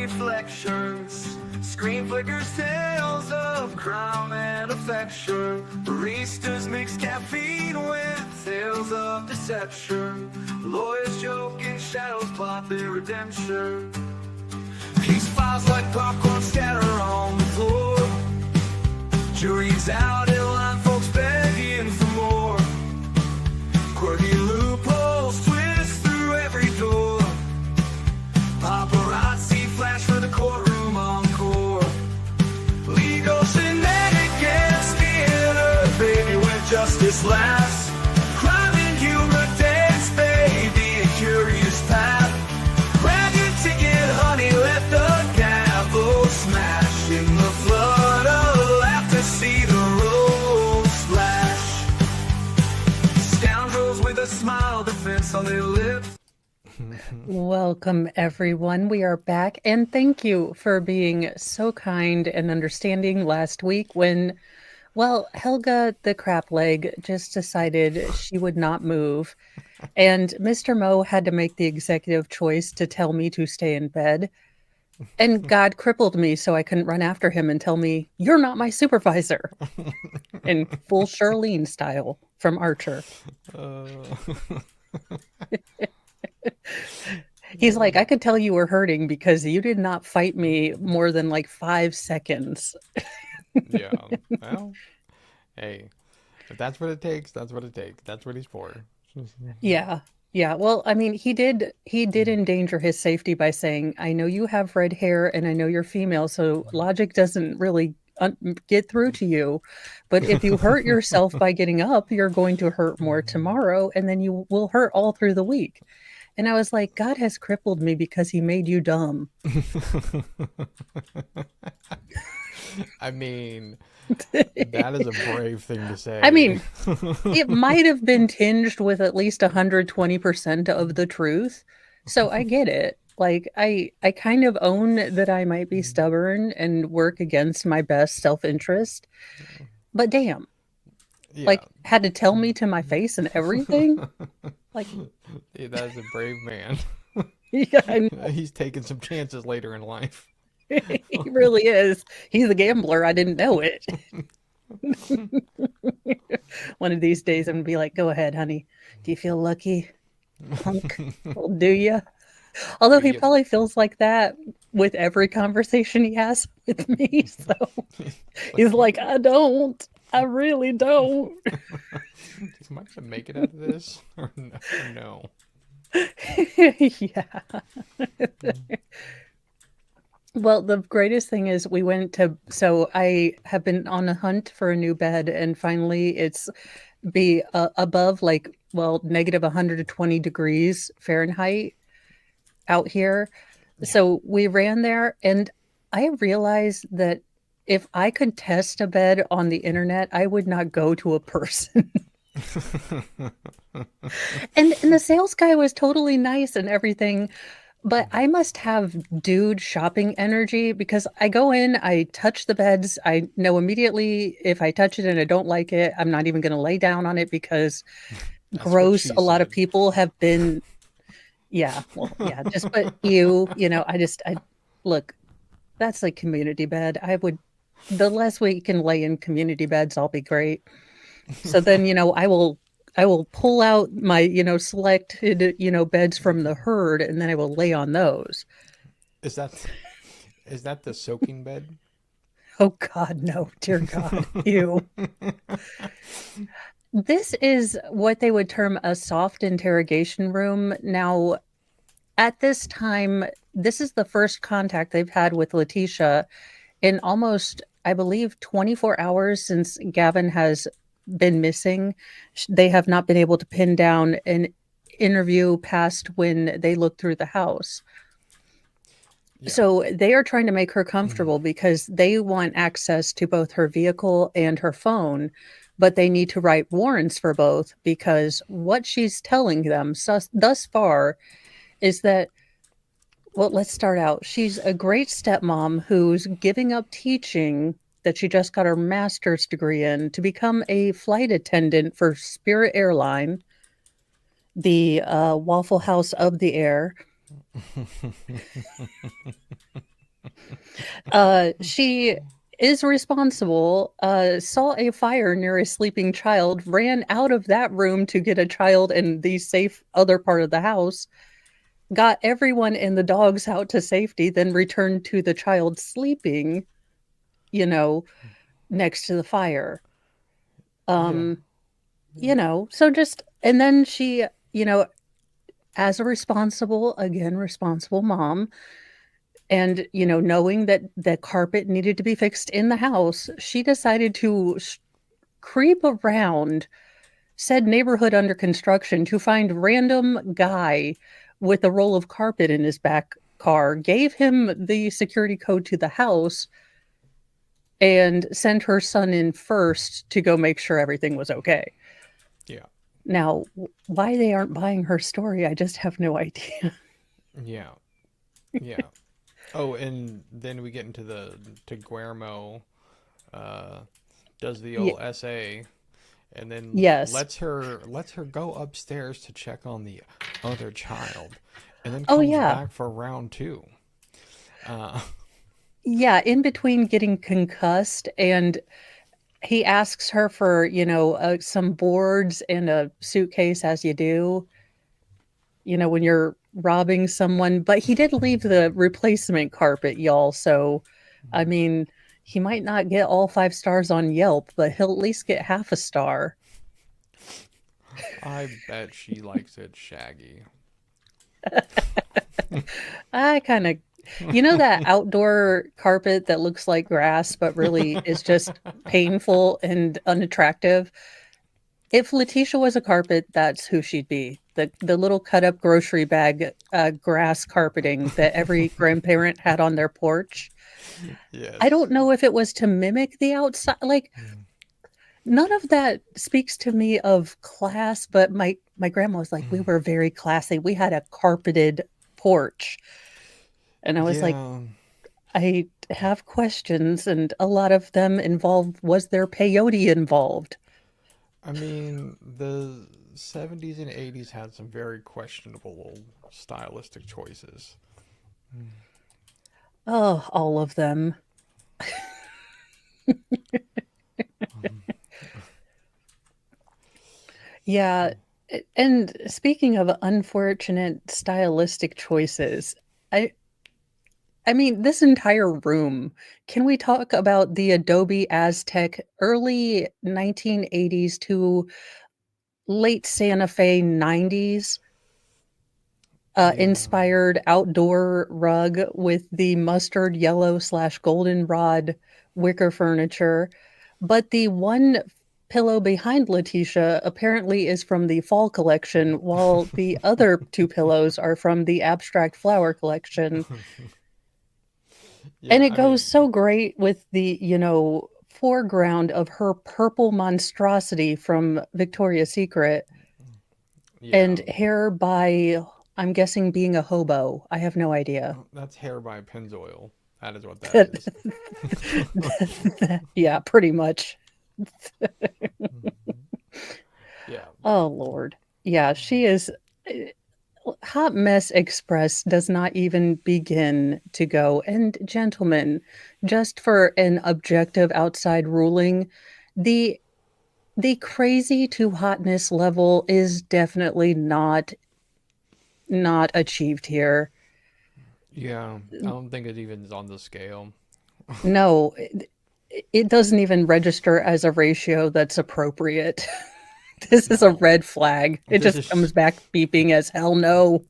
reflections. Screen flickers tales of crime and affection. Baristas mix caffeine with tales of deception. Lawyers joke and shadows plot their redemption. Case files like popcorn scatter on the floor. Jury's out in line, folks begging for more. Quirky loopholes twist through every door. Paparazzi flash for the courtroom encore. Legal Shenanigans Theater, baby, where justice laughs. Crime and humor dance, baby, a curious path. Grab your ticket, honey, let the gavel smash. In the flood of laughter, see the roll splash. Scoundrels with a smile, defense on their lips. Welcome, everyone. We are back, and thank you for being so kind and understanding last week when, well, Helga the crap leg just decided she would not move, and Mr. Mo had to make the executive choice to tell me to stay in bed, and God crippled me so I couldn't run after him and tell me, "You're not my supervisor," in full Charlene style from Archer. He's like, I could tell you were hurting because you did not fight me more than like 5 seconds. Yeah. Well, hey, if that's what it takes, that's what it takes. That's what he's for. Yeah. Yeah. Well, I mean, he did endanger his safety by saying, I know you have red hair and I know you're female, so logic doesn't really get through to you. But if you hurt yourself by getting up, you're going to hurt more tomorrow, and then you will hurt all through the week. And I was like, God has crippled me because he made you dumb. I mean, that is a brave thing to say. I mean, it might have been tinged with at least 120% of the truth. So I get it. Like, I kind of own that I might be stubborn and work against my best self-interest. But damn. Yeah. Like, had to tell me to my face and everything? Like, Yeah, that is a brave man. yeah, I know. He's taking some chances later in life. He really is. He's a gambler. I didn't know it. One of these days, I'm going to be like, go ahead, honey. Do you feel lucky? Hunk. Well, do you? Although he probably feels like that with every conversation he has with me. So he's like, I don't. I really don't. Am I going to make it out of this? Or no? Yeah. Well, the greatest thing is so I have been on a hunt for a new bed, and finally it's above negative 120 degrees Fahrenheit out here. Yeah. So we ran there, and I realized that if I could test a bed on the internet, I would not go to a person. and the sales guy was totally nice and everything. But I must have dude shopping energy because I go in, I touch the beds. I know immediately if I touch it and I don't like it, I'm not even going to lay down on it because gross. A lot of people have been, yeah, well, yeah, just, but I look, that's a community bed. The less we can lay in community beds, I'll be great. So then, I will pull out my, selected, beds from the herd, and then I will lay on those. Is that the soaking bed? Oh God, no, dear God, ew. This is what they would term a soft interrogation room. Now, at this time, this is the first contact they've had with Letitia in almost, I believe, 24 hours since Gavin has been missing. They have not been able to pin down an interview past when they looked through the house. Yeah. So they are trying to make her comfortable because they want access to both her vehicle and her phone, but they need to write warrants for both because what she's telling them thus far is that, well, let's start out. She's a great stepmom who's giving up teaching that she just got her master's degree in to become a flight attendant for Spirit Airline, the Waffle House of the air. She is responsible, saw a fire near a sleeping child, ran out of that room to get a child in the safe other part of the house, got everyone and the dogs out to safety, then returned to the child sleeping, you know, next to the fire. Yeah. Um, so just, and then she, you know, as a responsible mom, and, knowing that the carpet needed to be fixed in the house, she decided to creep around said neighborhood under construction to find random guy with a roll of carpet in his back car, gave him the security code to the house, and sent her son in first to go make sure everything was okay. Yeah. Now, why they aren't buying her story, I just have no idea. Yeah. Yeah. Oh, and then we get into to Guillermo uh does the Ye- old essay and then yes. lets her go upstairs to check on the other child and then Oh, comes yeah. back for round two. Uh Yeah, in between getting concussed, and he asks her for, some boards and a suitcase, as you do, when you're robbing someone. But he did leave the replacement carpet, y'all. So, I mean, he might not get all 5 stars on Yelp, but he'll at least get half a star. I bet she likes it shaggy. I kind of, that outdoor carpet that looks like grass, but really is just painful and unattractive. If Letitia was a carpet, that's who she'd be. The little cut up grocery bag grass carpeting that every grandparent had on their porch. I Yes. don't know if it was to mimic the outside. Like, none of that speaks to me of class, but my grandma was like, we were very classy. We had a carpeted porch. And I was like, Yeah. I have questions, and a lot of them involve, was there peyote involved? I mean, the 70s and 80s had some very questionable stylistic choices. Oh, all of them. Yeah. And speaking of unfortunate stylistic choices, I I mean, this entire room, can we talk about the Adobe Aztec early 1980s to late Santa Fe 90s Yeah. inspired outdoor rug with the mustard yellow slash goldenrod wicker furniture? But the one pillow behind Letitia apparently is from the fall collection, while the other two pillows are from the abstract flower collection. And Yeah, it I goes mean, so great with the, foreground of her purple monstrosity from Victoria's Secret yeah. and hair by, I'm guessing, being a hobo. I have no idea. That's hair by Pennzoil. That is what that is. Yeah, pretty much. Yeah. Oh, Lord. Yeah, she is. eh, Hot Mess Express does not even begin to go. And, gentlemen, just for an objective outside ruling, the the crazy to hotness level is definitely not achieved here. Yeah. I don't think it even is on the scale. No, it doesn't even register as a ratio that's appropriate. This is a No. red flag. It This just is comes back beeping as hell no.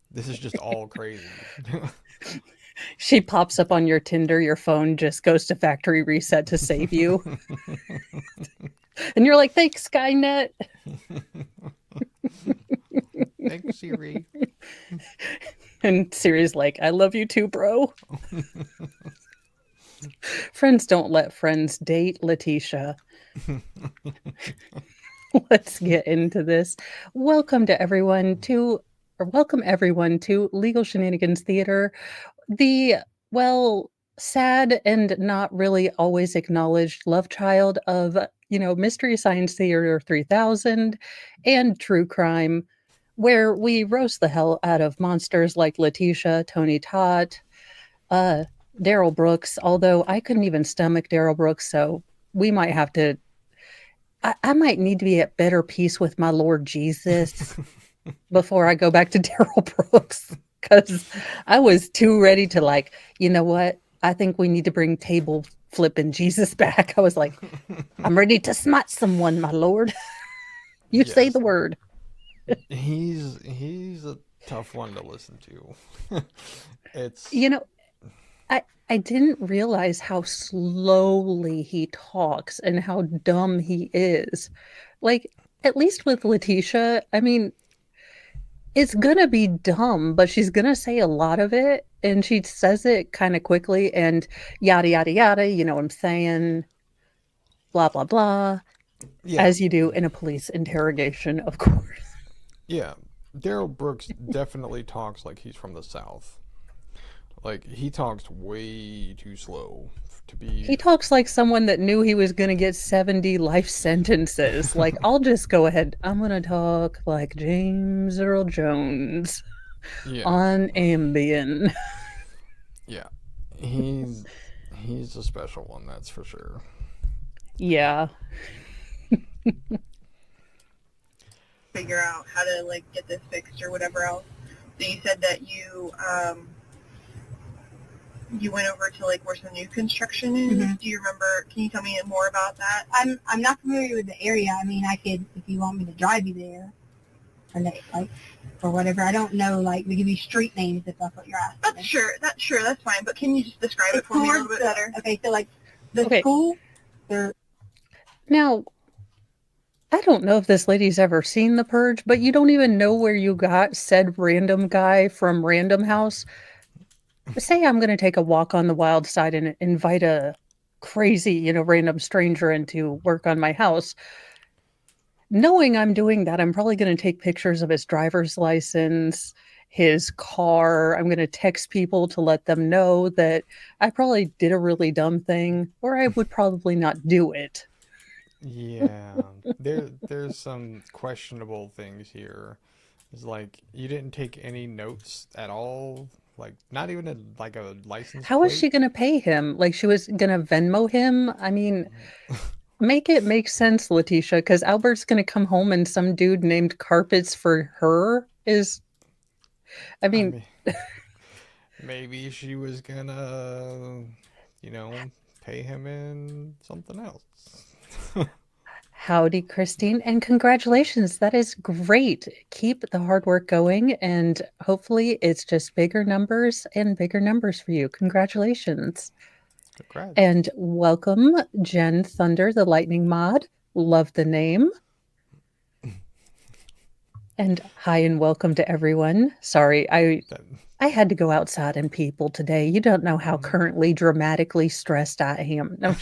this is just all crazy. She pops up on your Tinder, your phone just goes to factory reset to save you. And you're like, thanks, Skynet. Thanks, Siri. And Siri's like, I love you too, bro. Friends don't let friends date, Letitia. Let's get into this. Welcome to everyone to, or welcome everyone to Legal Shenanigans Theater, the, well, sad and not really always acknowledged love child of, Mystery Science Theater 3000 and true crime, where we roast the hell out of monsters like Letitia, Tony Todd, uh, Daryl Brooks, although I couldn't even stomach Daryl Brooks, so we might have to. I might need to be at better peace with my Lord Jesus before I go back to Daryl Brooks, because I was too ready to, like, you know what? I think we need to bring table flipping Jesus back. I was like, I'm ready to smite someone, my Lord. You say the Yes, word. he's a tough one to listen to. It's You know, I didn't realize how slowly he talks and how dumb he is. Like, at least with Letitia, I mean, it's gonna be dumb, but she's gonna say a lot of it, and she says it kind of quickly and yada yada yada, you know what I'm saying? Blah blah blah, yeah, as you do in a police interrogation, of course. yeah. Daryl Brooks definitely talks like he's from the South. Like he talks way too slow to He be. talks like someone that knew he was gonna get 70 life sentences. Like, I'll just go ahead. I'm gonna talk like James Earl Jones Yeah, on Ambien. yeah. He's he's a special one, that's for sure. Yeah. Figure out how to like get this fixed or whatever else. So you said that you went over to like where some new construction is. Mhm. Do you remember? Can you tell me more about that? I'm not familiar with the area. I mean, I could, if you want me to drive you there, or like, or whatever. I don't know, like, we give you street names if that's what you're asking. That's fine. But can you just describe it for me a little bit better? Okay, so like the Okay. school, there. Now, I don't know if this lady's ever seen The Purge, but you don't even know where you got said random guy from Random House. Say I'm going to take a walk on the wild side and invite a crazy, random stranger in to work on my house. Knowing I'm doing that, I'm probably going to take pictures of his driver's license, his car. I'm going to text people to let them know that I probably did a really dumb thing, or I would probably not do it. Yeah, there's some questionable things here. It's like you didn't take any notes at all, like not even like a license How is she plate. going to pay him? Like, she was going to Venmo him? I mean, make it make sense, Letitia, because Albert's going to come home and some dude named Carpets for her is, I I mean, mean, maybe she was gonna, you know, pay him in something else. howdy, Christine, and congratulations. That is great. Keep the hard work going, and hopefully it's just bigger numbers and bigger numbers for you. Congratulations. Congrats. And welcome, Jen Thunder, the Lightning Mod. Love the name. And hi and welcome to everyone. Sorry, That- I had to go outside and people today. You don't know how currently dramatically stressed I am. No,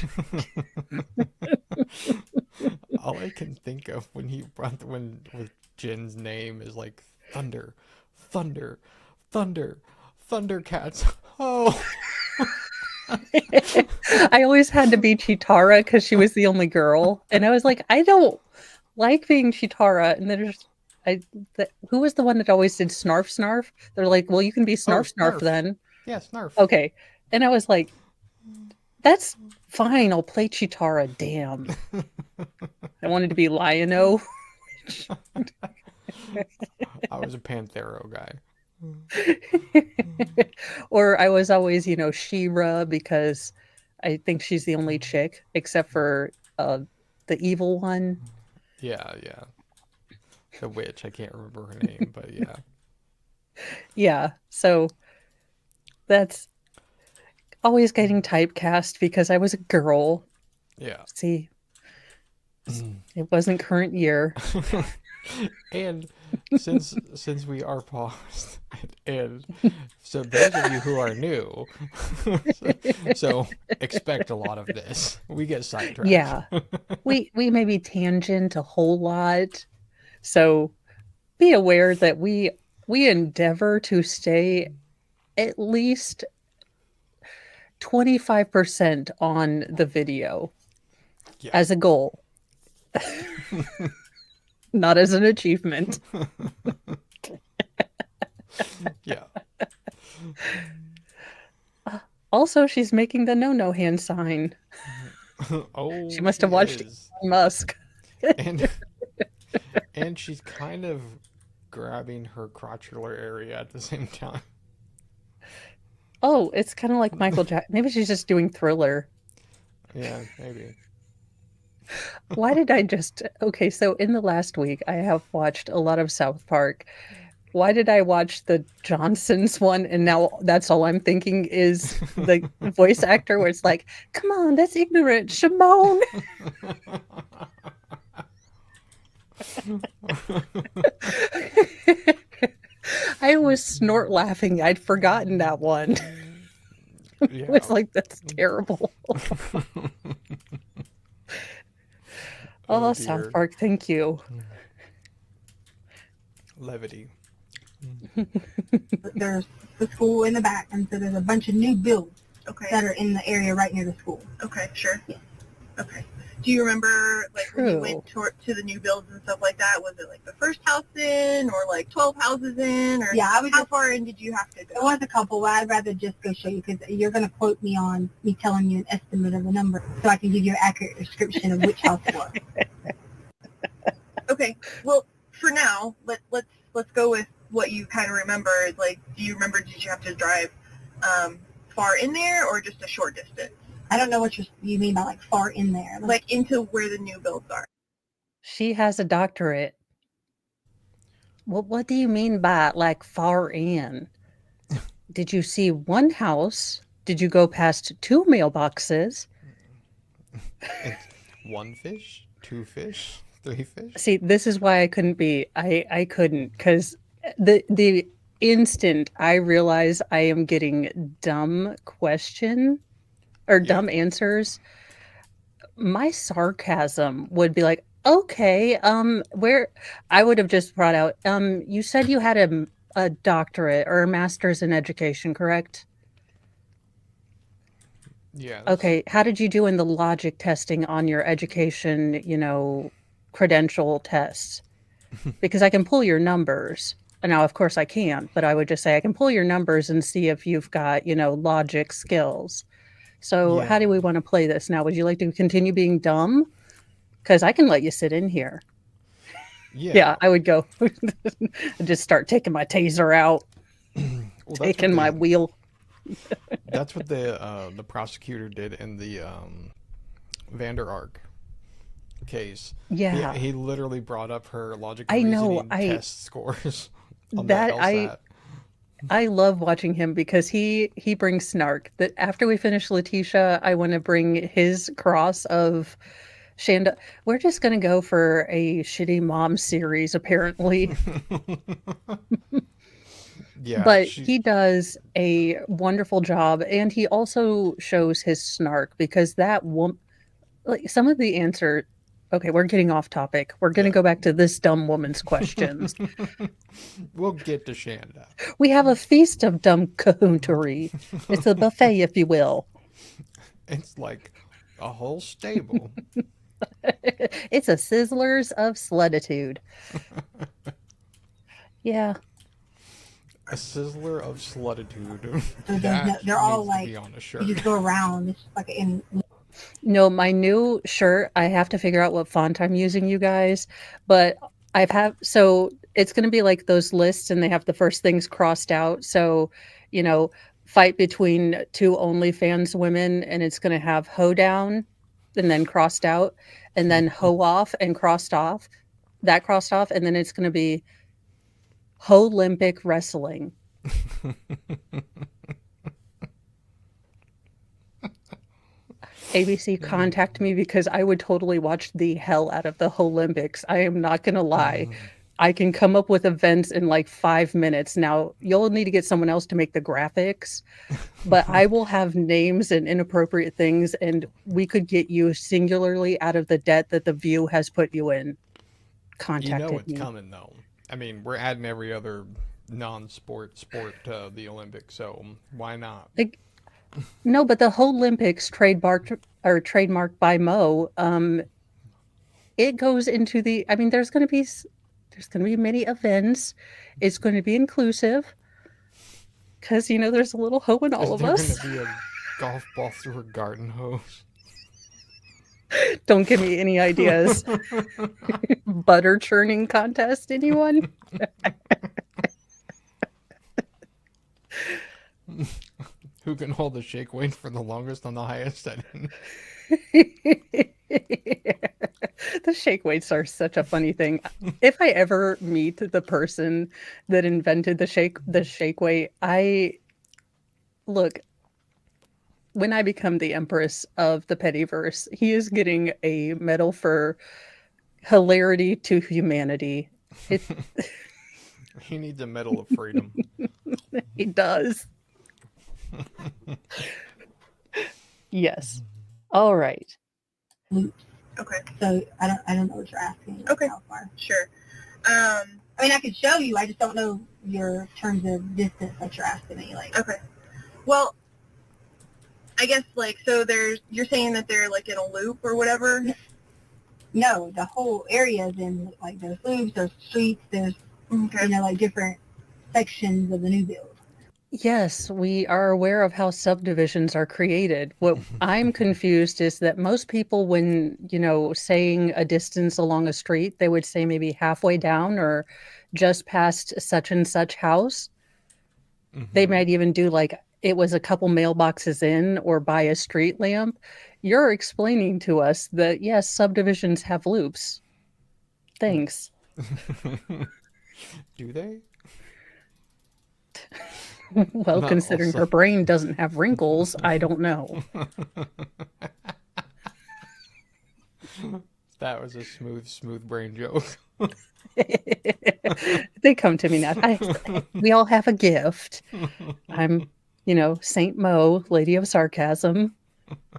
All I can think of when he brought when with Jin's name is like thunder, thunder, thunder, Thundercats. Oh, I always had to be Chitara because she was the only girl, and I was like, I don't like being Chitara. And then who was the one that always did Snarf Snarf? They're like, well, you can be Snarf Snarf Snarf. then. yeah, Snarf. Okay, and I was like, that's fine. I'll play Chitara. Damn, I wanted to be Lion-O. I was a Panthero guy. Or I was always, She-Ra because I think she's the only chick except for the evil one. Yeah, yeah. The witch. I can't remember her name, but yeah. Yeah, so that's always getting typecast because I was a girl. Yeah. See, it wasn't current year. And since we are paused, and so those of you who are new, so expect a lot of this. We get sidetracked. Yeah, we maybe tangent a whole lot, so be aware that we endeavor to stay at least 25% on the video Yeah. as a goal, not as an achievement. Yeah. Also, she's making the no hand sign. She Oh, must she have watched is. Elon Musk. And and she's kind of grabbing her crotchular area at the same time. Oh, it's kind of like Michael Jackson. Maybe she's just doing Thriller. Yeah, maybe. Why did I just... Okay, so in the last week, I have watched a lot of South Park. Why did I watch the Johnsons one? And now that's all I'm thinking is the voice actor where it's like, come on, that's ignorant, Shimon. I was snort laughing. I'd forgotten that one. Yeah. It was like, that's terrible. Oh, dear. South Park, thank you. Levity. There's the school in the back, and so there's a bunch of new builds Okay. that are in the area right near the school. Okay, sure. Yeah. Okay. Do you remember, like, when you True. went to the new builds and stuff like that? Was it, like, the first house in or, like, 12 houses in? Or Yeah, I was how just- far in did you have to There go? was a couple, but I'd rather just go show you because you're going to quote me on me telling you an estimate of the number so I can give you an accurate description of which house it was. Okay. Well, for now, let's go with what you kind of remember. Like, do you remember, did you have to drive far in there or just a short distance? I don't know what you mean by like far in there. Like, into where the new builds are. She has a doctorate. Well, what do you mean by like far in? Did you see one house? Did you go past two mailboxes? It's one fish, two fish, three fish. See, this is why I couldn't be. I couldn't because the instant I realize I am getting dumb question or dumb answers, my sarcasm would be like, okay, where I would have just brought out, you said you had a doctorate or a master's in education, correct? Yeah. Okay, how did you do in the logic testing on your education, credential tests? Because I can pull your numbers. Now, of course I can't, but I would just say I can pull your numbers and see if you've got, logic skills. So how Yeah. do we want to play this now? Would you like to continue being dumb? Because I can let you sit in here. Yeah, I would go. Just start taking my taser out, Well, that's taking my what wheel. that's what the prosecutor did in the Vander Ark case. Yeah. He literally brought up her logical I know, reasoning I- test scores on That the I LSAT. I love watching him because he brings snark. That after we finish Letitia, I want to bring his cross of Shanda. We're just gonna go for a shitty mom series, apparently. Yeah, But she- he does a wonderful job, and he also shows his snark because that woman, like some of the answer. Okay, we're getting off topic. We're going to Yeah. go back to this dumb woman's questions. We'll get to Shanda. We have a feast of dumb cahoontery. It's a buffet, if you will. It's like a whole stable. It's a sizzlers of slutitude. Yeah. A sizzler of slutitude. So That they're all needs to like, be on a shirt. you just go around. It's like in No, my new shirt, I have to figure out what font I'm using, you guys. But so it's going to be like those lists and they have the first things crossed out. So, fight between two OnlyFans women and it's going to have hoedown and then crossed out and then hoe off and crossed off. That crossed off. And then it's going to be Olympic wrestling. ABC, contact me because I would totally watch the hell out of the Olympics. I am not going to lie. I can come up with events in like 5 minutes. Now, you'll need to get someone else to make the graphics, but I will have names and inappropriate things, and we could get you singularly out of the debt that The View has put you in. You Contacted know it's me. coming though. I mean, we're adding every other non-sport sport to the Olympics, so why not? No, but the whole Olympics trademarked by Mo. It goes into the. I mean, there's going to be many events. It's going to be inclusive because there's a little hoe in all of Is there us. gonna be golf ball through a garden hose. Don't give me any ideas. Butter churning contest, anyone? Who can hold the shake weight for the longest on the highest setting? The shake weights are such a funny thing. If I ever meet the person that invented the shake weight, look, when I become the empress of the Pettyverse, he is getting a medal for hilarity to humanity. He needs a medal of freedom. He does. Yes. All right. Okay. So I don't know what you're asking. Okay. How far? Sure. I mean, I could show you. I just don't know your terms of distance that you're asking me. Like, Okay. Well, I guess like so. You're saying that they're like in a loop or whatever. no, the whole area is in like there's loops, there's streets, there's Okay. like different sections of the new build. Yes, we are aware of how subdivisions are created. What I'm confused is that most people, when, saying a distance along a street, they would say maybe halfway down or just past such and such house. They might even do like it was a couple mailboxes in or by a street lamp. You're explaining to us that, yes, subdivisions have loops. Thanks. Do they? Well, Not considering also. her brain doesn't have wrinkles, I don't know. That was a smooth brain joke. They come to me now. We all have a gift. I'm, Saint Mo, Lady of Sarcasm,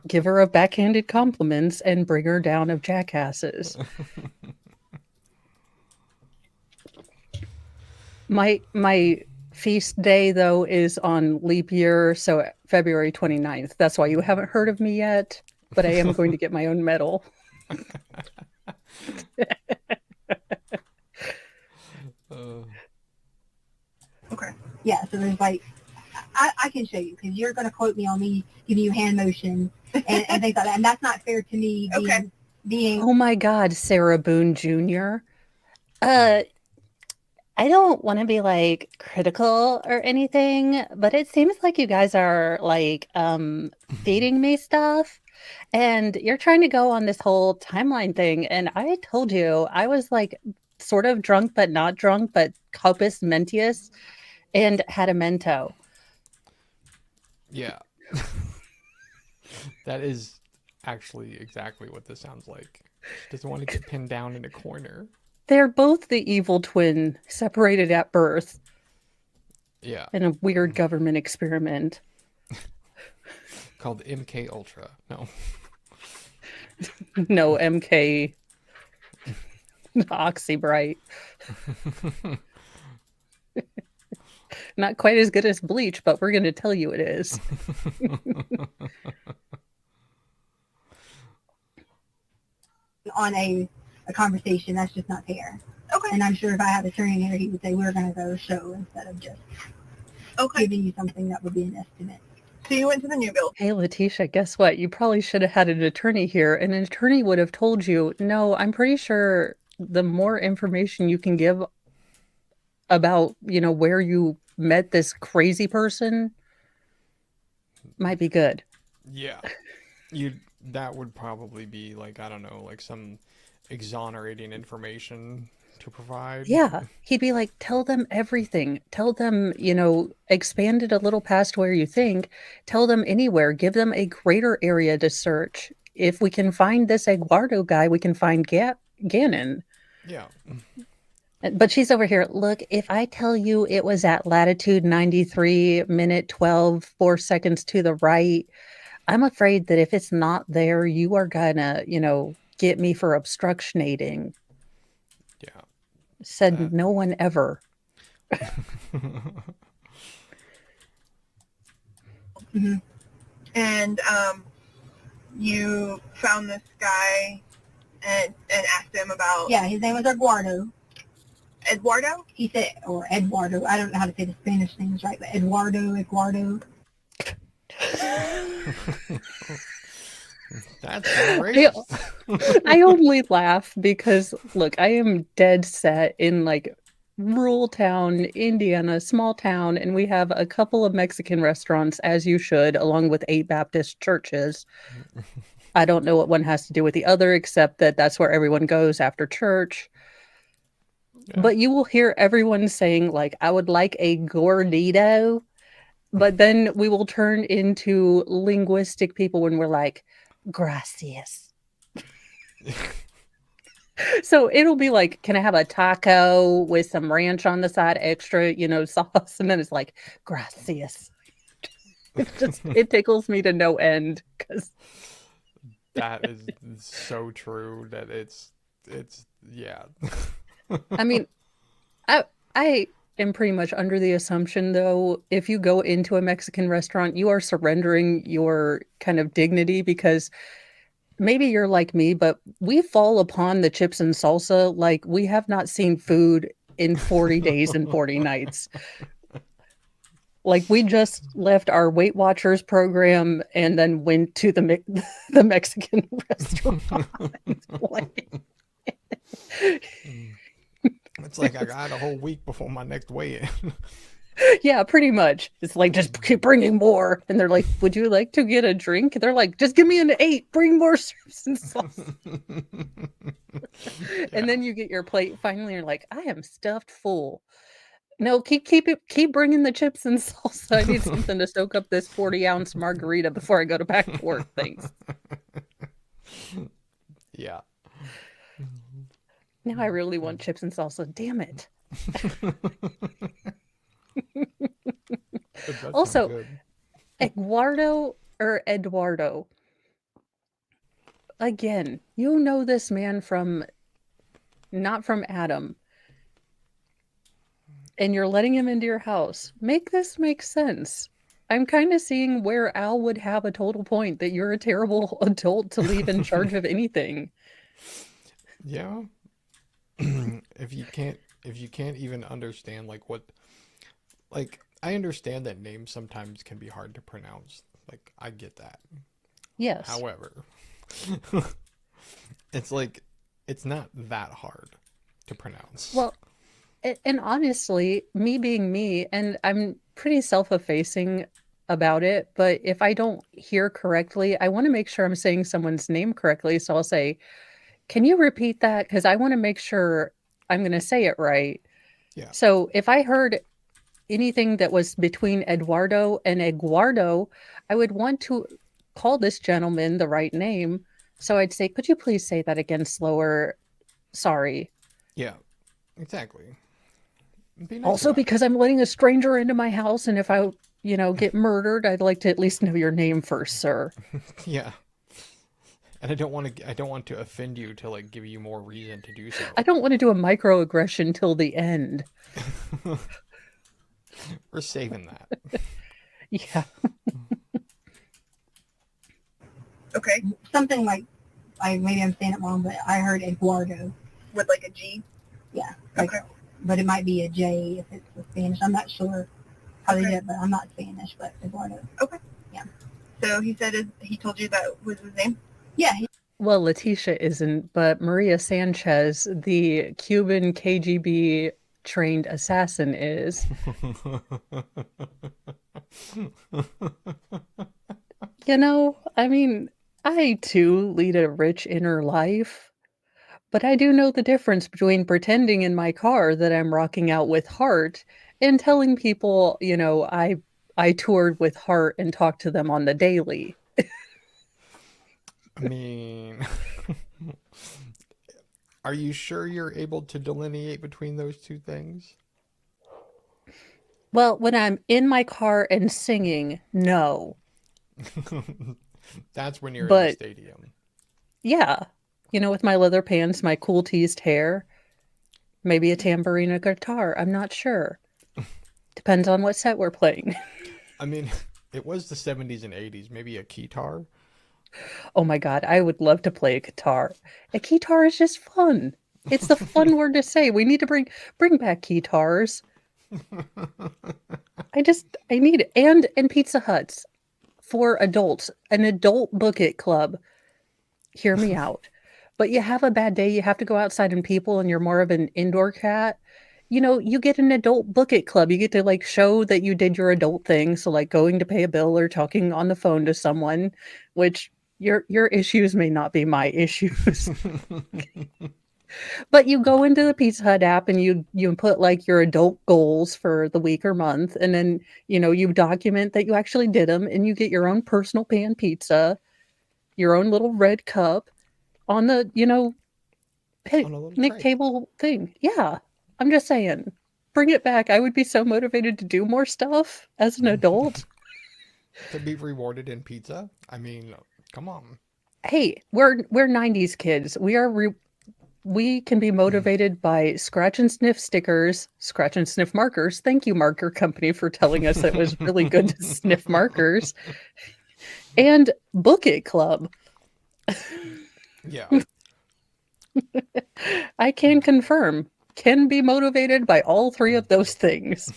giver of backhanded compliments, and bringer down of jackasses. My feast day, though, is on leap year, so February 29th. That's why you haven't heard of me yet, but I am going to get my own medal. Okay. Yeah, so there's like, I can show you because you're going to quote me on me giving you hand motions and things like that, and that's not fair to me. Okay. Being Oh my God, Sarah Boone Jr. I don't want to be like critical or anything, but it seems like you guys are like feeding me stuff and you're trying to go on this whole timeline thing. And I told you I was like sort of drunk, but not drunk, but Copus Mentius and had a Mento. Yeah. That is actually exactly what this sounds like. She doesn't want to get pinned down in a corner. They're both the evil twin, separated at birth. Yeah. In a weird government experiment. Called MK Ultra. No. No, MK Oxybright. Not quite as good as bleach, but we're going to tell you it is. on a conversation, that's just not fair. Okay. And I'm sure if I had a attorney here, he would say we're going to go show instead of just Okay. giving you something that would be an estimate. So you went to the new build. Hey, Letitia, guess what? You probably should have had an attorney here, and an attorney would have told you, no, I'm pretty sure the more information you can give about, where you met this crazy person might be good. Yeah. That would probably be like, I don't know, like some exonerating information to provide. Yeah. He'd be like, tell them everything. Tell them, expand it a little past where you think. Tell them anywhere. Give them a greater area to search. If we can find this Eduardo guy, we can find Gannon. Yeah. But she's over here. Look, if I tell you it was at latitude 93, minute 12, 4 seconds to the right, I'm afraid that if it's not there, you are gonna, get me for obstructionating. Yeah. Said no one ever. Mm-hmm. And you found this guy and asked him about Yeah, his name was Eduardo. Eduardo? He said, or Eduardo. I don't know how to say the Spanish names right, but Eduardo. That's kind of racist. I only laugh because, look, I am dead set in like rural town, Indiana, small town, and we have a couple of Mexican restaurants, as you should, along with 8 Baptist churches. I don't know what one has to do with the other, except that that's where everyone goes after church. Yeah. But you will hear everyone saying, like, I would like a gordito. But then we will turn into linguistic people when we're like, gracias. So it'll be like, can I have a taco with some ranch on the side, extra, sauce? And then it's like, gracias. It tickles me to no end because That is so true that it's yeah. I mean, I am pretty much under the assumption, though, if you go into a Mexican restaurant, you are surrendering your kind of dignity because maybe you're like me, but we fall upon the chips and salsa like we have not seen food in 40 days and 40 nights. Like we just left our Weight Watchers program and then went to the Mexican restaurant. Like, It's like I got a whole week before my next weigh-in. yeah, pretty much. It's like, just keep bringing more. And they're like, would you like to get a drink? They're like, just give me an 8. Bring more chips and salsa. And then you get your plate. Finally, you're like, I am stuffed full. No, keep bringing the chips and salsa. I need something to soak up this 40-ounce margarita before I go back to work. Thanks. Yeah. Now I really want chips and salsa. Damn it. That Also, good. Eduardo. Again, you know this man not from Adam. And you're letting him into your house. Make this make sense. I'm kind of seeing where Al would have a total point that you're a terrible adult to leave in charge of anything. Yeah. if you can't even understand like I understand that names sometimes can be hard to pronounce. Like I get that. Yes. However, it's like it's not that hard to pronounce. Well, and honestly, me being me, and I'm pretty self-effacing about it, but if I don't hear correctly, I want to make sure I'm saying someone's name correctly. So I'll say, can you repeat that? Because I want to make sure I'm going to say it right. Yeah. So if I heard anything that was between Eduardo and Eduardo, I would want to call this gentleman the right name. So I'd say, could you please say that again slower? Sorry. Yeah, exactly. Be nice Also, about it. because I'm letting a stranger into my house, and if I, get murdered, I'd like to at least know your name first, sir. Yeah. And I don't want to offend you to like give you more reason to do so. I don't want to do a microaggression till the end. We're saving that. Yeah. Okay. Something like, maybe I'm saying it wrong, but I heard Eduardo. With like a G? Yeah. Like, Okay. but it might be a J if it's with Spanish. I'm not sure how they Okay. did it, but I'm not Spanish, but Eduardo. So he said he told you that was his name? Yeah, Well, Letitia isn't, but Maria Sanchez, the Cuban KGB trained assassin, is. I mean, I too lead a rich inner life, but I do know the difference between pretending in my car that I'm rocking out with Heart and telling people, I toured with Heart and talked to them on the daily. I mean, are you sure you're able to delineate between those two things? Well, when I'm in my car and singing, no. That's when you're in the But stadium. yeah, with my leather pants, my cool teased hair, maybe a tambourine or guitar. I'm not sure. Depends on what set we're playing. I mean, it was the 70s and 80s. Maybe a keytar. Oh my God, I would love to play a guitar. A guitar is just fun. It's the fun word to say. We need to bring back guitars. I need it. And Pizza Huts. for adults, an adult book it club. Hear me out. But you have a bad day, you have to go outside and people, and you're more of an indoor cat. You get an adult book it club. You get to like show that you did your adult thing. So like going to pay a bill or talking on the phone to someone, which your issues may not be my issues. But you go into the Pizza Hut app and you put like your adult goals for the week or month, and then you document that you actually did them, and you get your own personal pan pizza, your own little red cup on the On a little picnic tray. table thing. Yeah, I'm just saying, bring it back. I would be so motivated to do more stuff as an adult. To be rewarded in pizza? I mean, come on. Hey, we're 90s kids. We can be motivated by scratch and sniff stickers, scratch and sniff markers. Thank you, Marker Company, for telling us it was really good to sniff markers. And Book It Club. Yeah. I can confirm, can be motivated by all three of those things.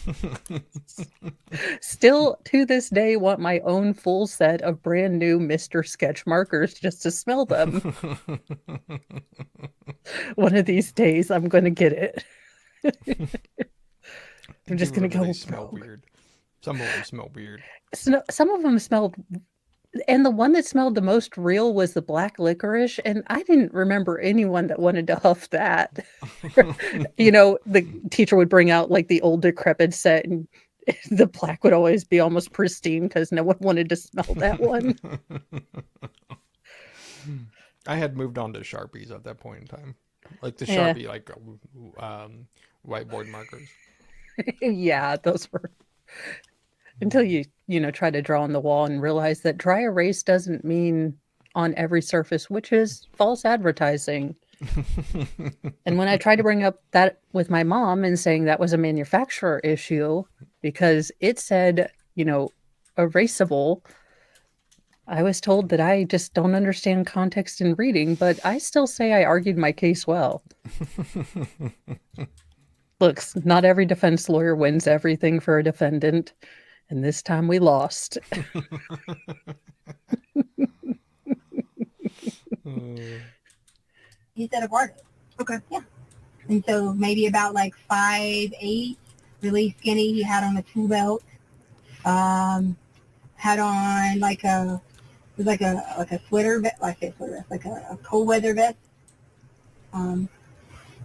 Still, to this day, want my own full set of brand new Mr. Sketch markers just to smell them. One of these days, I'm going to get it. I'm just going to go. They smell weird. Some of them smell weird. Some of them smelled, and the one that smelled the most real was the black licorice, and I didn't remember anyone that wanted to huff that. The teacher would bring out like the old decrepit set, and the black would always be almost pristine because no one wanted to smell that one. I had moved on to Sharpies at that point in time. Like the Yeah. Sharpie, like whiteboard markers. Yeah, those were, until you try to draw on the wall and realize that dry erase doesn't mean on every surface, which is false advertising. And when I tried to bring up that with my mom and saying that was a manufacturer issue because it said, erasable, I was told that I just don't understand context in reading, but I still say I argued my case well. Look, not every defense lawyer wins everything for a defendant, and this time we lost. He's at a party. Okay. And so maybe about like 5'8", really skinny. He had on a tool belt. Had on like a sweater vest, like a cold weather vest.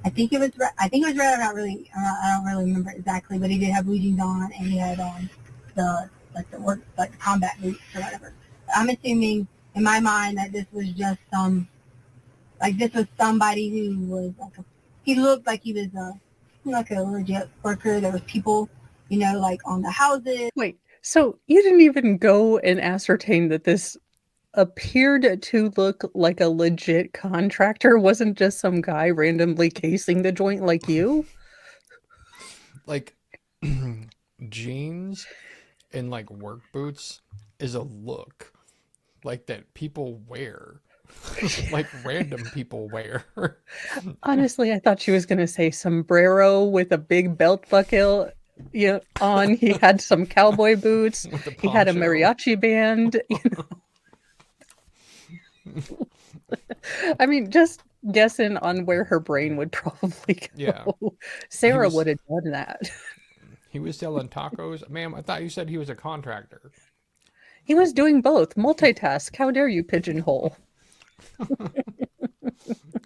I think it was red. I don't really remember exactly, but he did have blue jeans on, and he had on the combat boots or whatever. I'm assuming in my mind that this was just somebody who was he looked like he was like a legit worker. There was people, like on the houses. Wait, so you didn't even go and ascertain that this appeared to look like a legit contractor? Wasn't just some guy randomly casing the joint like you? Like jeans and like work boots is a look like that people wear. Like random people wear. Honestly, I thought she was going to say sombrero with a big belt buckle on. He had some cowboy boots. With the He had a poncho. mariachi band. I mean, just guessing on where her brain would probably go. Yeah. Sarah was- would have done that. He was selling tacos. Ma'am, I thought you said he was a contractor. He was doing both. Multitask. How dare you pigeonhole?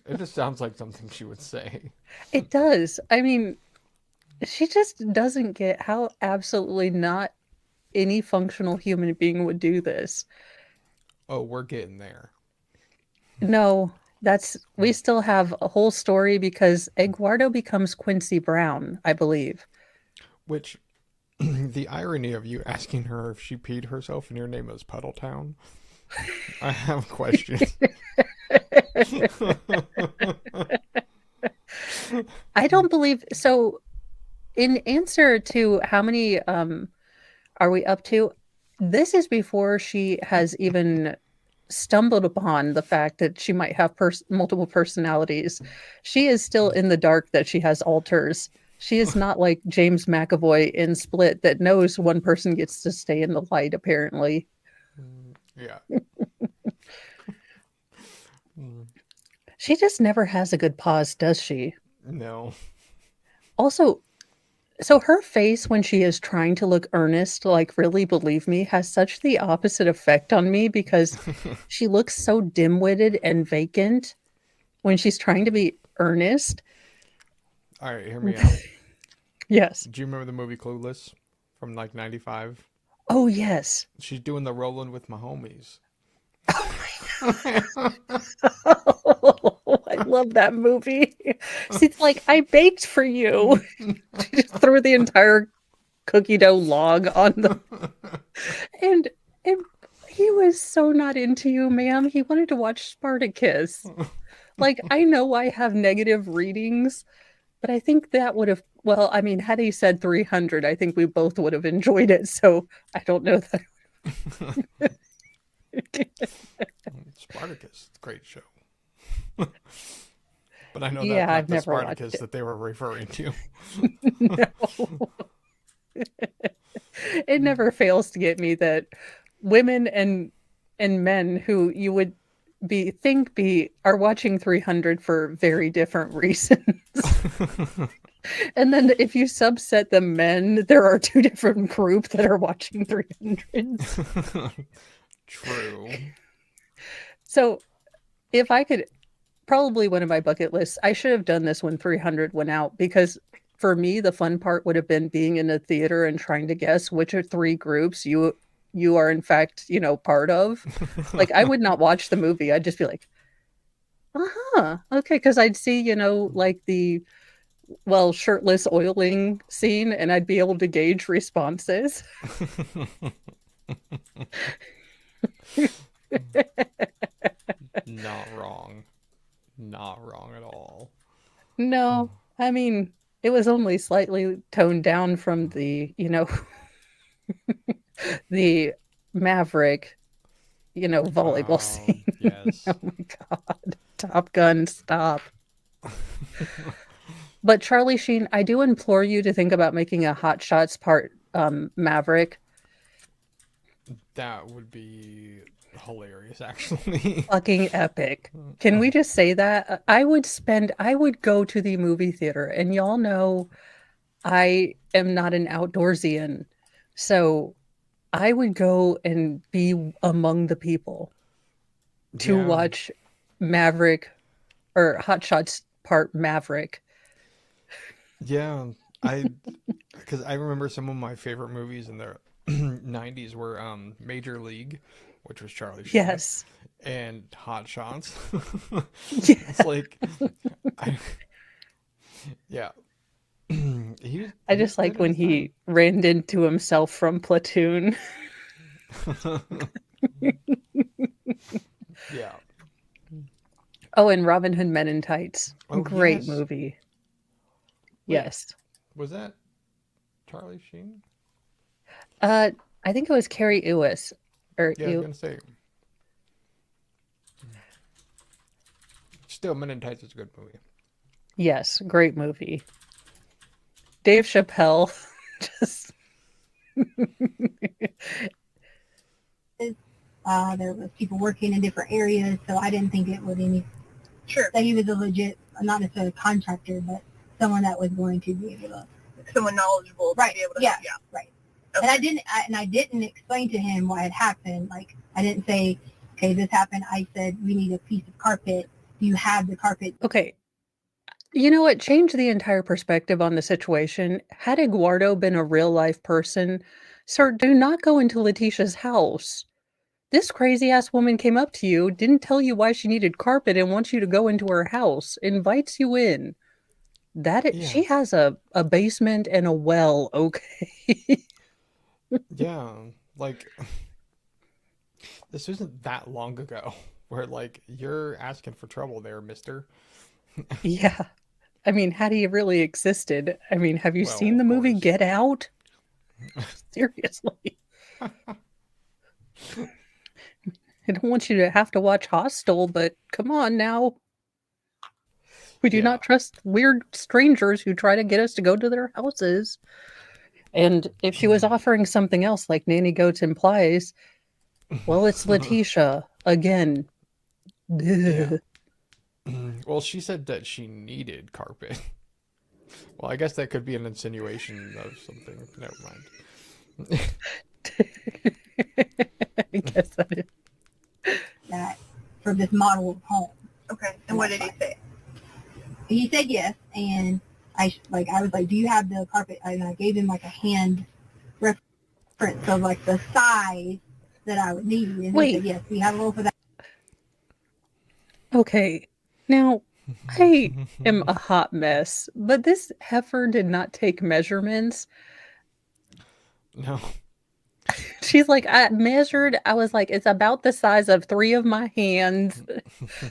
It just sounds like something she would say. It does. I mean, she just doesn't get how absolutely not any functional human being would do this. Oh, we're getting there. No, we still have a whole story because Eduardo becomes Quincy Brown, I believe. Which, the irony of you asking her if she peed herself and your name is Puddletown. I have questions. I don't believe so. In answer to how many are we up to, this is before she has even stumbled upon the fact that she might have multiple personalities. She is still in the dark that she has alters. She is not like James McAvoy in Split that knows one person gets to stay in the light, apparently. Yeah. She just never has a good pause, does she? No. Also, so her face when she is trying to look earnest, like really believe me, has such the opposite effect on me because she looks so dim-witted and vacant when she's trying to be earnest. All right, hear me out. Yes. Do you remember the movie Clueless from like 95? Oh, yes. She's doing the rolling with my homies. Oh, I love that movie. She's like, I baked for you. She just threw the entire cookie dough log on the and he was so not into you, ma'am. He wanted to watch Spartacus. Like, I know I have negative readings, but I think that would have, well, I mean, had he said 300, I think we both would have enjoyed it. So I don't know that. Spartacus, it's a great show. But I know Yeah, that's not I've the never watched Spartacus it. that they were referring to. No. It never fails to get me that women and men who you would be are watching 300 for very different reasons. And then if you subset the men, there are two different groups that are watching 300. True. So if I could, probably one of my bucket lists, I should have done this when 300 went out because for me, the fun part would have been being in a theater and trying to guess which are three groups you are in fact, part of. Like I would not watch the movie. I'd just be like, uh-huh, okay, because I'd see, like the shirtless oiling scene and I'd be able to gauge responses. Not wrong. Not wrong at all. No, I mean, it was only slightly toned down from the, the Maverick, volleyball scene. Yes. Oh my God. Top Gun, stop. But Charlie Sheen, I do implore you to think about making a Hot Shots part Maverick. That would be hilarious, actually. Fucking epic. Can we just say that? I would go to the movie theater, and y'all know I am not an outdoorsian. So I would go and be among the people to Yeah. watch Maverick or Hot Shots part Maverick. Yeah, because I remember some of my favorite movies in the 90s were Major League, which was Charlie Sheen, Yes. and Hot Shots. Yeah. It's like, yeah. I just like when he ran into himself from Platoon. Yeah. Oh, and Robin Hood Men in Tights. Oh, Great yes. movie. Wait. Yes. Was that Charlie Sheen? I think it was Carrie Lewis. Or Yeah, I was gonna say. Still, Men in Tights is a good movie. Yes, great movie. Dave Chappelle. Just There was people working in different areas, so I didn't think it would Sure. that he was a legit, not necessarily a contractor, but someone that was going to be able to. Someone knowledgeable to Right. be able to. Yeah. Yeah. Right. Okay. And I didn't explain to him what had happened. Like I didn't say, okay, this happened. I said we need a piece of carpet. Do you have the carpet? okay. You know what? Change the entire perspective on the situation. Had Eduardo been a real life person, sir, do not go into Letitia's house. This crazy ass woman came up to you, didn't tell you why she needed carpet, and wants you to go into her house, invites you in. She Yeah. has a basement and a well, okay? Yeah, like this isn't that long ago where like you're asking for trouble there, mister. Yeah. I mean, had he really existed? I mean, have you Well, seen the of movie course. Get Out? Seriously. I don't want you to have to watch Hostel, but come on now. We do Yeah. not trust weird strangers who try to get us to go to their houses. And if she was offering something else, like Nanny Goats implies, Well, it's Letitia again. Yeah. Well, she said that she needed carpet. Well, I guess that could be an insinuation of something. Never mind. I guess that is. That for this model of home. Okay. And what did he say? He said yes, and I was like, do you have the carpet? And I gave him like a hand reference of like the size that I would need. And Wait. he said, yes, we have a roll for that. Okay, now I am a hot mess, but this heifer did not take measurements. No. She's like, I measured, I was like, it's about the size of 3 of my hands.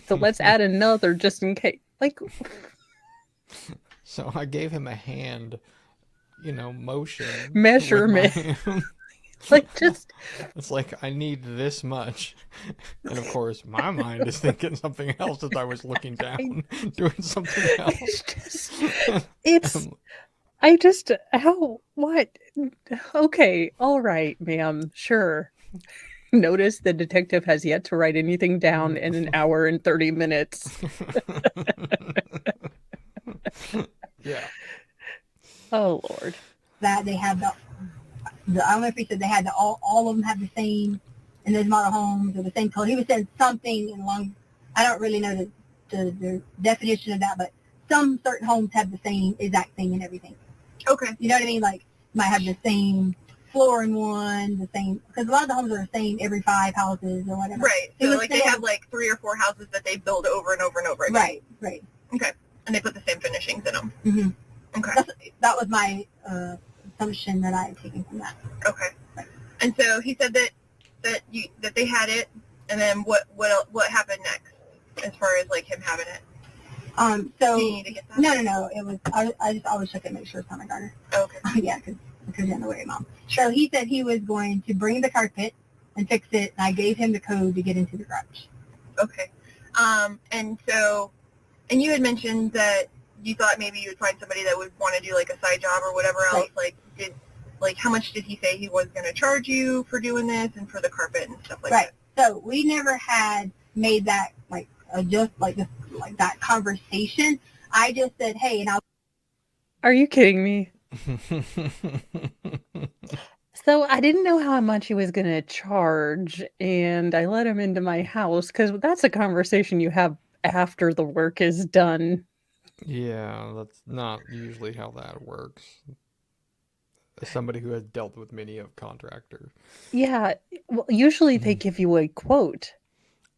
So let's add another just in case. Like, So I gave him a hand, motion. with my measurement. hand. Like, just, It's like, I need this much. And of course, my mind is thinking something else as I was looking down, doing something else. what? Okay, all right, ma'am, sure. Notice the detective has yet to write anything down in an hour and 30 minutes. Yeah. Oh, Lord. That they have the I don't know if he said they had all of them have the same in those model homes or the same color. He was saying something along. I don't really know the definition of that, but some certain homes have the same exact thing and everything. Okay. You know what I mean? Like might have the same floor in one, the same because a lot of the homes are the same every 5 houses or whatever. Right. He So was like they saying- have like 3 or 4 houses that they build over and over and over again. Right. Right. Okay. And they put the same finishings in them. Mm-hmm. Okay. That was my assumption that I had taken from that. Okay. And so he said that they had it, and then what happened next as far as like him having it? So Do you need to get that? no. It was I just always check it, make sure it's not my garter. Okay. Yeah, because you're in the way, Mom. So he said he was going to bring the carpet and fix it, and I gave him the code to get into the garage. Okay. And you had mentioned that you thought maybe you would find somebody that would want to do like a side job or whatever else. Like, how much did he say he was going to charge you for doing this and for the carpet and stuff like Right. So we never had made that that conversation. I just said, hey, and I'll. Are you kidding me? So I didn't know how much he was going to charge, and I let him into my house because that's a conversation you have after the work is done. Yeah, that's not usually how that works. As somebody who has dealt with many of contractors. Yeah, well, usually they give you a quote.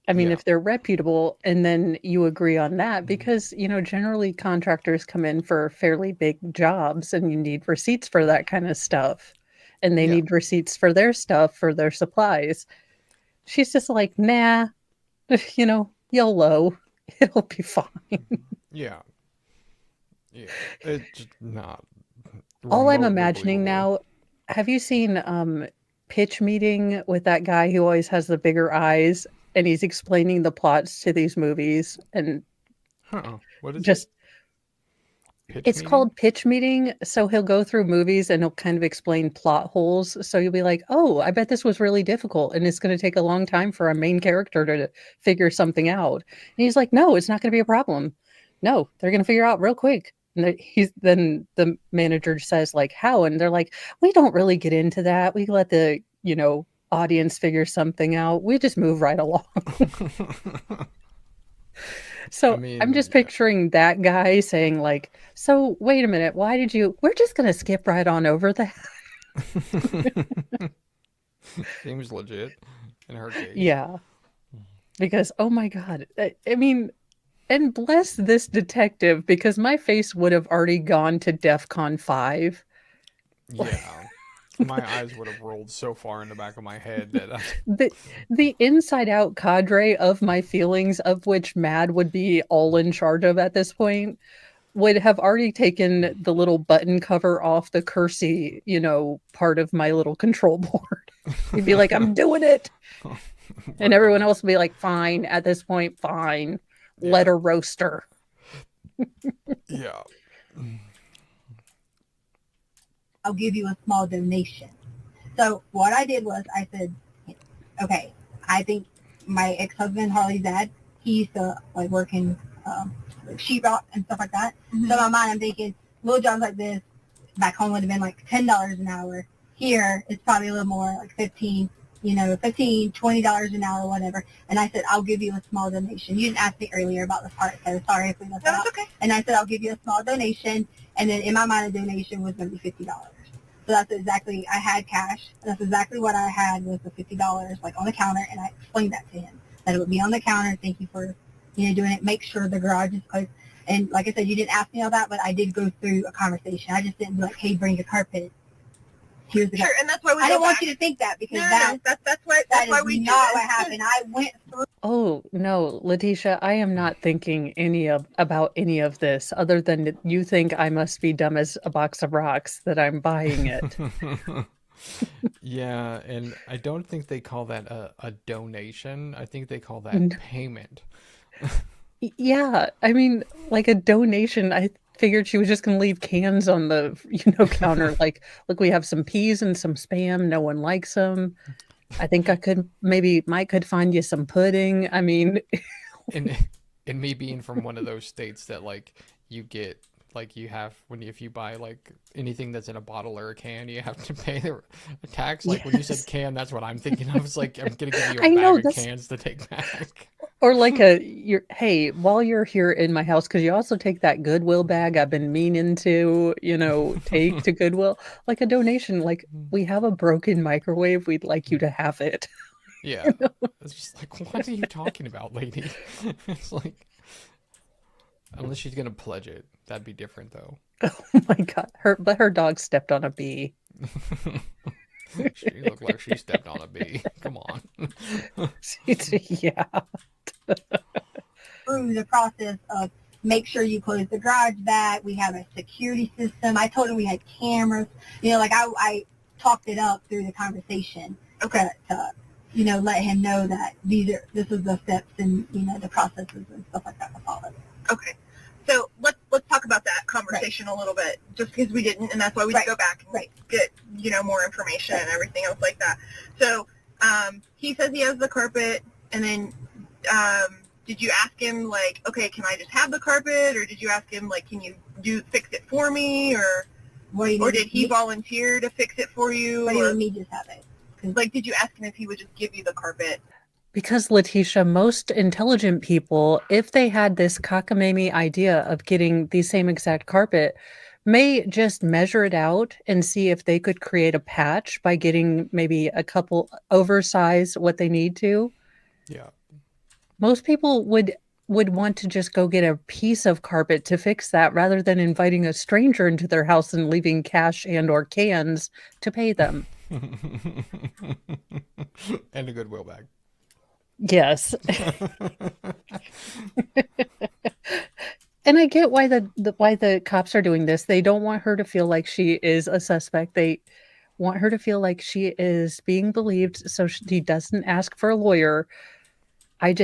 I mean, Yeah. if they're reputable, and then you agree on that because, generally contractors come in for fairly big jobs and you need receipts for that kind of stuff. And they Yeah. need receipts for their stuff, for their supplies. She's just like, nah, YOLO. It'll be fine. Yeah. Yeah. It's just not All I'm remotely imagining believable. now, have you seen Pitch Meeting with that guy who always has the bigger eyes and he's explaining the plots to these movies and What is just Pitch it's meeting? called Pitch Meeting. So he'll go through movies and he'll kind of explain plot holes. So you'll be like, oh, I bet this was really difficult and it's going to take a long time for a main character to figure something out. And he's like, no, it's not going to be a problem. No, they're going to figure out real quick. And then the manager says like, how? And they're like, we don't really get into that. We let the, audience figure something out. We just move right along. So I'm just picturing that guy saying like, so wait a minute, we're just going to skip right on over that. Seems legit in her case. Yeah. Because, oh my God. I mean, and bless this detective because my face would have already gone to DEFCON 5. Yeah. My eyes would have rolled so far in the back of my head that The inside out cadre of my feelings, of which Mad would be all in charge of at this point, would have already taken the little button cover off the Kersey, part of my little control board. He'd be like, I'm doing it. And everyone else would be like, fine, at this point, fine. Yeah. Let her roast her. Yeah. I'll give you a small donation. So what I did was I said, okay, I think my ex-husband, Harley's dad, he used to like work in like sheetrock and stuff like that. Mhm. So in my mind, I'm thinking little jobs like this back home would have been like $10 an hour. Here, it's probably a little more, like 15, $20 an hour, whatever. And I said, I'll give you a small donation. You didn't ask me earlier about the part, so sorry if we left that No, out. it's okay. And I said, I'll give you a small donation. And then in my mind, a donation was going to be $50. So that's exactly, I had cash. That's exactly what I had was the $50 like on the counter. And I explained that to him, that it would be on the counter. Thank you for, doing it. Make sure the garage is closed. And like I said, you didn't ask me all that, but I did go through a conversation. I just didn't be like, hey, bring your carpet. Here's the Sure, carpet. and that's why we I go didn't want back. you to think that because No, that's why that is we do not this. what happened. I went through. Oh, no, Letitia, I am not thinking about any of this other than that you think I must be dumb as a box of rocks that I'm buying it. Yeah, and I don't think they call that a donation. I think they call that N- payment. Yeah, I mean, like a donation, I figured she was just going to leave cans on the, counter. Like, look, we have some peas and some Spam. No one likes them. I think Mike could find you some pudding. I mean, And me being from one of those states that like you get like you have if you buy like anything that's in a bottle or a can, you have to pay the tax. Like when you said yes. can, that's what I'm thinking of. It's like I'm gonna give you I a know bag of that's, cans to take back. or like hey, while you're here in my house, could you also take that Goodwill bag I've been meaning to, take to Goodwill? Like a donation, like we have a broken microwave, we'd like you to have it. Yeah, it's just like what are you talking about, lady? It's like unless she's gonna pledge it, that'd be different though. Oh my God. Her dog stepped on a bee. She looked like she stepped on a bee. Come on. Yeah. through the process of make sure you close the garage back. We have a security system. I told her we had cameras. Like I talked it up through the conversation Okay. to let him know that this is the steps and the processes and stuff like that to follow. Okay. So let's talk about that conversation a little bit, just because we didn't, and that's why we Right. go back and Right. get more information and everything else like that. So he says he has the carpet, and then did you ask him like, okay, can I just have the carpet, or did you ask him like, can you fix it for me, or did he volunteer to fix it for you, What do you or mean me just have it? like did you ask him if he would just give you the carpet? Because Letitia, most intelligent people, if they had this cockamamie idea of getting the same exact carpet, may just measure it out and see if they could create a patch by getting maybe a couple oversize what they need to. Yeah. Most people would want to just go get a piece of carpet to fix that rather than inviting a stranger into their house and leaving cash and or cans to pay them. And a Goodwill bag. Yes. And I get why why the cops are doing this. They don't want her to feel like she is a suspect. They want her to feel like she is being believed so she doesn't ask for a lawyer. I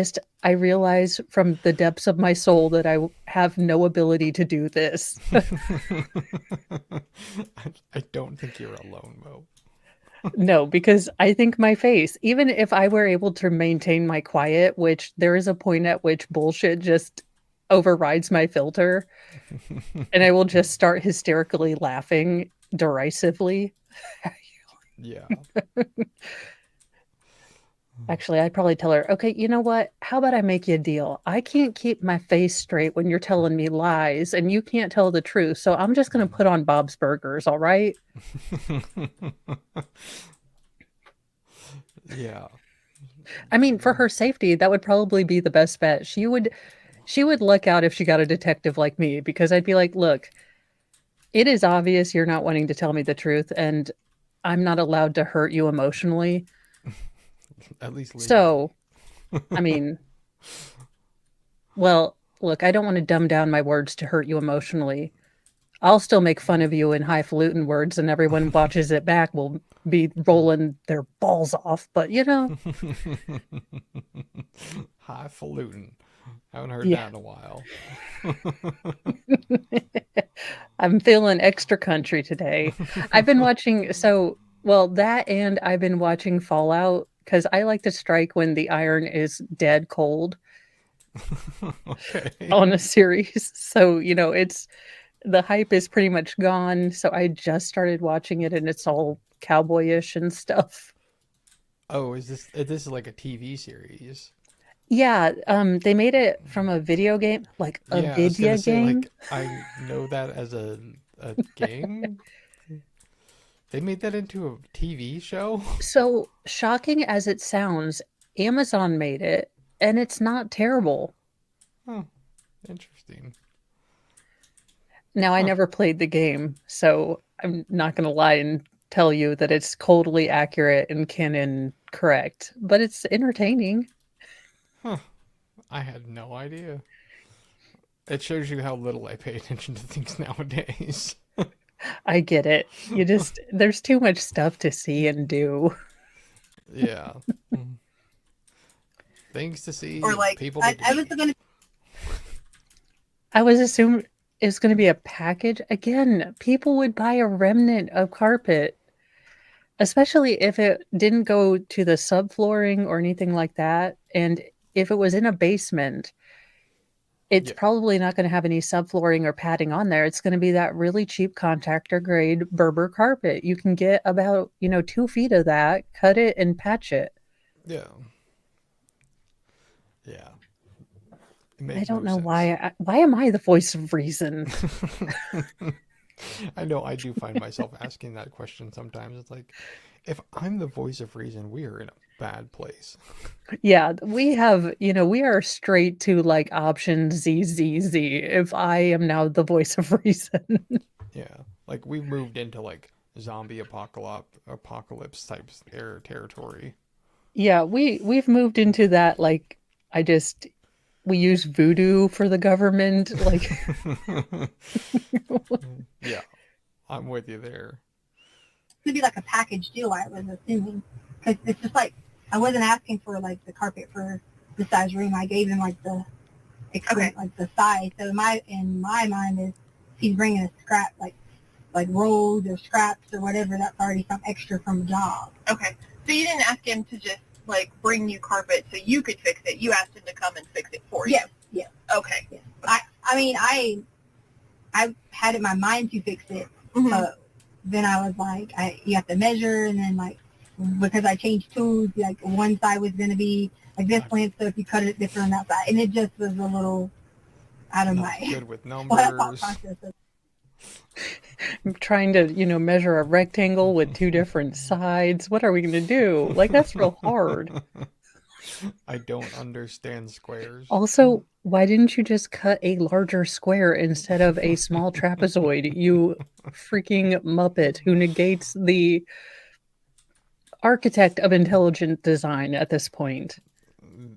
realize from the depths of my soul that I have no ability to do this. I don't think you're alone, Mo. No, because I think my face, even if I were able to maintain my quiet, which there is a point at which bullshit just overrides my filter, and I will just start hysterically laughing derisively. Yeah. Actually, I'd probably tell her, okay, you know what? How about I make you a deal? I can't keep my face straight when you're telling me lies and you can't tell the truth. So I'm just going to put on Bob's Burgers, all right? Yeah. I mean, for her safety, that would probably be the best bet. She would luck out if she got a detective like me, because I'd be like, look, it is obvious you're not wanting to tell me the truth and I'm not allowed to hurt you emotionally. At least legally. So, I mean, well, look, I don't want to dumb down my words to hurt you emotionally. I'll still make fun of you in highfalutin words, and everyone watches it back will be rolling their balls off. But, Highfalutin. Haven't heard Yeah. that in a while. I'm feeling extra country today. I've been watching, that and I've been watching Fallout because I like to strike when the iron is dead cold Okay. on a series. So, it's the hype is pretty much gone. So I just started watching it and it's all cowboyish and stuff. Oh, is this like a TV series? Yeah, they made it from a video game, like a Yeah, I was video gonna say game. like I know that as a game. They made that into a TV show? So shocking as it sounds, Amazon made it and it's not terrible. Oh, interesting. Now, I Huh. never played the game, so I'm not going to lie and tell you that it's coldly accurate and canon correct, but it's entertaining. Huh. I had no idea. It shows you how little I pay attention to things nowadays. I get it. There's too much stuff to see and do. Yeah. Mm. Things to see, Or like, people to I do. was gonna I was assuming it's going to be a package. Again, people would buy a remnant of carpet, especially if it didn't go to the subflooring or anything like that. And if it was in a basement, it's Yeah. probably not going to have any subflooring or padding on there. It's going to be that really cheap contractor grade Berber carpet. You can get about, 2 feet of that, cut it and patch it. Yeah. Yeah. It I makes don't no know sense. why am I the voice of reason? I know I do find myself asking that question sometimes. It's like, if I'm the voice of reason, we are in a bad place. Yeah, we are straight to like option ZZZ if I am now the voice of reason. Yeah. Like we've moved into like zombie apocalypse type territory. Yeah, we've moved into that like we use voodoo for the government like Yeah. I'm with you there. to be like a package deal. I was assuming because it's just like I wasn't asking for like the carpet for the size room. I gave him like the Okay. like the size. So in my mind is he's bringing a scrap like rolls or scraps or whatever. That's already some extra from a job. Okay. So you didn't ask him to just like bring you carpet so you could fix it. You asked him to come and fix it for you. Yes, yes. Okay. Yes. I mean I had it in my mind to fix it, Mhm. but then I was like, you have to measure, and then like because I changed tools, like one side was going to be like this length, so if you cut it different on that side, and it just was a little out of Not my good with well, that thought numbers. process. I'm trying to, measure a rectangle with 2 different sides. What are we going to do? Like that's real hard. I don't understand squares. Also, why didn't you just cut a larger square instead of a small trapezoid, you freaking Muppet who negates the architect of intelligent design at this point?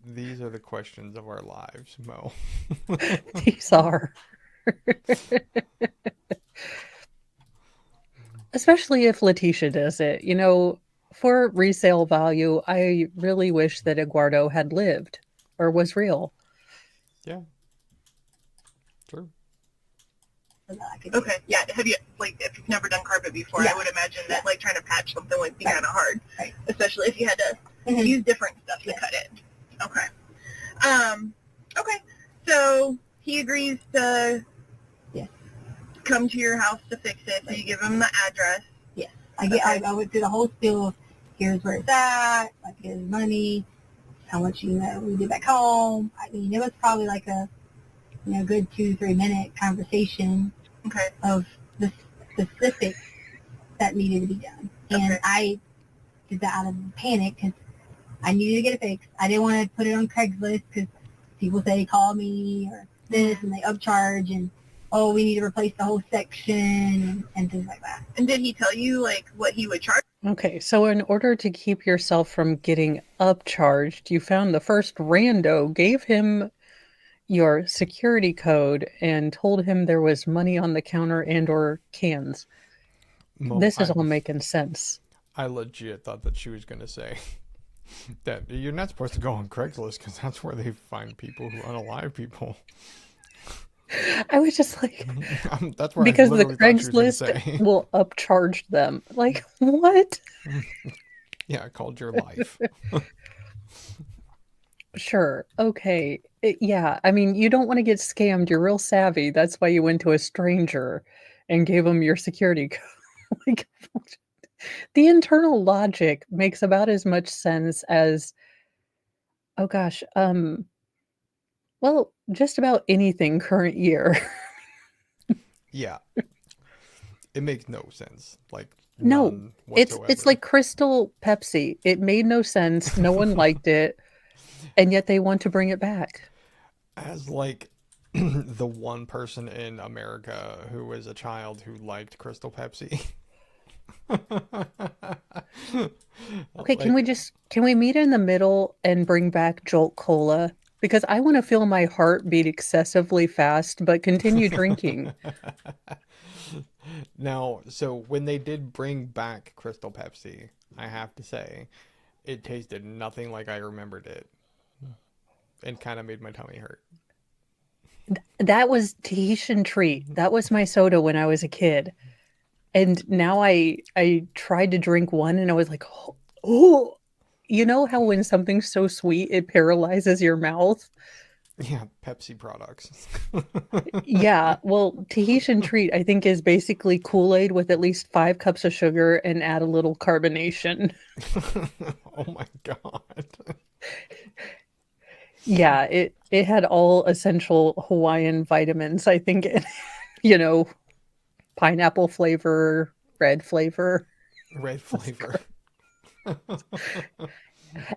These are the questions of our lives, Mo. These are. Especially if Letitia does it. For resale value, I really wish that Eduardo had lived or was real. Yeah. True. So that I could do. Okay. Yeah. Have you if you've never done carpet before, Yeah. I would imagine that like trying to patch something would be Right. kind of hard, Right. especially if you had to Mhm. use different stuff to Yes. cut it. Okay. Okay. So he agrees to Yes. come to your house to fix it. So you give him the address. I went through the whole spiel of here's where it's at, like here's money, how much we did back home. I mean, it was probably like a good 2-3 minute conversation Okay. of the specifics that needed to be done, and Okay. I did that out of panic because I needed to get it fixed. I didn't want to put it on Craigslist because people say call me or this and they upcharge and oh we need to replace the whole section and things like that. And did he tell you like what he would charge? Okay, so in order to keep yourself from getting upcharged, you found the first rando, gave him your security code, and told him there was money on the counter and or cans. Mo, This is all making sense. I legit thought that she was going to say that you're not supposed to go on Craigslist because that's where they find people who unalive people. I was just like, That's where because I the literally thought she was going to Craigslist say. will upcharge them. Like, what? Yeah, called your life. Sure. Okay. Yeah. I mean, you don't want to get scammed. You're real savvy. That's why you went to a stranger and gave them your security code. Like, the internal logic makes about as much sense as, oh gosh, well, just about anything current year. Yeah, it makes no sense. Like No, none it's whatsoever. like Crystal Pepsi. It made no sense. No one liked it, and yet they want to bring it back. As like the one person in America who was a child who liked Crystal Pepsi. Okay, Like, can we meet in the middle and bring back Jolt Cola? Because I want to feel my heart beat excessively fast, but continue drinking. now, so when they did bring back Crystal Pepsi, I have to say, it tasted nothing like I remembered it, and kind of made my tummy hurt. That was Tahitian Treat. That was my soda when I was a kid. And now I tried to drink one and I was like, oh, oh. You know how when something's so sweet it paralyzes your mouth? Yeah, Pepsi products. Yeah, well, Tahitian Treat I think is basically Kool-Aid with at least 5 cups of sugar and add a little carbonation. Oh my God. Yeah, it had all essential Hawaiian vitamins, I think, you know, pineapple flavor, red flavor. Red flavor.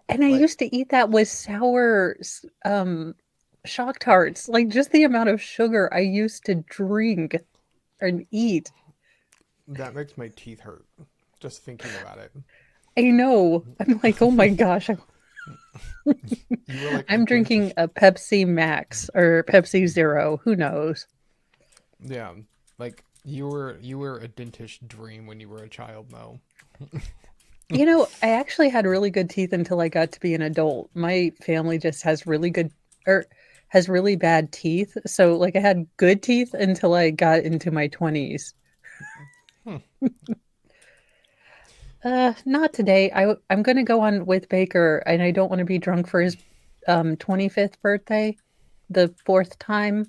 And I Like, used to eat that with sour Shock Tarts, like just the amount of sugar I used to drink and eat. that makes my teeth hurt just thinking about it. I know. I'm like, oh my gosh, You were like a I'm drinking dentist. a Pepsi Max or Pepsi Zero. Who knows? Yeah, like you were a dentist dream when you were a child, though. You know, I actually had really good teeth until I got to be an adult. My family just has really good or has really bad teeth. So like I had good teeth until I got into my 20s. Hmm. Not today. I'm gonna go on with Baker, and I don't want to be drunk for his 25th birthday, the fourth time.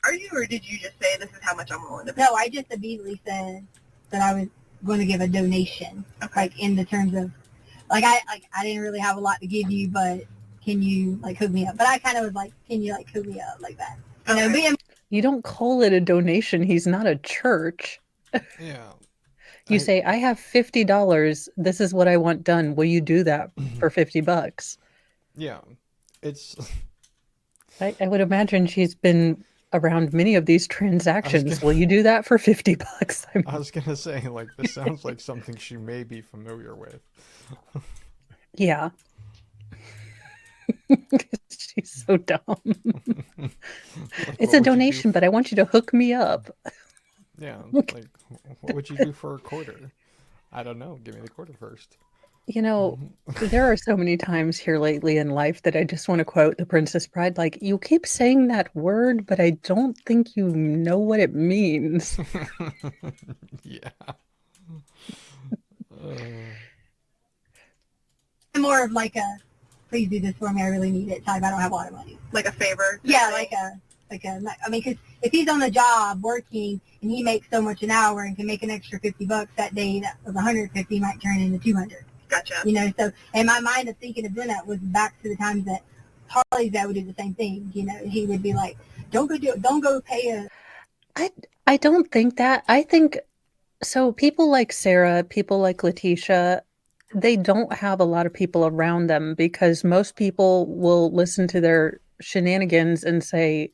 Are you, or did you just say this is how much I'm willing to pay? No, I just immediately said that I was going to give a donation, Okay. like in the terms of, I didn't really have a lot to give you, but can you like hook me up? But I kind of was like, can you like hook me up like that? You know, Okay. being You don't call it a donation. He's not a church. Yeah, You I say, I have $50. This is what I want done. Will you do that for $50? yeah, it's. I would imagine she's been around many of these I was transactions. gonna, Will you do that for $50? I was gonna say like this sounds like something she may be familiar with. Yeah. She's so dumb. Like, It's what a would you do? donation, but I want you to hook me up. Yeah, like what would you do for a quarter? I don't know. Give me the quarter first. You know, there are so many times here lately in life that I just want to quote The Princess Bride, like, you keep saying that word, but I don't think you know what it means. Yeah. Uh, more of like a, please do this for me, I really need it type. I don't have a lot of money. Like a favor? Yeah, I mean, because if he's on the job working and he makes so much an hour and can make an extra $50 that day, that was 150 might turn into 200. Gotcha. You know, so in my mind of thinking of doing that was back to the times that Harley's dad would do the same thing. You know, he would be like, don't go do it, don't go pay a. I don't think that. I think so. People like Sarah, people like Letitia, they don't have a lot of people around them because most people will listen to their shenanigans and say,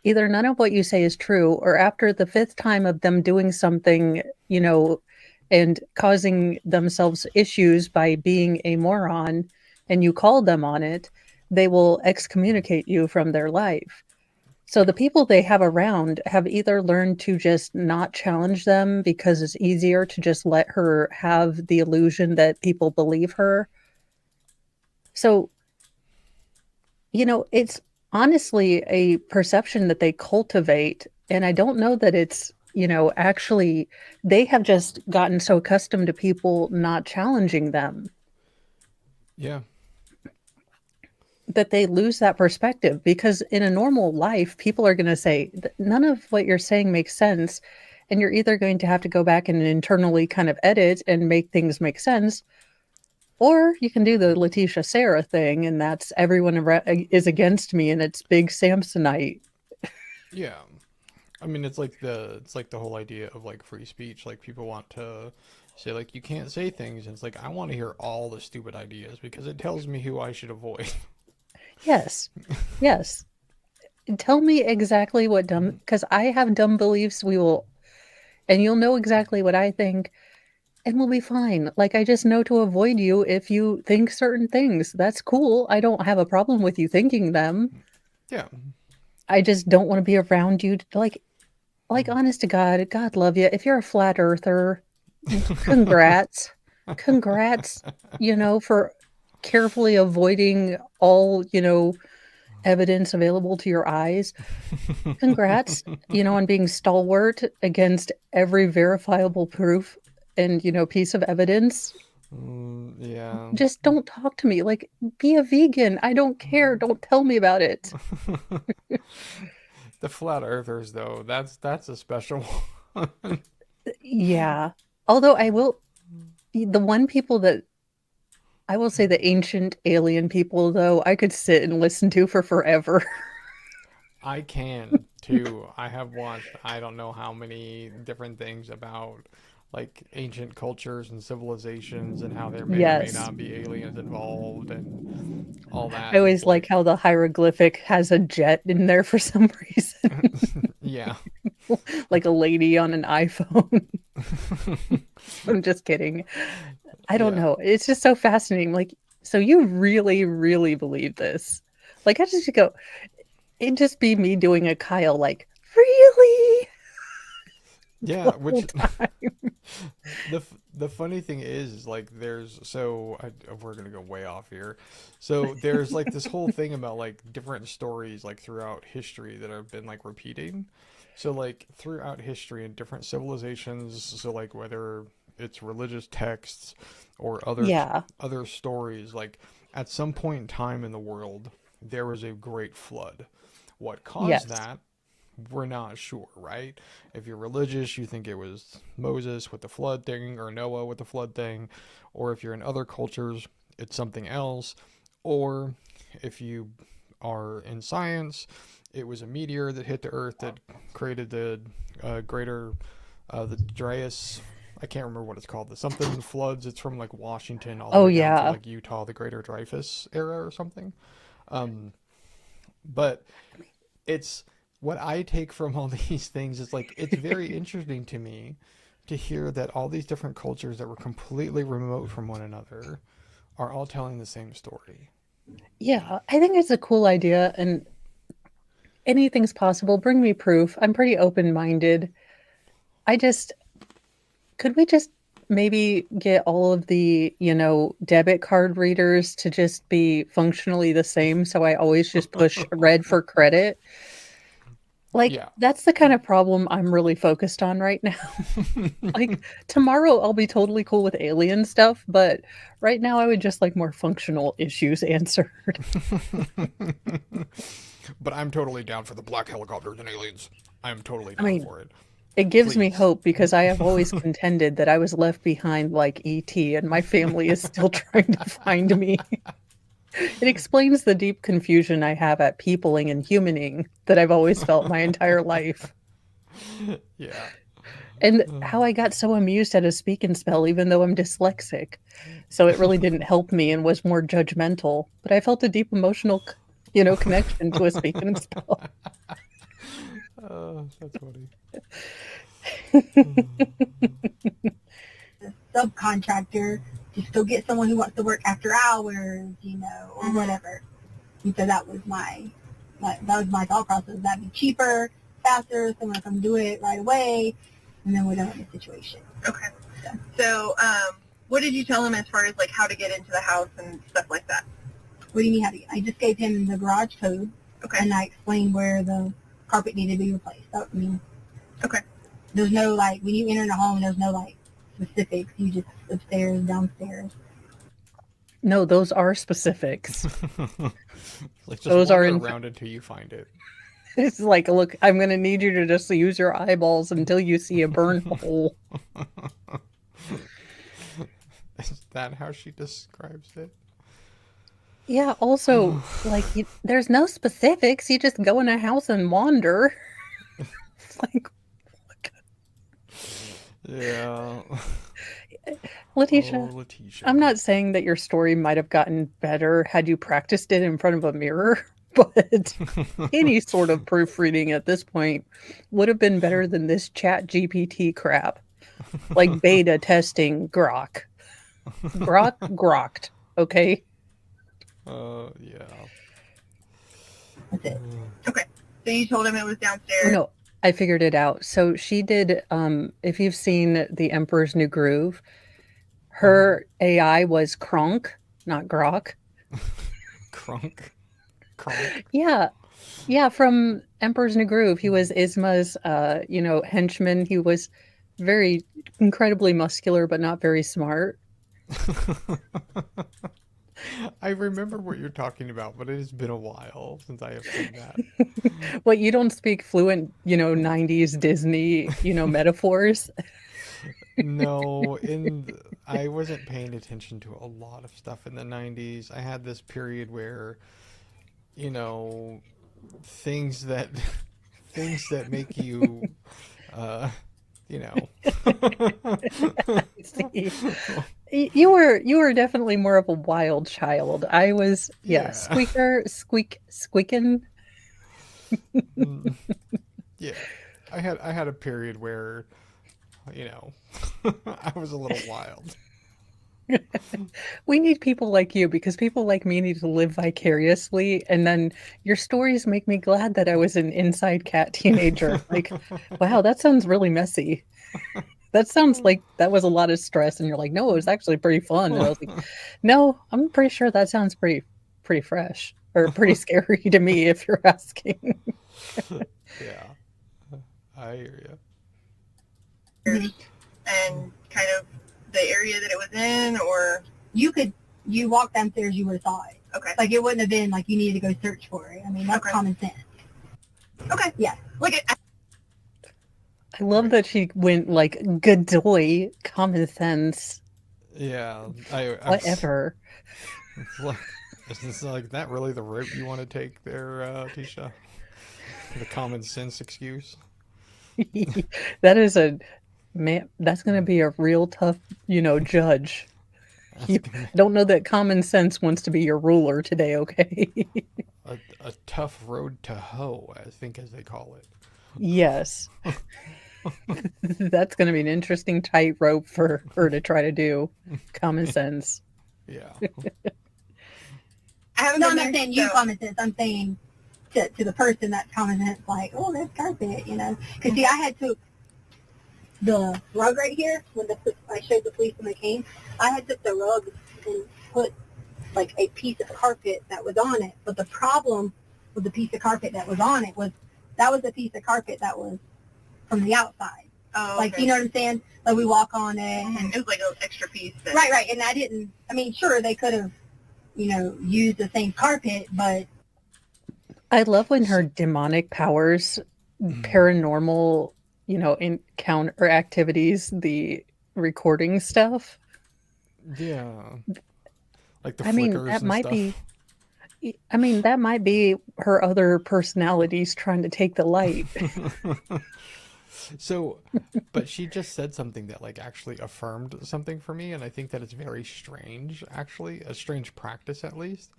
either none of what you say is true, or after the fifth time of them doing something, you know, and causing themselves issues by being a moron, and you call them on it, they will excommunicate you from their life. So the people they have around have either learned to just not challenge them because it's easier to just let her have the illusion that people believe her. So, you know, it's honestly a perception that they cultivate, And I don't know that it's, actually, they have just gotten so accustomed to people not challenging them Yeah. that they lose that perspective. Because in a normal life, people are going to say, none of what you're saying makes sense. And you're either going to have to go back and internally kind of edit and make things make sense, or you can do the Letitia Sarah thing, and that's everyone is against me, and it's big Samsonite. Yeah. I mean, it's like the whole idea of like free speech. Like people want to say like you can't say things, and it's like I want to hear all the stupid ideas because it tells me who I should avoid. Yes, yes. Tell me exactly what dumb, because I have dumb beliefs. And you'll know exactly what I think, and we'll be fine. Like, I just know to avoid you if you think certain things. That's cool. I don't have a problem with you thinking them. Yeah. I just don't want to be around you. Like, honest to God, God love you. If you're a flat earther, congrats. Congrats, for carefully avoiding all, evidence available to your eyes. Congrats, on being stalwart against every verifiable proof and, piece of evidence. Yeah. Just don't talk to me. Like, be a vegan. I don't care. Don't tell me about it. The flat earthers, though, that's a special one. Yeah. Although the one people that I will say, the ancient alien people, though, I could sit and listen to for forever. I can too. I have watched I don't know how many different things about like ancient cultures and civilizations and how there may or may Yes. not be aliens involved and all that. I always like how the hieroglyphic has a jet in there for some reason. Yeah. Like a lady on an iPhone. I'm just kidding. I don't Yeah. know. It's just so fascinating. Like, so you really, really believe this? Like, I just go, it'd just be me doing a Kyle, like, really? Yeah, The which whole time. the funny thing is like we're gonna go way off here. So there's like this whole thing about like different stories like throughout history that have been like repeating. So like throughout history in different civilizations, so like whether it's religious texts or Yeah. other stories, like at some point in time in the world there was a great flood. What caused Yes. that? We're not sure, right? If you're religious, you think it was Moses with the flood thing or Noah with the flood thing, or if you're in other cultures, it's something else, or if you are in science, it was a meteor that hit the earth that created the the Dryas. I can't remember what it's called. The something floods. It's from like Washington all the Oh, way down to yeah. like Utah, the Greater Dreyfus era or something. But it's what I take from all these things is like it's very interesting to me to hear that all these different cultures that were completely remote from one another are all telling the same story. Yeah. I think it's a cool idea, and anything's possible. Bring me proof. I'm pretty open-minded. Could we just maybe get all of the, debit card readers to just be functionally the same? So I always just push red for credit. Like, Yeah. that's the kind of problem I'm really focused on right now. Like, tomorrow I'll be totally cool with alien stuff, but right now I would just like more functional issues answered. But I'm totally down for the black helicopters and aliens. I'm totally I down mean, for it. it gives me Please. hope because I have always contended that I was left behind like E.T. and my family is still trying to find me. It explains the deep confusion I have at peopling and humaning that I've always felt my entire life. Yeah. And how I got so amused at a speak and spell, even though I'm dyslexic. So it really didn't help me and was more judgmental. But I felt a deep emotional, connection to a speak and spell. That's funny. Subcontractor to still get someone who wants to work after hours, or whatever. And so that was my thought process. That'd be cheaper, faster, someone will come do it right away, and then we're done with the situation. Okay. So, what did you tell him as far as like how to get into the house and stuff like that? What do you mean how to get? I just gave him the garage code, Okay. and I explained where the carpet needed to be replaced. So, I mean, Okay. there's no, like, when you enter the home, there's no, like, specifics. You just upstairs, downstairs. No, those are specifics. Like, just Those are wander around until you find it. It's like, look, I'm going to need you to just use your eyeballs until you see a burn hole. Is that how she describes it? Yeah, also, like, there's no specifics. You just go in a house and wander. Like, Yeah. Letitia, Oh, Letitia. I'm not saying that your story might have gotten better had you practiced it in front of a mirror, but any sort of proofreading at this point would have been better than this chat GPT crap. Like beta testing Grok. Grok grokked, okay? Yeah. That's it. Okay. So you told him it was downstairs. No, I figured it out. So she did, if you've seen The Emperor's New Groove, her AI was Kronk, not Grok. Kronk. Kronk. Yeah. Yeah, from Emperor's New Groove. He was Isma's, henchman. He was very incredibly muscular, but not very smart. I remember what you're talking about, but it has been a while since I have seen that. Well, you don't speak fluent, 90s Disney, metaphors. No, I wasn't paying attention to a lot of stuff in the 90s. I had this period where, things that make you, See, you were definitely more of a wild child. I was, Yeah. squeaking. Yeah, I had a period where, I was a little wild. We need people like you because people like me need to live vicariously. And then your stories make me glad that I was an inside cat teenager. Like, wow, that sounds really messy. That sounds like that was a lot of stress. And you're like, no, it was actually pretty fun. And I was like, no, I'm pretty sure that sounds pretty fresh or pretty scary to me if you're asking. Yeah, I hear you. And kind of the area that it was in, or You walk downstairs, you would have saw it. okay. Like, it wouldn't have been like you needed to go search for it. I mean, that's Okay. common sense. Okay. Yeah. Like it, I love that she went like, Godoy, common sense, Yeah, whatever. Is this like that really the route you want to take there, Tisha? The common sense excuse? That is that's going to be a real tough, judge. I don't know that common sense wants to be your ruler today, okay? A tough road to hoe, I think, as they call it. Yes. That's going to be an interesting tightrope for her to try to do. Common sense. Yeah. I haven't No, been I'm not there, saying you so- common sense. I'm saying to the person that's common sense, like, oh, that's carpet, Because, see, I had took the rug right here, when I showed the police when they came, I had took the rug and put, like, a piece of carpet that was on it. But the problem with the piece of carpet that was on it was that was a piece of carpet that was from the outside. Oh, Like, okay. you know what I'm saying? Like, we walk on it. And, It was like an extra piece. That, right. And I mean, sure, they could have, used the same carpet, but I love when her demonic powers, paranormal, encounter activities, the recording stuff. Yeah. Like the I mean, flickers that and might stuff. that might be her other personalities trying to take the light. So, but she just said something that like actually affirmed something for me, and I think that it's very strange, actually, a strange practice at least.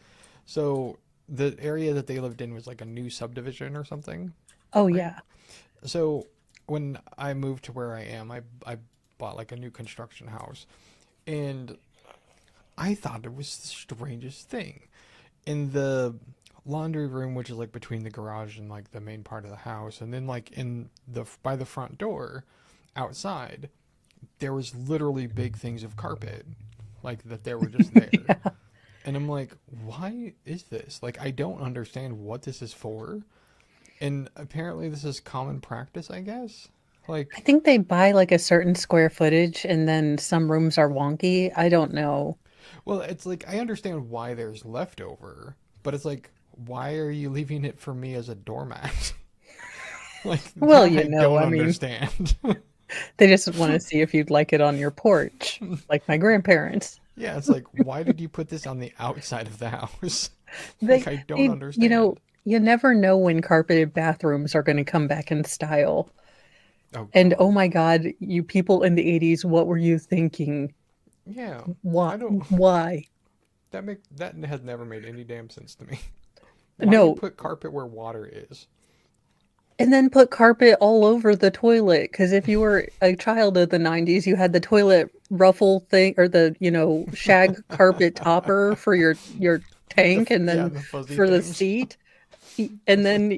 So the area that they lived in was like a new subdivision or something. Oh, yeah. So when I moved to where I am, I bought like a new construction house, and I thought it was the strangest thing. In the laundry room, which is like between the garage and like the main part of the house, and then like by the front door outside, there was literally big things of carpet, like that they were just there. Yeah. And I'm like, why is this? Like, I don't understand what this is for. And apparently this is common practice, I guess. Like, I think they buy like a certain square footage and then some rooms are wonky. I don't know. well, it's like I understand why there's leftover, but it's like, why are you leaving it for me as a doormat? Like, Well, that I don't I mean, understand. they just want to see if you'd like it on your porch, like my grandparents. Yeah, it's like, why did you put this on the outside of the house? They, Like, I don't they, understand. you never know when carpeted bathrooms are going to come back in style. Oh And God. oh my God, you people in the 80s, what were you thinking? Yeah. Why? I don't. Why? That has never made any damn sense to me. Why do you No. put carpet where water is? And then put carpet all over the toilet. Because if you were a child of the 90s, you had the toilet ruffle thing or the, shag carpet topper for your tank and Yeah, then the fuzzy for the things. seat. And then,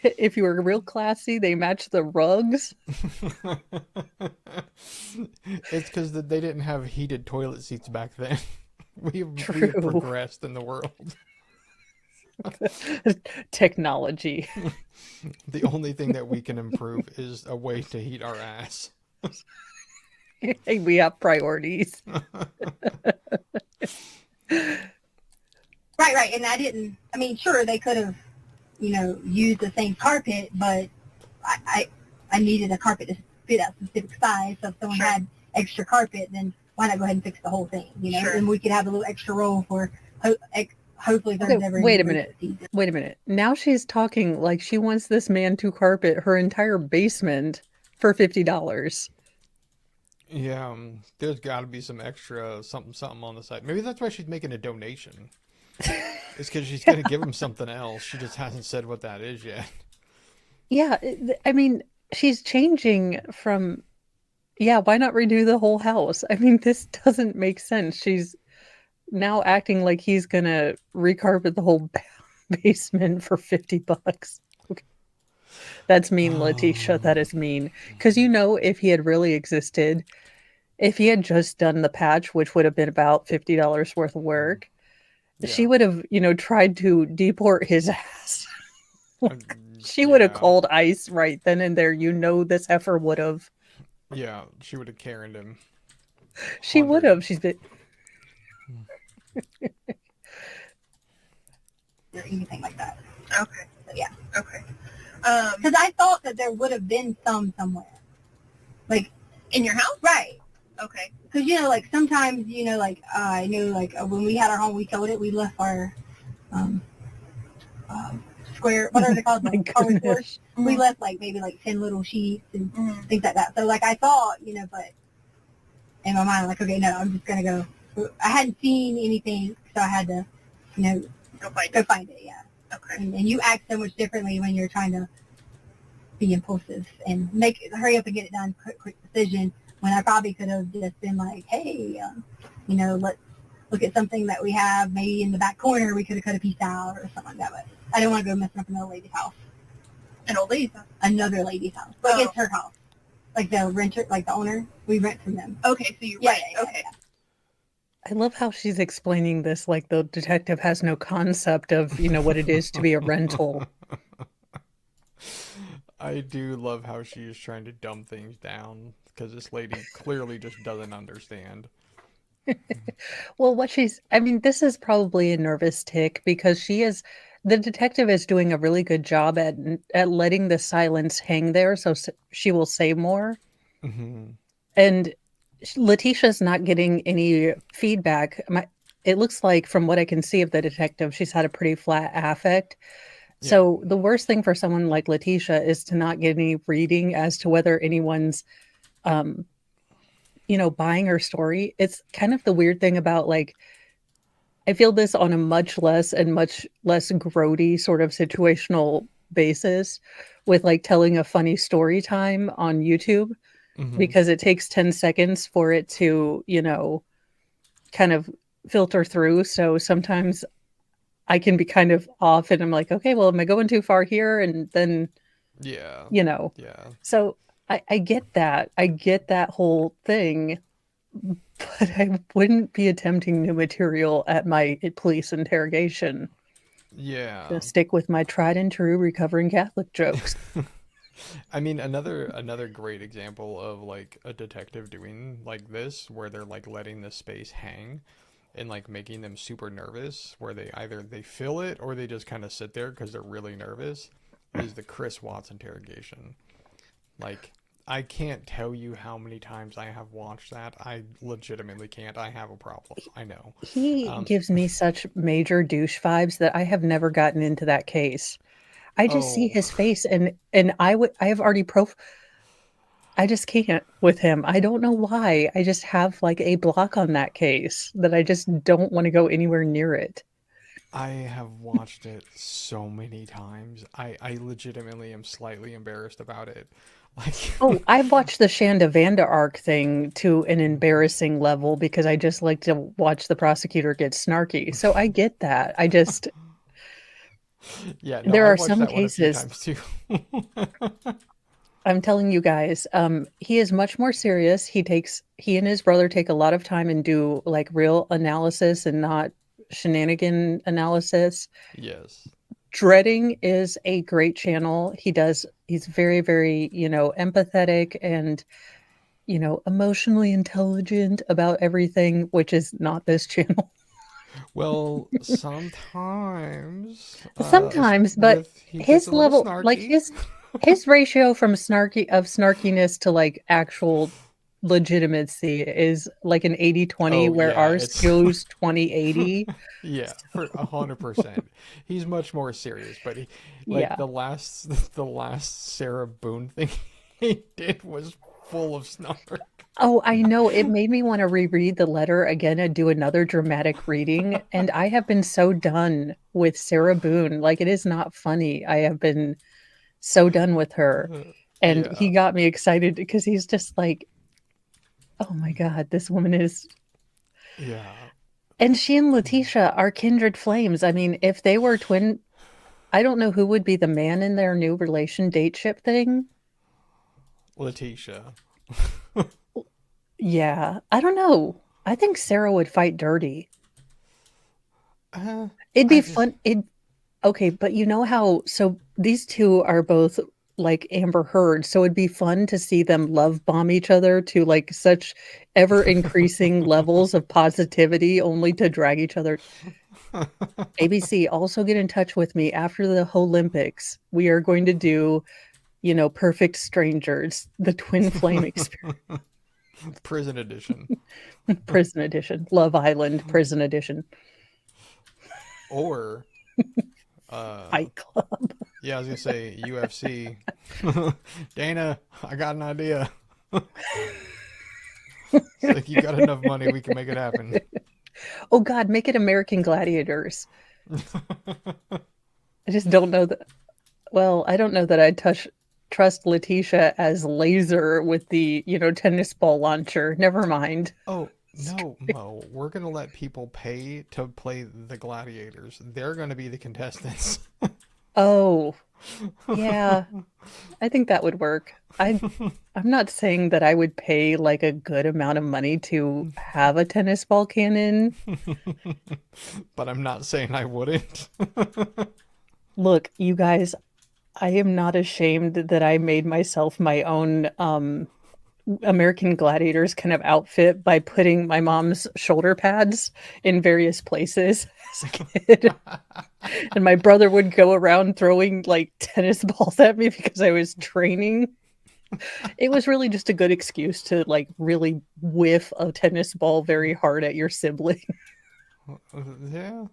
if you were real classy, they matched the rugs. It's because they didn't have heated toilet seats back then. We have True. progressed in the world. Technology. The only thing that we can improve is a way to heat our ass. Hey, we have priorities. Right. And I mean, sure, they could have, used the same carpet, but I needed a carpet to fit a specific size. So if someone Sure. had extra carpet, then why not go ahead and fix the whole thing, Sure. And we could have a little extra roll for hopefully there's Okay, never wait a any minute. emergencies. Wait a minute. Now she's talking like she wants this man to carpet her entire basement for $50. Yeah, there's got to be some extra something on the side. Maybe that's why she's making a donation. It's because she's going to give him something else. She just hasn't said what that is yet. Yeah, I mean, she's changing from, yeah, why not redo the whole house? I mean, this doesn't make sense. She's now acting like he's gonna recarpet the whole basement for $50. Okay. That's mean, Letitia. That is mean. Because if he had really existed, if he had just done the patch, which would have been about $50 worth of work, she Yeah. would have, tried to deport his ass. She would have Yeah. called ICE right then and there. This heifer would have. Yeah, she would have Karened him. She would 100. have. She's been. Or anything like that. Okay. So, yeah. Okay. Because I thought that there would have been some somewhere. Like, In your house? right. Okay. Because, like, sometimes, I knew, like, when we had our home, we sold it, we left our square, what are they called? My The hardware goodness. stores. We left, like, maybe, like, 10 little sheets and Mhm. things like that. So, like, I thought, but in my mind, like, okay, no, I'm just going to go. I hadn't seen anything, so I had to, Go find go it. find it, yeah. Okay. And you act so much differently when you're trying to be impulsive and hurry up and get it done, quick decision, when I probably could have just been like, hey, let's look at something that we have maybe in the back corner. We could have cut a piece out or something like that. But I didn't want to go messing up another lady's house. An old lady's house. Another lady's house. Like, Oh. it's her house. Like the renter, like the owner, we rent from them. Okay, so you're Yeah, right. yeah, yeah, Okay. yeah. I love how she's explaining this like the detective has no concept of, what it is to be a rental. I do love how she is trying to dumb things down because this lady clearly just doesn't understand. Well, this is probably a nervous tick because the detective is doing a really good job at letting the silence hang there so she will say more. Hmm. And Letitia's not getting any feedback. It looks like, from what I can see of the detective, she's had a pretty flat affect. Yeah. So the worst thing for someone like Letitia is to not get any reading as to whether anyone's, buying her story. It's kind of the weird thing about, like, I feel this on a much less grody sort of situational basis with, like, telling a funny story time on YouTube. Hmm. Because it takes 10 seconds for it to, kind of filter through. So sometimes I can be kind of off and I'm like, okay, well, am I going too far here? And then, Yeah. Yeah. So I get that. I get that whole thing, but I wouldn't be attempting new material at my police interrogation. Yeah. Gonna stick with my tried and true recovering Catholic jokes. I mean, another great example of like a detective doing like this, where they're like letting the space hang and like making them super nervous, where they either they fill it or they just kind of sit there because they're really nervous, is the Chris Watts interrogation. Like, I can't tell you how many times I have watched that. I legitimately can't. I have a problem. I know. He Um, gives me such major douche vibes that I have never gotten into that case. I just see oh, his face and I have already I just can't with him. I don't know why. I just have like a block on that case that I just don't want to go anywhere near it. I have watched it so many times. I legitimately am slightly embarrassed about it. Like, Oh, I've watched the Shanda Vanda arc thing to an embarrassing level because I just like to watch the prosecutor get snarky. So I get that. I just yeah, no, there I've are watched some that one a few cases, times too. I'm telling you guys, he is much more serious. He and his brother take a lot of time and do like real analysis and not shenanigan analysis. Yes. Dreading is a great channel. He's very, very, empathetic and, emotionally intelligent about everything, which is not this channel. Well, sometimes Sometimes, but with he gets a his little level, like snarky. his ratio from snarkiness to like actual legitimacy is like an 80-20, Oh where yeah, ours it's goes 20-80. yeah, for 100%. He's much more serious, but he like Yeah. the last Sarah Boone thing he did was full of snark. Oh, I know. It made me want to reread the letter again and do another dramatic reading. And I have been so done with Sarah Boone. Like, it is not funny. I have been so done with her. And Yeah. he got me excited because he's just like, oh my God, this woman is. Yeah. And she and Letitia are kindred flames. I mean, if they were twin, I don't know who would be the man in their new relation dateship thing. Letitia. Yeah, I don't know. I think Sarah would fight dirty. Uh, It'd I be just fun. Okay, but you know how, so these two are both like Amber Heard, so it'd be fun to see them love bomb each other to like such ever increasing levels of positivity, only to drag each other. ABC, also get in touch with me after the Olympics. We are going to do, Perfect Strangers, the twin flame experience, prison edition. prison edition, Love Island prison edition, Or uh Fight Club. yeah, I was gonna say UFC. Dana, I got an idea. It's like you got enough money, we can make it happen. Oh God, make it American Gladiators. I just don't know that. Well, I don't know that I'd trust Letitia as Laser with the, tennis ball launcher. Never mind. Oh, no, Mo. We're going to let people pay to play the gladiators. They're going to be the contestants. Oh, yeah. I think that would work. I'm not saying that I would pay like a good amount of money to have a tennis ball cannon. But I'm not saying I wouldn't. Look, you guys, I am not ashamed that I made myself my own American Gladiators kind of outfit by putting my mom's shoulder pads in various places as a kid. And my brother would go around throwing like tennis balls at me because I was training. It was really just a good excuse to like really whiff a tennis ball very hard at your sibling Yeah.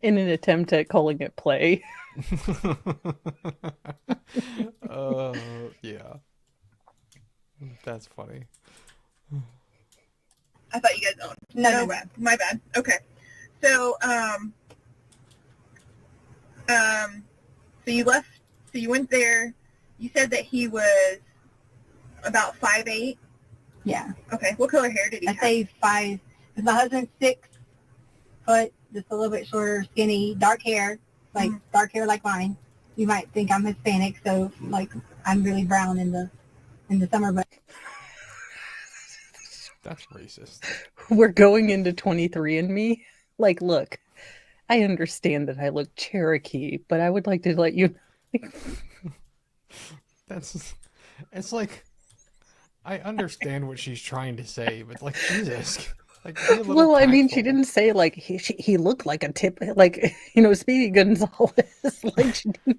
in an attempt at calling it play. uh, yeah. That's funny. I thought you guys owned. No, No, no. bad. My bad. Okay. So, so you left, so you went there. You said that he was about 5'8". Yeah. Okay. What color hair did he I have? say 5, because my husband's 6 foot, just a little bit shorter, skinny, dark hair, like dark hair like mine. You might think I'm Hispanic, so like I'm really brown in the summer, but That's racist. We're going into 23andMe. Like, look, I understand that I look Cherokee, but I would like to let you. That's. It's like. I understand what she's trying to say, but like Jesus, like be a little Well, I mean, she tactful. didn't say like he looked like a tip, like Speedy Gonzalez. Like she didn't.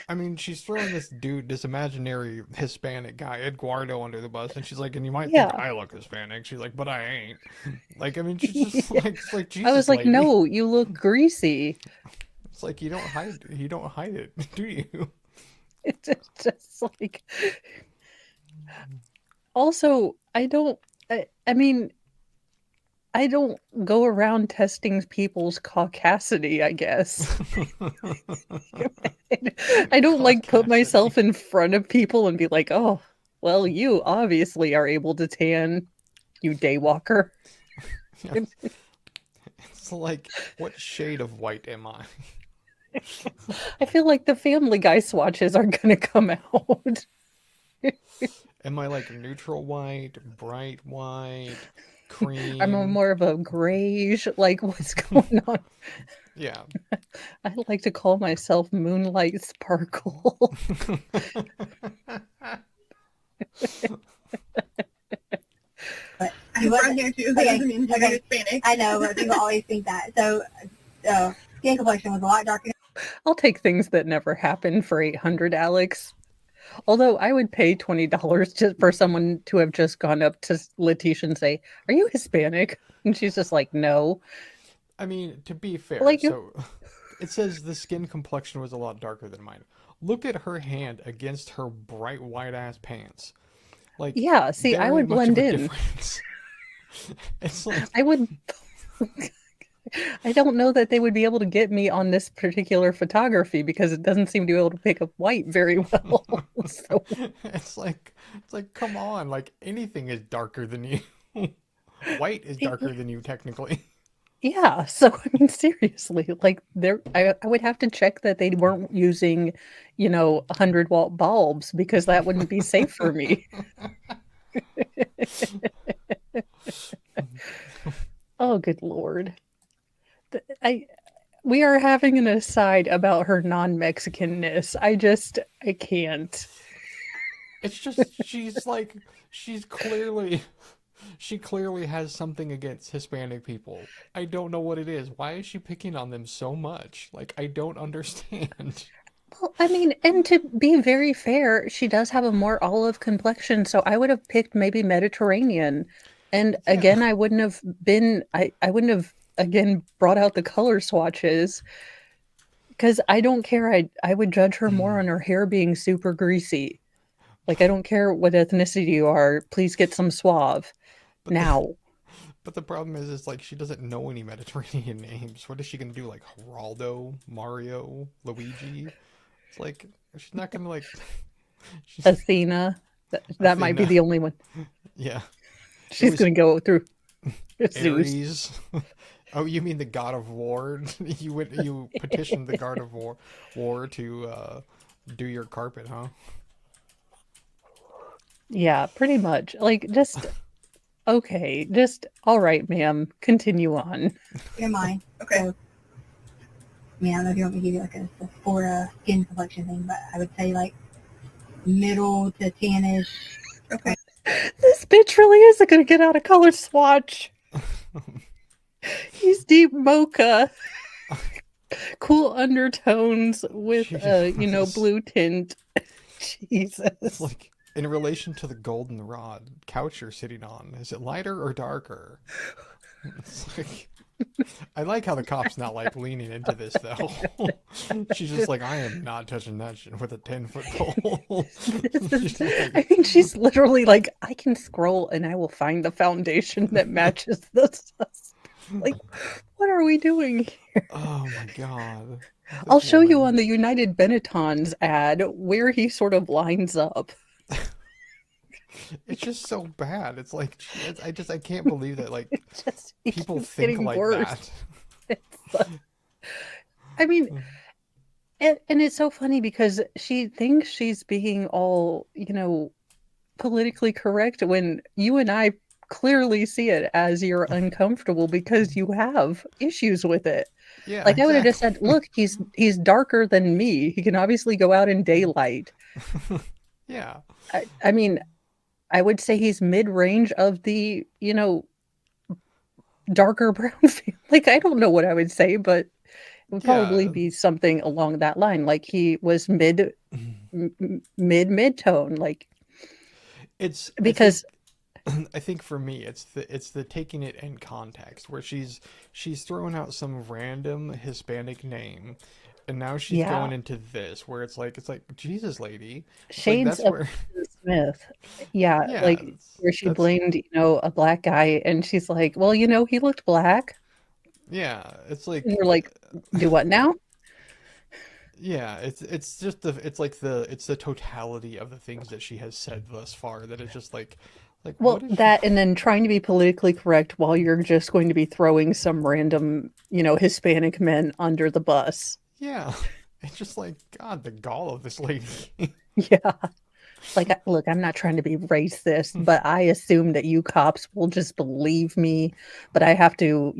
I mean, she's throwing this imaginary Hispanic guy, Eduardo, under the bus, and she's like, and you might think Yeah. I look Hispanic. She's like, but I ain't. Like, I mean, she's just like, it's like I was Jesus, like, lady. no, you look greasy. It's like you don't hide it, do you? It's just like. Also, I mean, I don't go around testing people's caucasity, I guess. I don't like put Caucasity. myself in front of people and be like, oh, well, you obviously are able to tan, you daywalker. Yeah. It's like, what shade of white am I? I feel like the Family Guy swatches are gonna come out. Am I like neutral white, bright white, cream? I'm more of a grayish, like what's going on? Yeah. I like to call myself Moonlight Sparkle. But I'm he from wasn't. here too, so Okay, it doesn't mean you're okay. Hispanic. I know, but people always think that. So, skin complexion was a lot darker. I'll take things that never happen for 800, Alex. Although I would pay $20 just for someone to have just gone up to Letitia and say, "Are you Hispanic?" And she's just like, "No." I mean, to be fair, Like, so it says the skin complexion was a lot darker than mine. Look at her hand against her bright white ass pants. Like, yeah, see, there I ain't would much of blend a in. difference. It's like, I would. I don't know that they would be able to get me on this particular photography because it doesn't seem to be able to pick up white very well. So, it's like, come on, like anything is darker than you. White is darker than you, technically. yeah. So, I mean, seriously, like I would have to check that they weren't using, 100-watt bulbs because that wouldn't be safe for me. Oh, good Lord. We are having an aside about her non-Mexicanness. I can't. It's just she clearly has something against Hispanic people. I don't know what it is. Why is she picking on them so much? Like, I don't understand. Well, I mean, and to be very fair, she does have a more olive complexion, so I would have picked maybe Mediterranean. And Yeah. again, I wouldn't have again brought out the color swatches because I don't care. I would judge her more on her hair being super greasy. Like, I don't care what ethnicity you are. Please get some suave But now. but the problem is like she doesn't know any Mediterranean names. What is she gonna do? Like Geraldo, Mario, Luigi? It's like she's not gonna like. She's, Athena, that might be Athena. the only one. Yeah. She's was going to go through Zeus. Ares. Oh, you mean the god of war? You petitioned the god of war to do your carpet, huh? Yeah, pretty much. Like, just okay. Just all right, ma'am. Continue on. Your mind. Okay. So, I mean, I don't know if you want me to give you like a Sephora skin complexion thing, but I would say like middle to tannish. Okay. This bitch really isn't going to get out a color swatch. He's deep mocha. Cool undertones with, Jesus. blue tint. Jesus. It's like in relation to the goldenrod couch you're sitting on, is it lighter or darker? It's like I like how the cop's not like leaning into this though. She's just like, I am not touching that shit with a 10-foot pole. She's like, I think she's literally like, I can scroll and I will find the foundation that matches this. Like, what are we doing here? oh my god. I'll This show you woman. on the United Benettons ad where he sort of lines up. It's just so bad. It's like I can't believe that like He people keeps think getting like worse. that. I mean, and it's so funny because she thinks she's being all, politically correct when you and I clearly see it as you're uncomfortable because you have issues with it. Yeah, Like, I would have just exactly. said, look, he's darker than me. He can obviously go out in daylight. Yeah. I mean, I would say he's mid-range of the, darker brown. Like, I don't know what I would say, but it would probably Yeah. be something along that line. Like, he was mid-tone, like, It's because I think for me it's the taking it in context where she's throwing out some random Hispanic name and now she's yeah, going into this where it's like Jesus lady. It's like shades that's of where Smith. Yeah, yeah, like where she that's blamed, a black guy, and she's like, well, he looked black. yeah, it's And like we're like, do what now? yeah, it's just it's the totality of the things that she has said thus far that it's just like Well, what is she that and then trying to be politically correct while you're just going to be throwing some random, Hispanic men under the bus. yeah. It's just like God, the gall of this lady. Yeah. Like, look, I'm not trying to be racist, but I assume that you cops will just believe me, but I have to,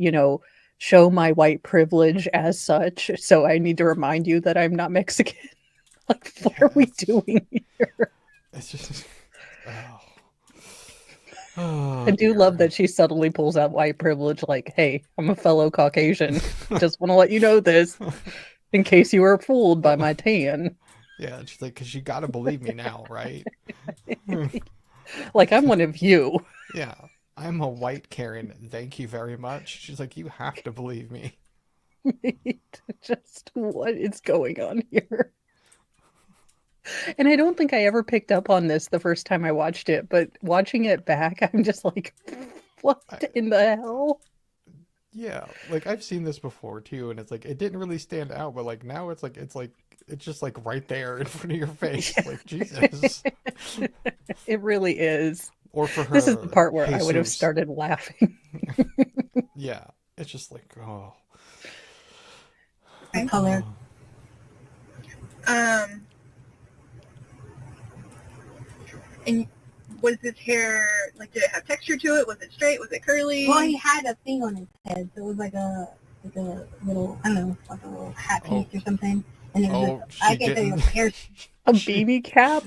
show my white privilege as such. So I need to remind you that I'm not Mexican. Like, what Yeah, are we doing here? it's just oh. Oh I do love dear. that she subtly pulls out white privilege, like, hey, I'm a fellow Caucasian. Just want to let you know this in case you were fooled by my tan. Yeah, she's like, because you got to believe me now, right? Like, I'm one of you. Yeah, I'm a white Karen. Thank you very much. She's like, you have to believe me. Just what is going on here? And I don't think I ever picked up on this the first time I watched it, but watching it back, I'm just like, what I, in the hell? yeah, like I've seen this before too, and it's like it didn't really stand out, but like now it's just like right there in front of your face. Like Jesus. It really is. Or for This is the her, part where I would have Jesus. started laughing. Yeah, it's just like oh. Color. And was his hair, like, did it have texture to it? Was it straight? Was it curly? Well, he had a thing on his head, so it was like a little, I don't know, like a little hat piece Oh. or something. And it was Oh, just, I she guess it didn't. was hair. A beanie cap?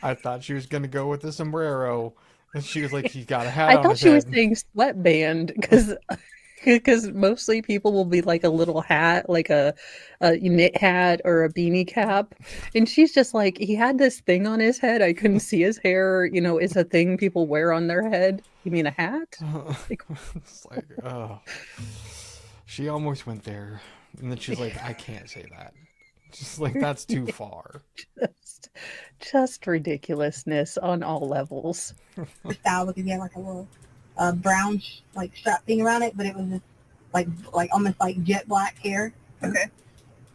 I thought she was gonna go with the sombrero, and she was like, "He's got a hat I on thought his she was head." saying sweatband because mostly people will be like a little hat, like a knit hat or a beanie cap. And she's just like, he had this thing on his head. I couldn't see his hair. It's a thing people wear on their head. You mean a hat? Like, It's like, oh, she almost went there, and then she's like, "I can't say that." Just like that's too far. just ridiculousness on all levels. Style because he had like a little brown like strap thing around it, but it was just like almost like jet black hair. Okay.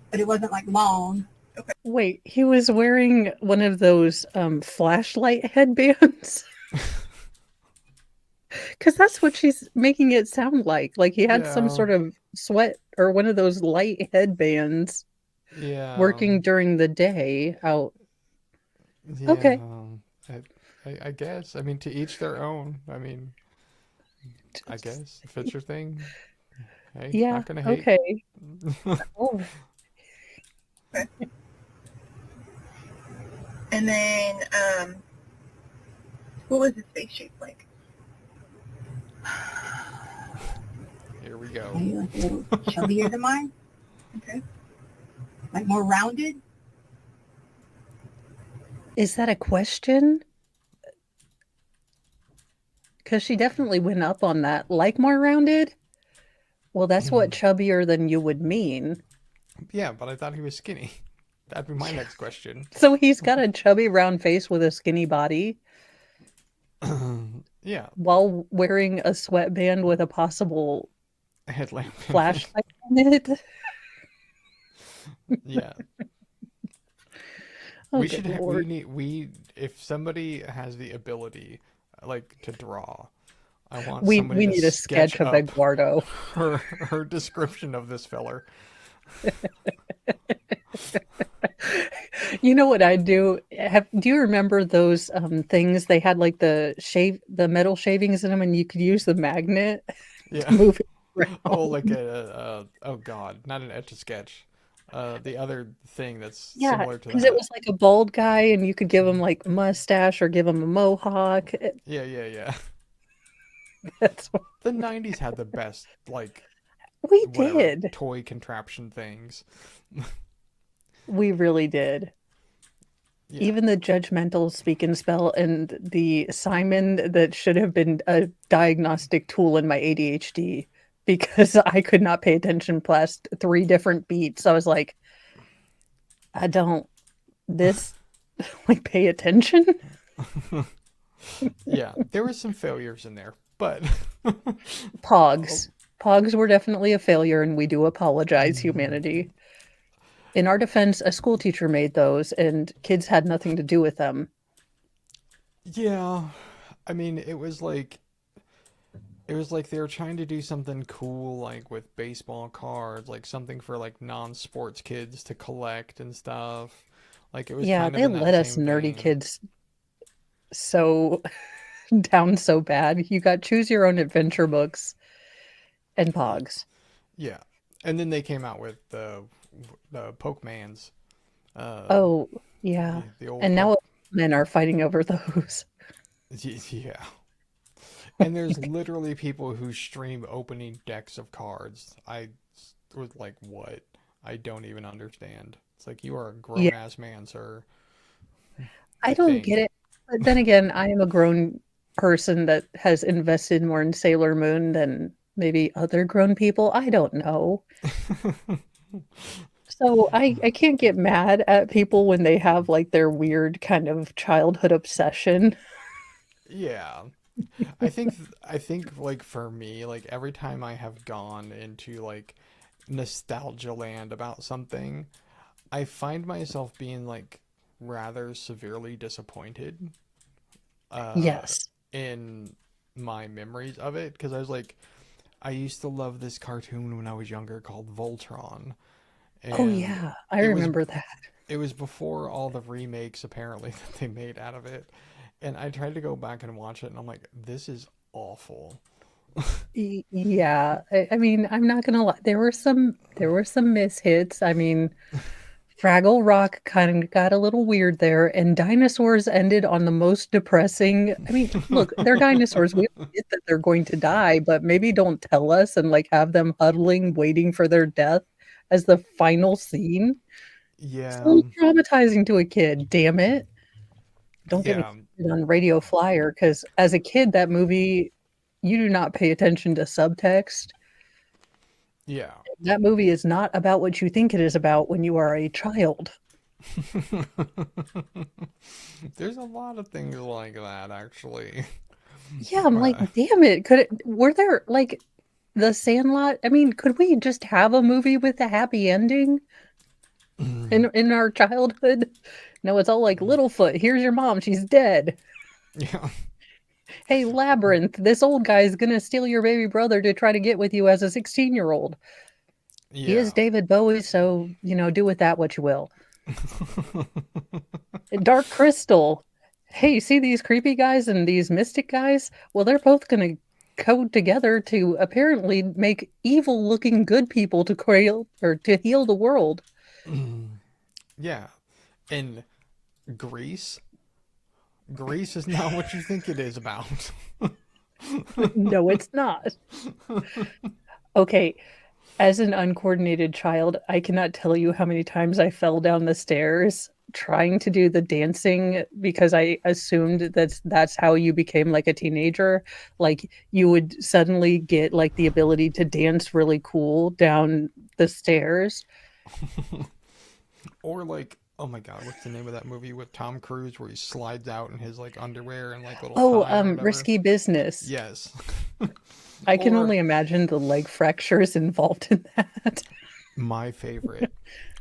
But it wasn't like long. Wait, he was wearing one of those flashlight headbands? Because that's what she's making it sound like. Like he had some Yeah, sort of sweat or one of those light headbands yeah, working during the day out. yeah. Okay. I guess. I mean, to each their own. I mean, I guess if it's your thing, hey, Yeah, not gonna hate. okay. Oh, And then, what was his face shape like? Here we go. Maybe like a little chubbier than mine, Okay. like more rounded. is that a question? Because she definitely went up on that. Like more rounded? Well, that's what chubbier than you would mean. Yeah, but I thought he was skinny. That'd be my next question. So he's got a chubby round face with a skinny body Yeah, while wearing a sweatband with a possible headlamp. flashlight on it. Yeah. Oh, We good should Lord. if somebody has the ability like to draw, I want We somebody to need a sketch of up Eduardo. her description of this filler. You know what I do? Do you remember those things they had like the metal shavings in them, and you could use the magnet to Yeah. move it Oh, like around? oh God, not an etch a sketch. The other thing that's Yeah, similar to because it that. was like a bald guy, and you could give him like mustache or give him a mohawk. Yeah, yeah, yeah. That's what The 90s had the best, like, we whatever, did. toy contraption things. We really did. Yeah. Even the judgmental speak and spell and the Simon that should have been a diagnostic tool in my ADHD because I could not pay attention past three different beats. I was like, I don't this like pay attention. Yeah, there were some failures in there, but oh, Pogs. Pogs were definitely a failure, and we do apologize, humanity. In our defense, a school teacher made those, and kids had nothing to do with them. yeah. I mean, it was like they were trying to do something cool, like with baseball cards, like something for like non-sports kids to collect and stuff. Like it was Yeah, kind of they in that let us same nerdy vein. kids so down so bad. You got choose your own adventure books and Y- Pogs. Yeah, and then they came out with the Pokemans, uh, Oh, yeah. the old And Poke. now men are fighting over those. Yeah, and there's literally people who stream opening decks of cards. I was like, what? I don't even understand. It's like you are a Yeah, grown ass man, sir. I I don't get think. it. But then again, I am a grown person that has invested more in Sailor Moon than maybe other grown people. I don't know. So I can't get mad at people when they have like their weird kind of childhood obsession. Yeah. I think like for me, like every time I have gone into like nostalgia land about something, I find myself being like rather severely disappointed uh Yes. in my memories of it because I was like I used to love this cartoon when I was younger called Voltron Oh and yeah, I it was remember that. it was before all the remakes apparently that they made out of it. And I tried to go back and watch it and I'm like this is awful. Yeah, I mean, I'm not gonna lie. There were some mishits. I mean, Fraggle Rock kind of got a little weird there, and dinosaurs ended on the most depressing. I mean, look, they're dinosaurs. We get that they're going to die, but maybe don't tell us and like have them huddling, waiting for their death as the final scene. It's a Yeah. little traumatizing to a kid. Damn it! Don't get me Yeah. started on Radio Flyer because as a kid, that movie, you do not pay attention to subtext. Yeah. That movie is not about what you think it is about when you are a child. There's a lot of things like that actually. Yeah, I'm like, But damn it. Were there like The Sandlot? I mean, could we just have a movie with a happy ending in our childhood? No, it's all like Littlefoot, here's your mom, she's dead. yeah. Hey, Labyrinth, this old guy is gonna steal your baby brother to try to get with you as a 16-year-old. He is Yeah. David Bowie, so, do with that what you will. Dark Crystal. Hey, see these creepy guys and these mystic guys? Well, they're both going to code together to apparently make evil-looking good people to create or to heal the world. Yeah. And Greece. Greece is not what you think it is about. No, it's not. Okay, as an uncoordinated child, I cannot tell you how many times I fell down the stairs trying to do the dancing because I assumed that's how you became like a teenager. Like you would suddenly get like the ability to dance really cool down the stairs. Or like, oh my God, what's the name of that movie with Tom Cruise where he slides out in his like underwear and like little Oh, tie or whatever? Risky Business. Yes. I can Or only imagine the leg fractures involved in that. my favorite.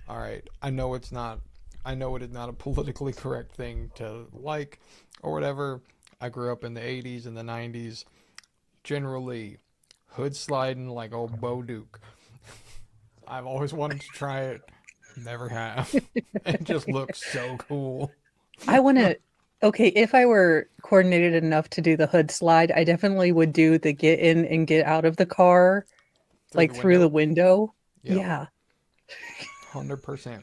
All right, I know it is not a politically correct thing to like or whatever. I grew up in the 80s and the 90s. Generally, hood sliding like old Bo Duke. I've always wanted to try it. Never have. It just looks so cool. I want to. Okay, if I were coordinated enough to do the hood slide, I definitely would do the get in and get out of the car, Through like the through the window? window. Yep. Yeah. 100%.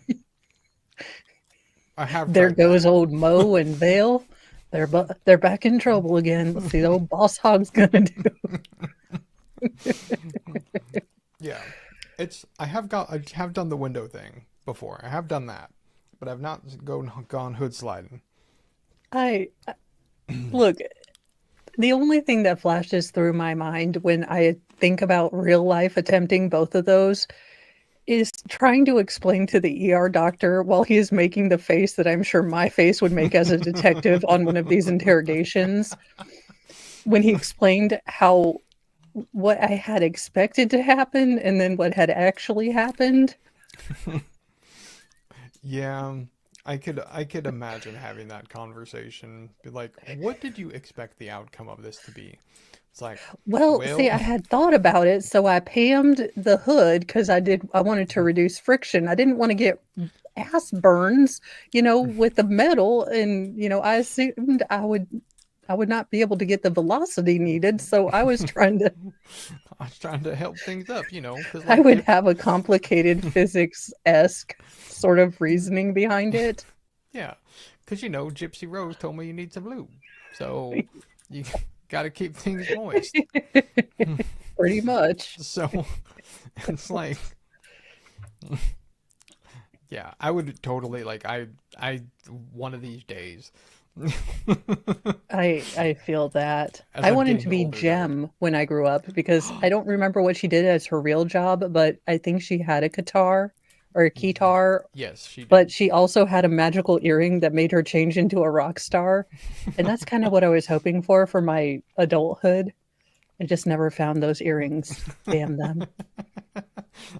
I have There tried that. goes old Mo and Vale. They're back in trouble again. Let's see what old Boss Hog's gonna do. Yeah. I have done the window thing before. I have done that. But I've not gone hood sliding. I look. The only thing that flashes through my mind when I think about real life attempting both of those is trying to explain to the ER doctor while he is making the face that I'm sure my face would make as a detective on one of these interrogations. When he explained what I had expected to happen and then what had actually happened. Yeah, I could imagine having that conversation. Be like, what did you expect the outcome of this to be? It's like, Well, well, see, I had thought about it, so I pammed the hood because I wanted to reduce friction. I didn't want to get ass burns, with the metal, and I assumed I would not be able to get the velocity needed, so I was trying to I was trying to help things up, because I like would have a complicated physics-esque sort of reasoning behind it. yeah, because Gypsy Rose told me you need some lube, so you got to keep things moist. Pretty much. So it's like, yeah, I would totally like I one of these days. I feel that. As I I'm wanted getting to be older, though. Jem when I grew up because I don't remember what she did as her real job, but I think she had a guitar or a keytar, Yes, she did. but she also had a magical earring that made her change into a rock star. And that's kind of what I was hoping for my adulthood. I just never found those earrings. Damn them.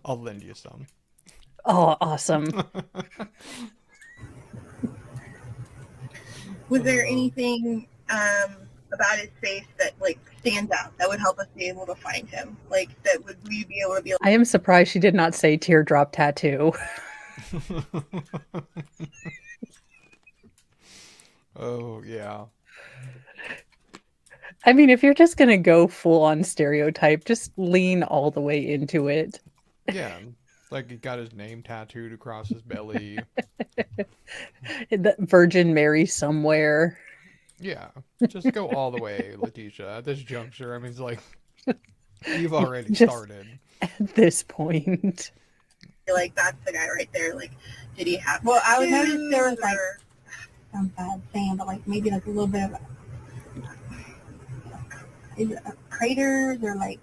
I'll lend you some. Oh, awesome. Was there anything about his face that like stands out that would help us be able to find him? Like that would we be able to be like, I am surprised she did not say teardrop tattoo. Oh, yeah. I mean, if you're just going to go full on stereotype, just lean all the way into it. Yeah. Like he got his name tattooed across his belly. The Virgin Mary somewhere. Yeah. Just go all the way, Letitia. At this juncture, I mean, it's like, you've already Just- started. At this point. like that's the guy right there? Like, did he have? Well, I would notice there was tattoos like or- sounds bad saying, but like maybe like a little bit of is it craters or like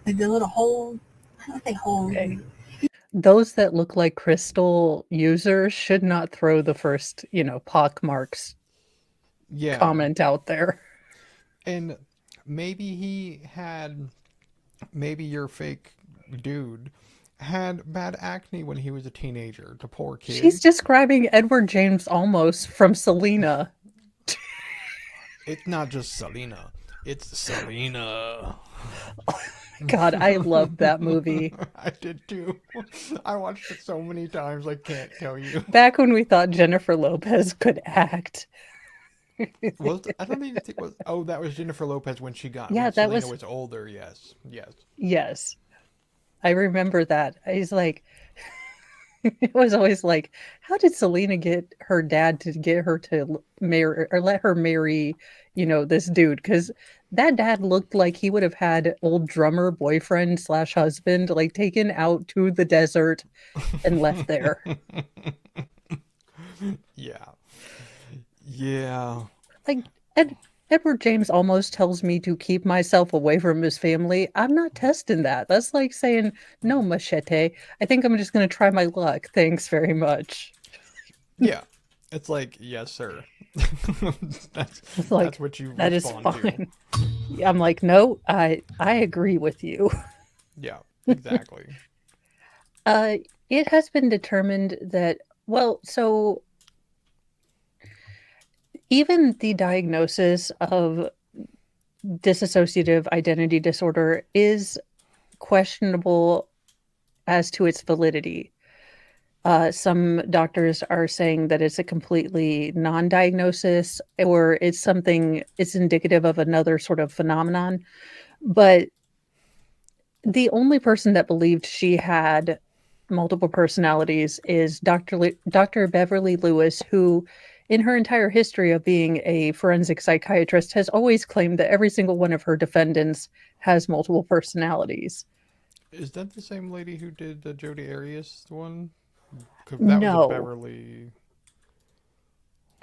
the little holes. I don't say holes. Okay. Those that look like crystal users should not throw the first, pock marks Yeah. comment out there. And maybe maybe your fake dude had bad acne when he was a teenager. The poor kid. She's describing Edward James Olmos from Selena. It's not just Selena. It's Selena. God, I love that movie. I did too. I watched it so many times, I can't tell you. Back when we thought Jennifer Lopez could act. I don't even think it was. Oh, that was Jennifer Lopez when she got. Yeah, when that Selena was- was older. Yes, yes. Yes. I remember that. He's like, it was always like, how did Selena get her dad to get her to marry or let her marry, this dude? Because that dad looked like he would have had old drummer boyfriend / husband like taken out to the desert and left there. Yeah. Yeah. Like Edward James almost tells me to keep myself away from his family. I'm not testing that. That's like saying, no, machete. I think I'm just going to try my luck. Thanks very much. Yeah. It's like, yes, sir. It's like, that's what you that is respond to. fine. I'm like, no, I agree with you. Yeah, exactly. It has been determined that, so even the diagnosis of dissociative identity disorder is questionable as to its validity. Some doctors are saying that it's a completely non-diagnosis, or it's indicative of another sort of phenomenon. But the only person that believed she had multiple personalities is Dr. Beverly Lewis, who, in her entire history of being a forensic psychiatrist, has always claimed that every single one of her defendants has multiple personalities. Is that the same lady who did the Jodi Arias one? 'Cause that was a No. Beverly.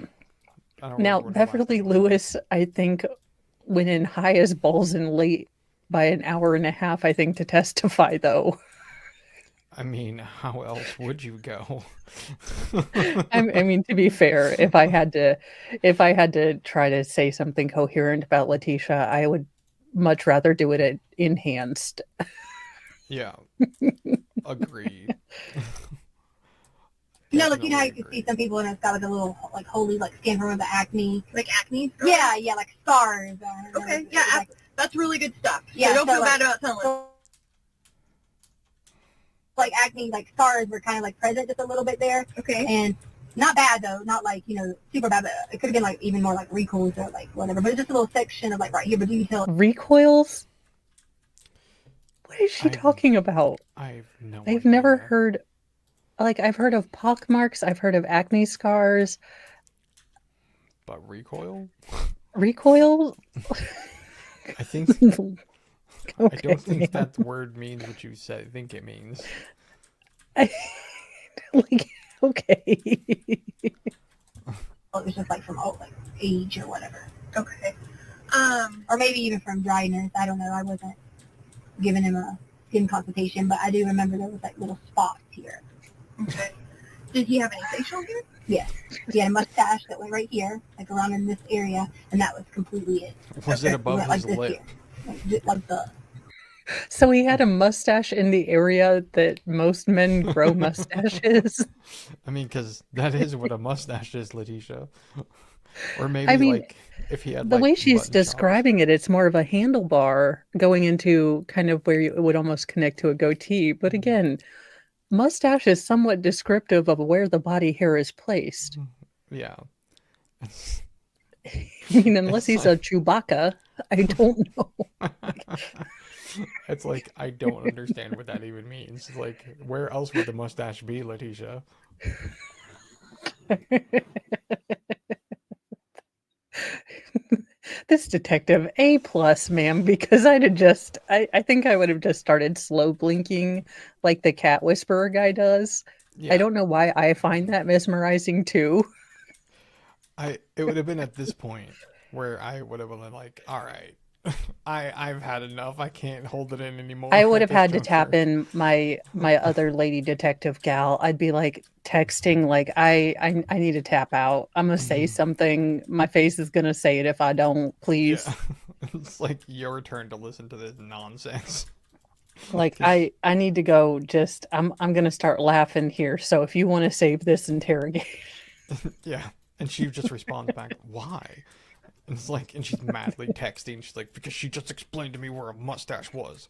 I don't Now, remember what her last Beverly name was. Lewis, I think, went in high as balls and late by an hour and a half, I think, to testify, though. I mean, how else would you go? I mean, to be fair, if I had to try to say something coherent about Letitia, I would much rather do it at enhanced. Yeah, agreed. You know, like you know how you Definitely can see agree. some people and it's got like a little like holy like skin from the acne. Like acne? Yeah, like scars. Okay, yeah, like, that's really good stuff. Yeah, So don't so, feel like- bad about telling us. like acne, like scars were kind of like present just a little bit there, Okay. and not bad though, not like super bad, but it could have been like even more like recoils or like whatever. But it's just a little section of like right here, but you can tell. Recoils? What is she I've- talking about? I've no I've idea. never heard, like, I've heard of pock marks, I've heard of acne scars. But recoil? Recoil? I think I Okay, don't think man. that word means what you think it means. Like, okay. It was just like from like age or whatever, Okay. or maybe even from dryness. I don't know. I wasn't giving him a skin consultation, but I do remember there was like little spots here. Okay. Did he have any facial hair? Yes, he had a mustache that went right here, like around in this area, and that was completely it. Was Okay. it above Went like his this lip? here, like the. So he had a mustache in the area that most men grow mustaches. I mean, because that is what a mustache is, Letitia. Or maybe I mean, like if he had the like way she's button chops. describing it, it's more of a handlebar going into kind of where it would almost connect to a goatee. But again, mustache is somewhat descriptive of where the body hair is placed. Yeah. I mean, unless It's he's a Chewbacca, I don't know. It's like I don't understand what that even means. Like, where else would the mustache be, Letitia? This detective, A plus, ma'am, because I think I would have just started slow blinking like the cat whisperer guy does. Yeah. I don't know why I find that mesmerizing too. It would have been at this point where I would have been like, all right, I've had enough. I can't hold it in anymore. I would at have this had to tap juncture." in my other lady detective gal. I'd be like texting like I need to tap out. I'm gonna say something. My face is gonna say it if I don't, please. Yeah. It's like your turn to listen to this nonsense. Like I need to go. Just I'm gonna start laughing here. So if you want to save this interrogation, Yeah. And she just responds back, why? And it's like, and she's madly texting. She's like, because she just explained to me where a mustache was.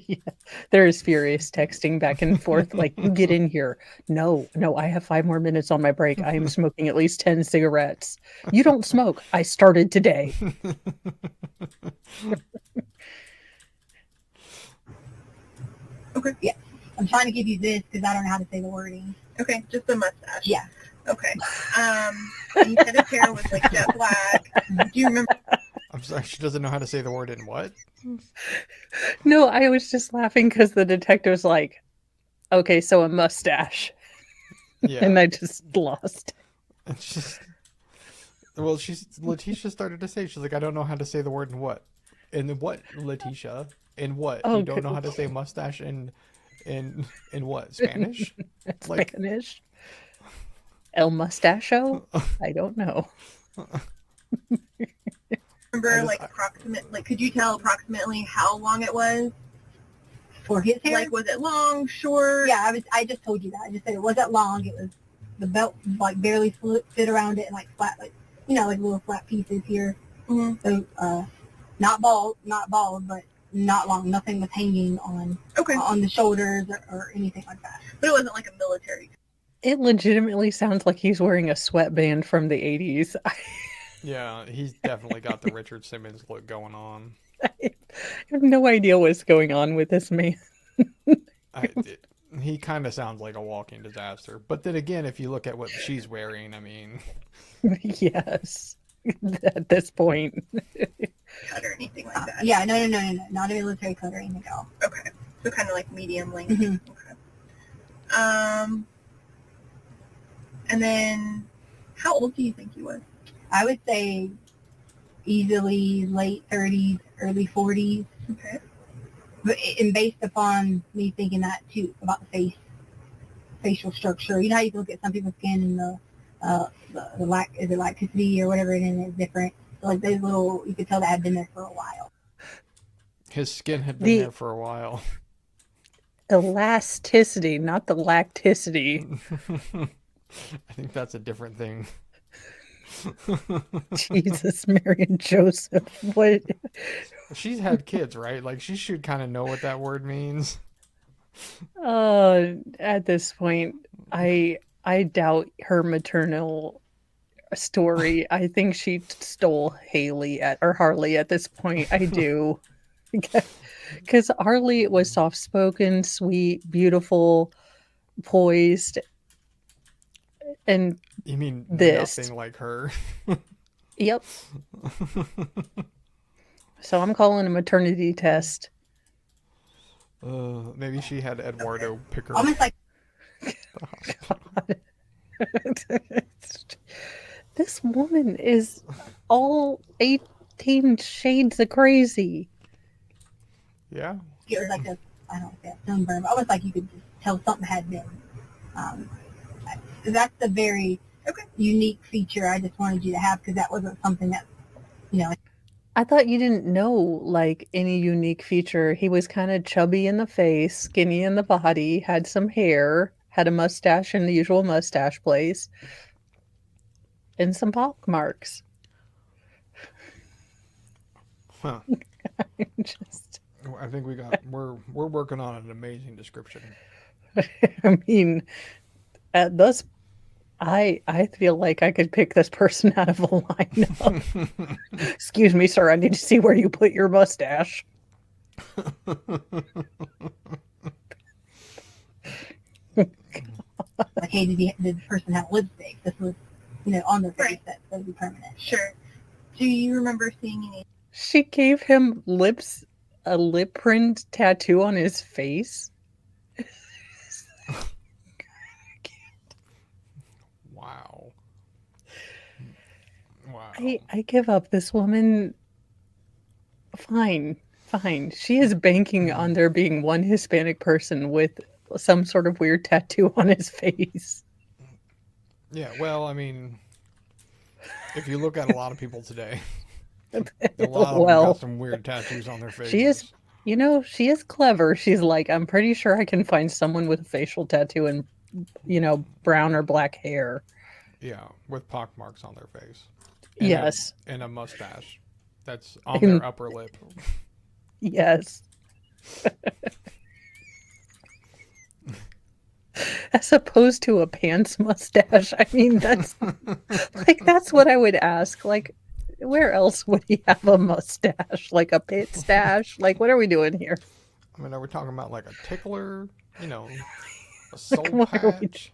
yeah, there is furious texting back and forth. Like, you get in here. No, I have 5 more minutes on my break. I am smoking at least 10 cigarettes. You don't smoke. I started today. Okay. Yeah, I'm trying to give you this because I don't know how to say the wording. Okay, just the mustache. Yeah. Okay. And you said his hair was like jet black. Do you remember? I'm sorry, she doesn't know how to say the word in what? No, I was just laughing because the detective's like, okay, so a mustache. Yeah. And I just lost. It's just, well, Letitia started to say, she's like, I don't know how to say the word in what? In what, Letitia? In what? Oh, You don't good. know how to say mustache in what? Spanish? Like, Spanish. El Mustacho? I don't know. Like approximate? Like, could you tell approximately how long it was? For his hair? Like, was it long, short? Yeah, I just told you that. I just said it wasn't long. It was the belt like barely fit around it and like flat, like like little flat pieces here. Mhm. So not bald, but not long. Nothing was hanging on Okay. on the shoulders or anything like that. But it wasn't like a military. It legitimately sounds like he's wearing a sweatband from the 80s. Yeah, he's definitely got the Richard Simmons look going on. I have no idea what's going on with this man. He kind of sounds like a walking disaster. But then again, if you look at what she's wearing, I mean... Yes. At this point. Cut or anything like that. Yeah, no, not a military coat or anything at all. Okay. So kind of like medium length. Mhm. Okay. And then, how old do you think he was? I would say easily late 30s, early 40s. Okay. But and based upon me thinking that too about the face, facial structure. You know how you look at some people's skin and the lacticity or whatever it is different. So like those little, you could tell that had been there for a while. His skin had been there for a while. Elasticity, not the lacticity. I think that's a different thing. Jesus, Mary and Joseph. What? She's had kids, right? Like, she should kind of know what that word means. At this point, I doubt her maternal story. I think she stole Harley at this point. I do. Because Harley was soft-spoken, sweet, beautiful, poised, and You mean this. nothing like her? Yep. So I'm calling a maternity test. Maybe she had Eduardo pick her Almost like This woman is all 18 shades of crazy. Yeah. it was like I don't know, sunburn. Almost like you could just tell something had been. That's a very unique feature I just wanted you to have because that wasn't something that, I thought you didn't know, like, any unique feature. He was kind of chubby in the face, skinny in the body, had some hair, had a mustache in the usual mustache place, and some pock marks. Huh. Just, I think we're working on an amazing description. I mean, at this, I feel like I could pick this person out of a lineup. Excuse me, sir. I need to see where you put your mustache. like, hey, did the person have lipstick? This was, on their face. That's going to be permanent. Sure. Do you remember seeing any? She gave him a lip print tattoo on his face. Wow. I give up. This woman, fine. She is banking on there being one Hispanic person with some sort of weird tattoo on his face. Yeah, well, I mean, if you look at a lot of people today, a lot of them got some weird tattoos on their faces. She is clever. She's like, I'm pretty sure I can find someone with a facial tattoo and, brown or black hair. Yeah, with pock marks on their face. Yes. And a mustache that's on their upper lip. Yes. As opposed to a pants mustache. I mean, that's what I would ask. Like, where else would he have a mustache? Like a pit stash? Like, what are we doing here? I mean, are we talking about like a tickler? A soul patch?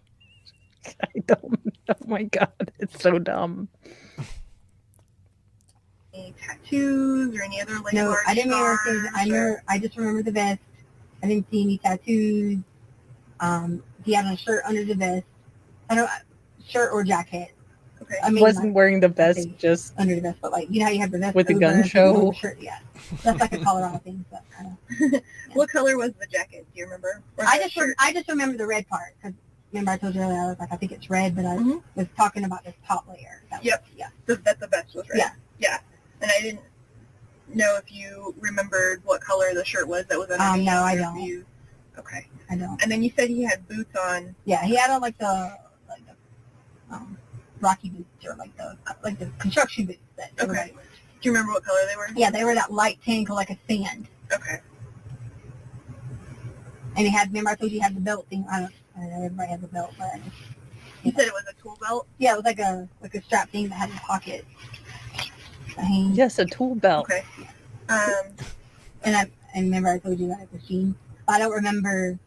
I don't. Oh my god, it's so dumb. Any tattoos or any other like? No, I didn't remember. I just remember the vest. I didn't see any tattoos. He had a shirt under the vest. Shirt or jacket. Okay. I mean, Wasn't wearing the vest just under the vest, but how you have the vest with the over gun and show. the shirt. Yeah, that's like a Colorado thing. So Yeah. What color was the jacket? Do you remember? I just remember the red part because remember I told you earlier I was like I think it's red, but I was talking about this top layer. Yep. That the vest was red. Yeah. And I didn't know if you remembered what color the shirt was that was underneath. No, I don't. Okay. I don't. And then you said he had boots on. Yeah, he had on like the Rocky boots or like the construction boots that everybody wears. Do you remember what color they were? Yeah, they were that light pink or like a sand. Okay. And it had, remember I told you it had the belt thing. I don't know, everybody has a belt, but You said it was a tool belt? yeah, it was like a strap thing that had a pocket. Yes, a tool belt. Okay. And remember I told you that it was jeans. I don't remember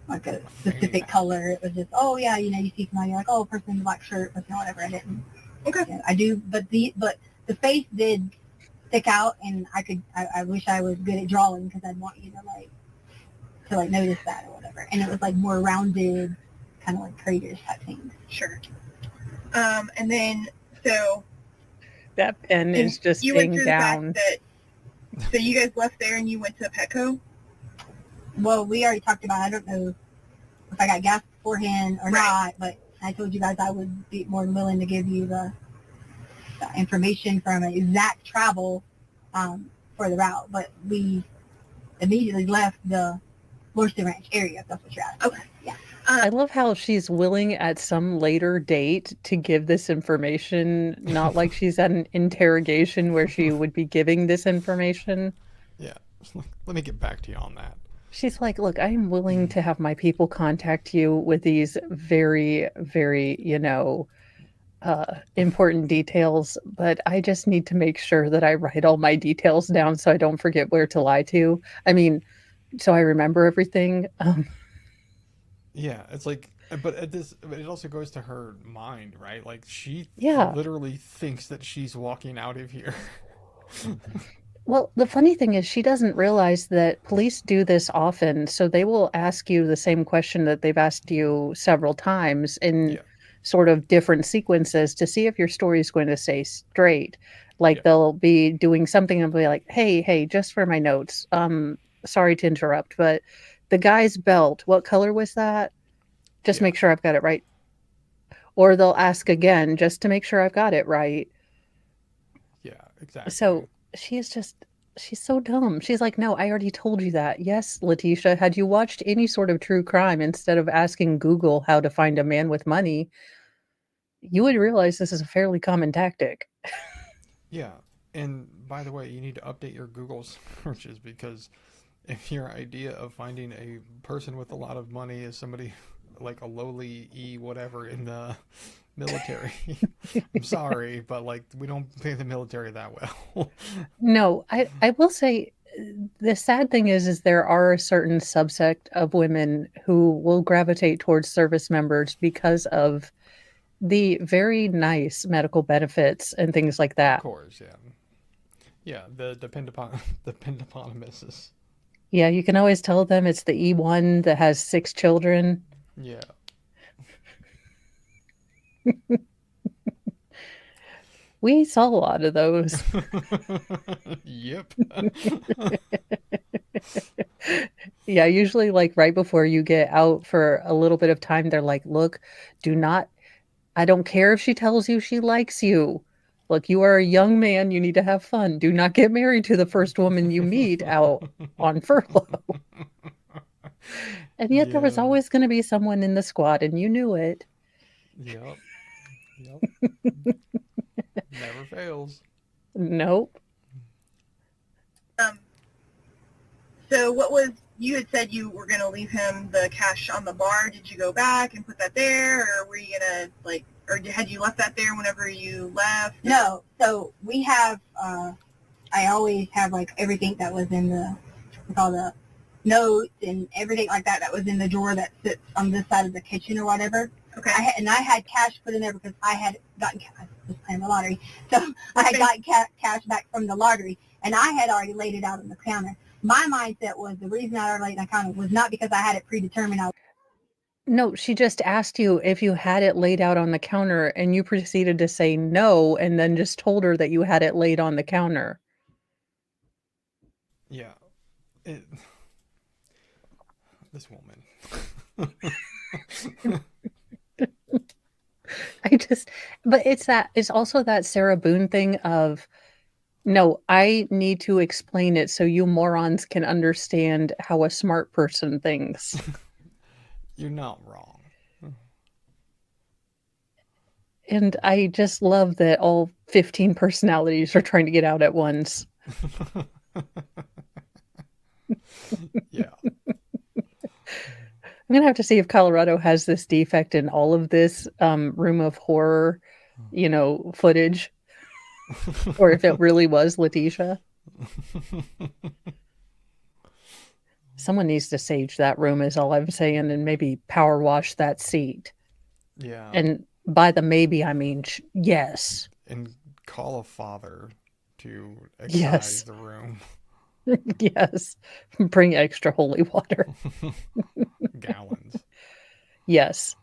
like a specific color. It was just, oh yeah, you know, you see somebody, you're like, oh, person in a black shirt, person, whatever. I didn't. Okay. Yeah, I do, but the face did stick out, and I wish I was good at drawing because I'd want you to notice that or whatever. And it was like more rounded, kind of like craters type things. Sure. And then, so That pen is just you went being through down. the fact that, so you guys left there and you went to Petco? Well, we already talked about, I don't know if I got gas beforehand or not, but I told you guys I would be more than willing to give you the information from an exact travel for the route. But we immediately left the Worsted Ranch area, if that's what you're asking. Okay. Yeah. I love how she's willing at some later date to give this information, not like she's at an interrogation where she would be giving this information. Yeah. Let me get back to you on that. She's like, look, I am willing to have my people contact you with these very, very, important details, but I just need to make sure that I write all my details down so I don't forget where to lie to. I mean, so I remember everything. Yeah, it's like, but it also goes to her mind, right? Like she Yeah. literally thinks that she's walking out of here. Well, the funny thing is she doesn't realize that police do this often. So they will ask you the same question that they've asked you several times in Yeah. sort of different sequences to see if your story is going to stay straight. Like Yeah. they'll be doing something and be like, hey, just for my notes. Sorry to interrupt, but the guy's belt, what color was that? Just Yeah. make sure I've got it right. Or they'll ask again just to make sure I've got it right. Yeah, exactly. So she's so dumb. She's like, no, I already told you that. Yes, Letitia, had you watched any sort of true crime instead of asking Google how to find a man with money, you would realize this is a fairly common tactic. Yeah, and by the way, you need to update your Google searches because if your idea of finding a person with a lot of money is somebody like a lowly E whatever in the military, I'm sorry, but like we don't pay the military that well. No, I will say the sad thing is there are a certain subsect of women who will gravitate towards service members because of the very nice medical benefits and things like Of that. course, yeah. Yeah, the depend upon misses. Yeah, you can always tell them it's the E1 that has 6 children. Yeah. We saw a lot of those. Yep. Yeah, usually like right before you get out for a little bit of time, they're like, look, I don't care if she tells you she likes you. Look, you are a young man. You need to have fun. Do not get married to the first woman you meet out on furlough. And yet there was Yeah. always going to be someone in the squad, and you knew it. Yep. Yep. Never fails. Nope. So you had said you were going to leave him the cash on the bar. Did you go back and put that there, or were you going to, or had you left that there whenever you left? No, so we have, I always have like everything that was in with all the notes and everything like that was in the drawer that sits on this side of the kitchen or whatever. Okay. I had cash put in there because I had gotten cash. I was playing the lottery. So I had gotten cash back from the lottery, and I had already laid it out on the counter. My mindset was the reason I already laid it on the counter was not because I had it predetermined. No, she just asked you if you had it laid out on the counter, and you proceeded to say no, and then just told her that you had it laid on the counter. Yeah. This woman. But it's also that Sarah Boone thing of, no, I need to explain it so you morons can understand how a smart person thinks. You're not wrong. And I just love that all 15 personalities are trying to get out at once. Yeah. I'm gonna have to see if Colorado has this defect in all of this room of horror, footage, or if it really was Letitia. Someone needs to sage that room is all I'm saying, and maybe power wash that seat. Yeah. And by the maybe, I mean yes. And call a father to Yes. excise the room. Yes. Bring extra holy water. Gallons. Yes.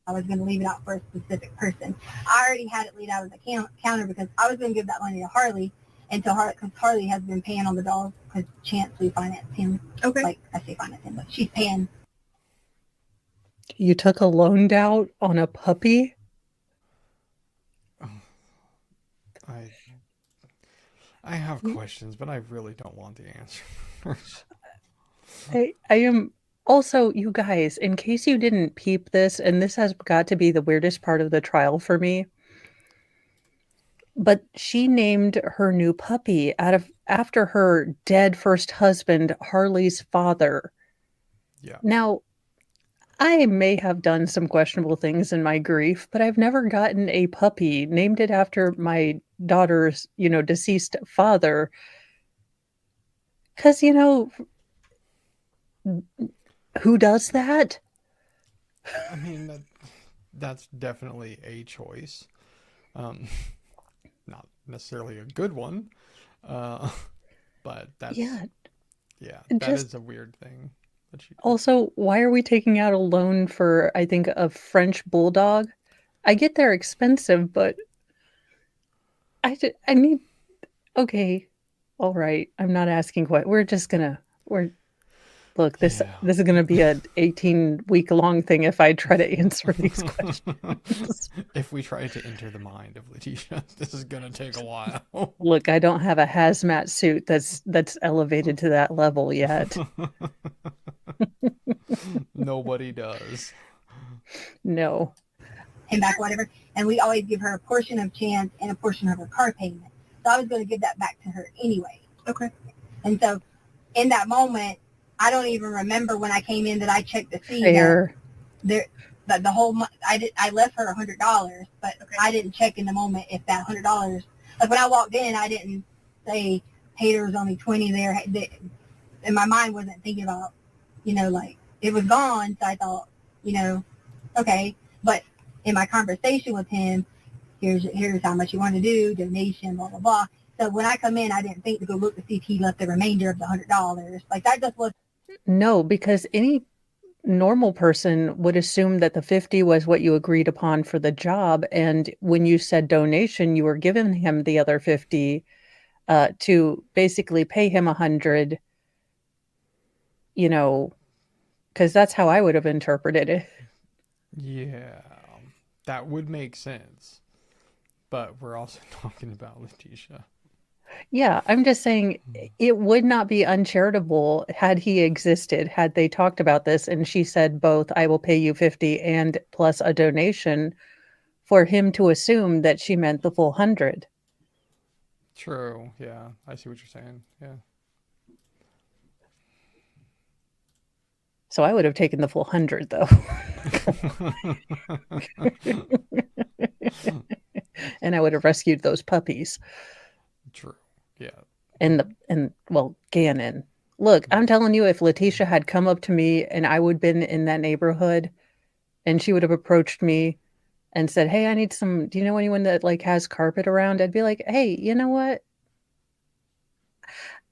I was going to leave it out for a specific person. I already had it laid out as a counter because I was going to give that money to Harley until because Harley has been paying on the dog because Chance, we financed him. Okay. Like, I say finance him, but she's paying. You took a loan out on a puppy? I have questions, but I really don't want the answers. I am also, you guys, in case you didn't peep this, and this has got to be the weirdest part of the trial for me, but she named her new puppy after her dead first husband, Harley's father. Yeah. Now, I may have done some questionable things in my grief, but I've never gotten a puppy named it after my daughter's, deceased father. 'Cause, who does that? I mean, that's definitely a choice. Not necessarily a good one. But that's... Yeah. Yeah, that Just- is a weird thing. That she... Also, why are we taking out a loan for, I think, a French bulldog? I get they're expensive, but I need... Okay, all right. I'm not asking what. We're just gonna... Look, this is going to be an 18-week-long thing if I try to answer these questions. If we try to enter the mind of Letitia, this is going to take a while. Look, I don't have a hazmat suit that's elevated to that level yet. Nobody does. No. Him back, whatever. And we always give her a portion of Chance and a portion of her car payment. So I was going to give that back to her anyway. Okay. And so in that moment, I don't even remember when I came in that I checked to see Fair. that the whole month I left her $100, but I didn't check in the moment if that $100. Like when I walked in, I didn't say, "Hey, there was only 20 there." And my mind wasn't thinking about, like it was gone. So I thought, okay. But in my conversation with him, here's how much you want to do, donation, blah blah blah. So when I come in, I didn't think to go look to see if he left the remainder of the $100. Like that just was. No, because any normal person would assume that the 50 was what you agreed upon for the job. And when you said donation, you were giving him the other 50 to basically pay him 100, because that's how I would have interpreted it. Yeah, that would make sense. But we're also talking about Letitia. Yeah, I'm just saying it would not be uncharitable had he existed, had they talked about this and she said both, I will pay you 50 and plus a donation, for him to assume that she meant the full 100. True. Yeah, I see what you're saying. Yeah. So I would have taken the full 100 though. And I would have rescued those puppies. True. Yeah. And Gannon. Look, I'm telling you, if Letitia had come up to me and I would have been in that neighborhood and she would have approached me and said, "Hey, I need do you know anyone that has carpet around?" I'd be like, "Hey, you know what?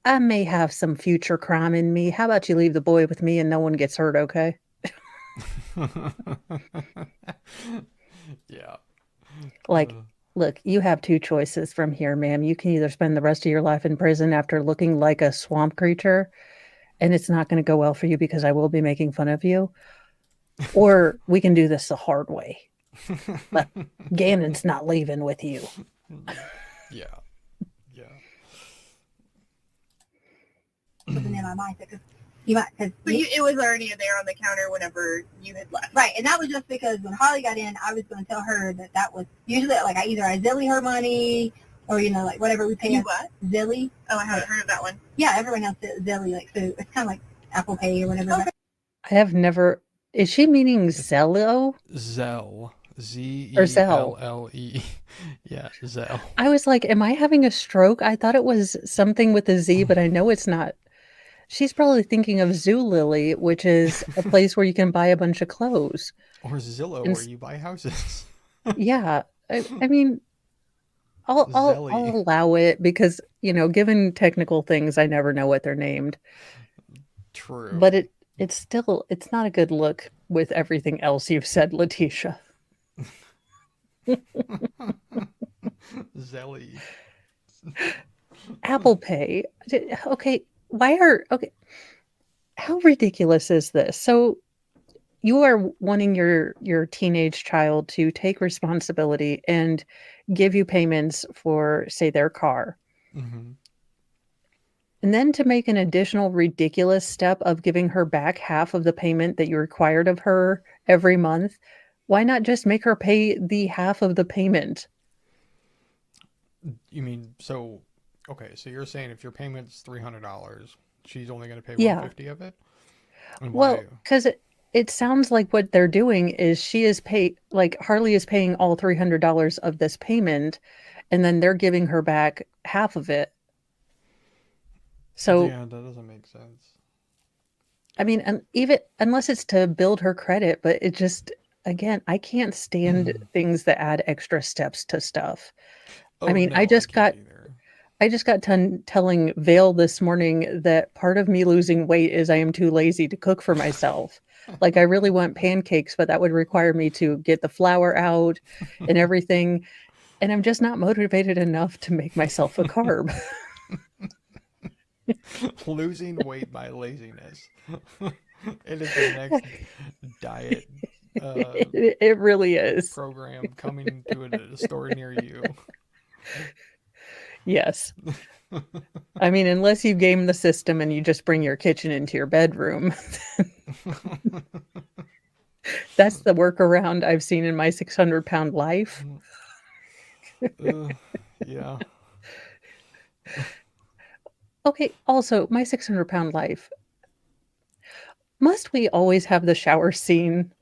I may have some future crime in me. How about you leave the boy with me and no one gets hurt, okay?" Yeah. Look, you have two choices from here, ma'am. You can either spend the rest of your life in prison after looking like a swamp creature, and it's not going to go well for you because I will be making fun of you, or we can do this the hard way. But Gannon's not leaving with you. Yeah. Yeah. Wasn't in my mindset because it was already there on the counter whenever you had left. Right, and that was just because when Harley got in, I was going to tell her that was usually I Zilly her money or whatever we pay. You what? Zilly. Oh, I haven't heard of that one. Yeah, everyone else says Zilly, so it's kind of like Apple Pay or whatever. Okay. I have never. Is she meaning Zello Zell. or Zell? Zelle. Yeah, Zell. I was like, am I having a stroke? I thought it was something with a Z, but I know it's not. She's probably thinking of Zoolily, which is a place where you can buy a bunch of clothes. Or Zillow, And where you buy houses. yeah, I mean, I'll Zelly. allow it because, given technical things, I never know what they're named. True. But it's not a good look with everything else you've said, Letitia. Zelly. Apple Pay. Okay, okay, how ridiculous is this? So you are wanting your teenage child to take responsibility and give you payments for, say, their car. Mm-hmm. And then to make an additional ridiculous step of giving her back half of the payment that you required of her every month, why not just make her pay the half of the payment? You mean, so, okay, so you're saying if your payment's $300, she's only going to pay Yeah. 150 of it? And Well, why? because it sounds like what they're doing is Harley is paying all $300 of this payment, and then they're giving her back half of it. So, Yeah, that doesn't make sense. I mean, and even unless it's to build her credit, but it just, again, I can't stand things that add extra steps to stuff. Oh, I mean, no, I can't either. I just got done telling Vale this morning that part of me losing weight is I am too lazy to cook for myself. Like, I really want pancakes, but that would require me to get the flour out and everything. And I'm just not motivated enough to make myself a carb. Losing weight by laziness. It is the next diet It really is. program coming to a store near you. Yes. I mean, unless you game the system and you just bring your kitchen into your bedroom. That's the workaround I've seen in my 600-pound life. Yeah. Okay, also, my 600-pound life. Must we always have the shower scene?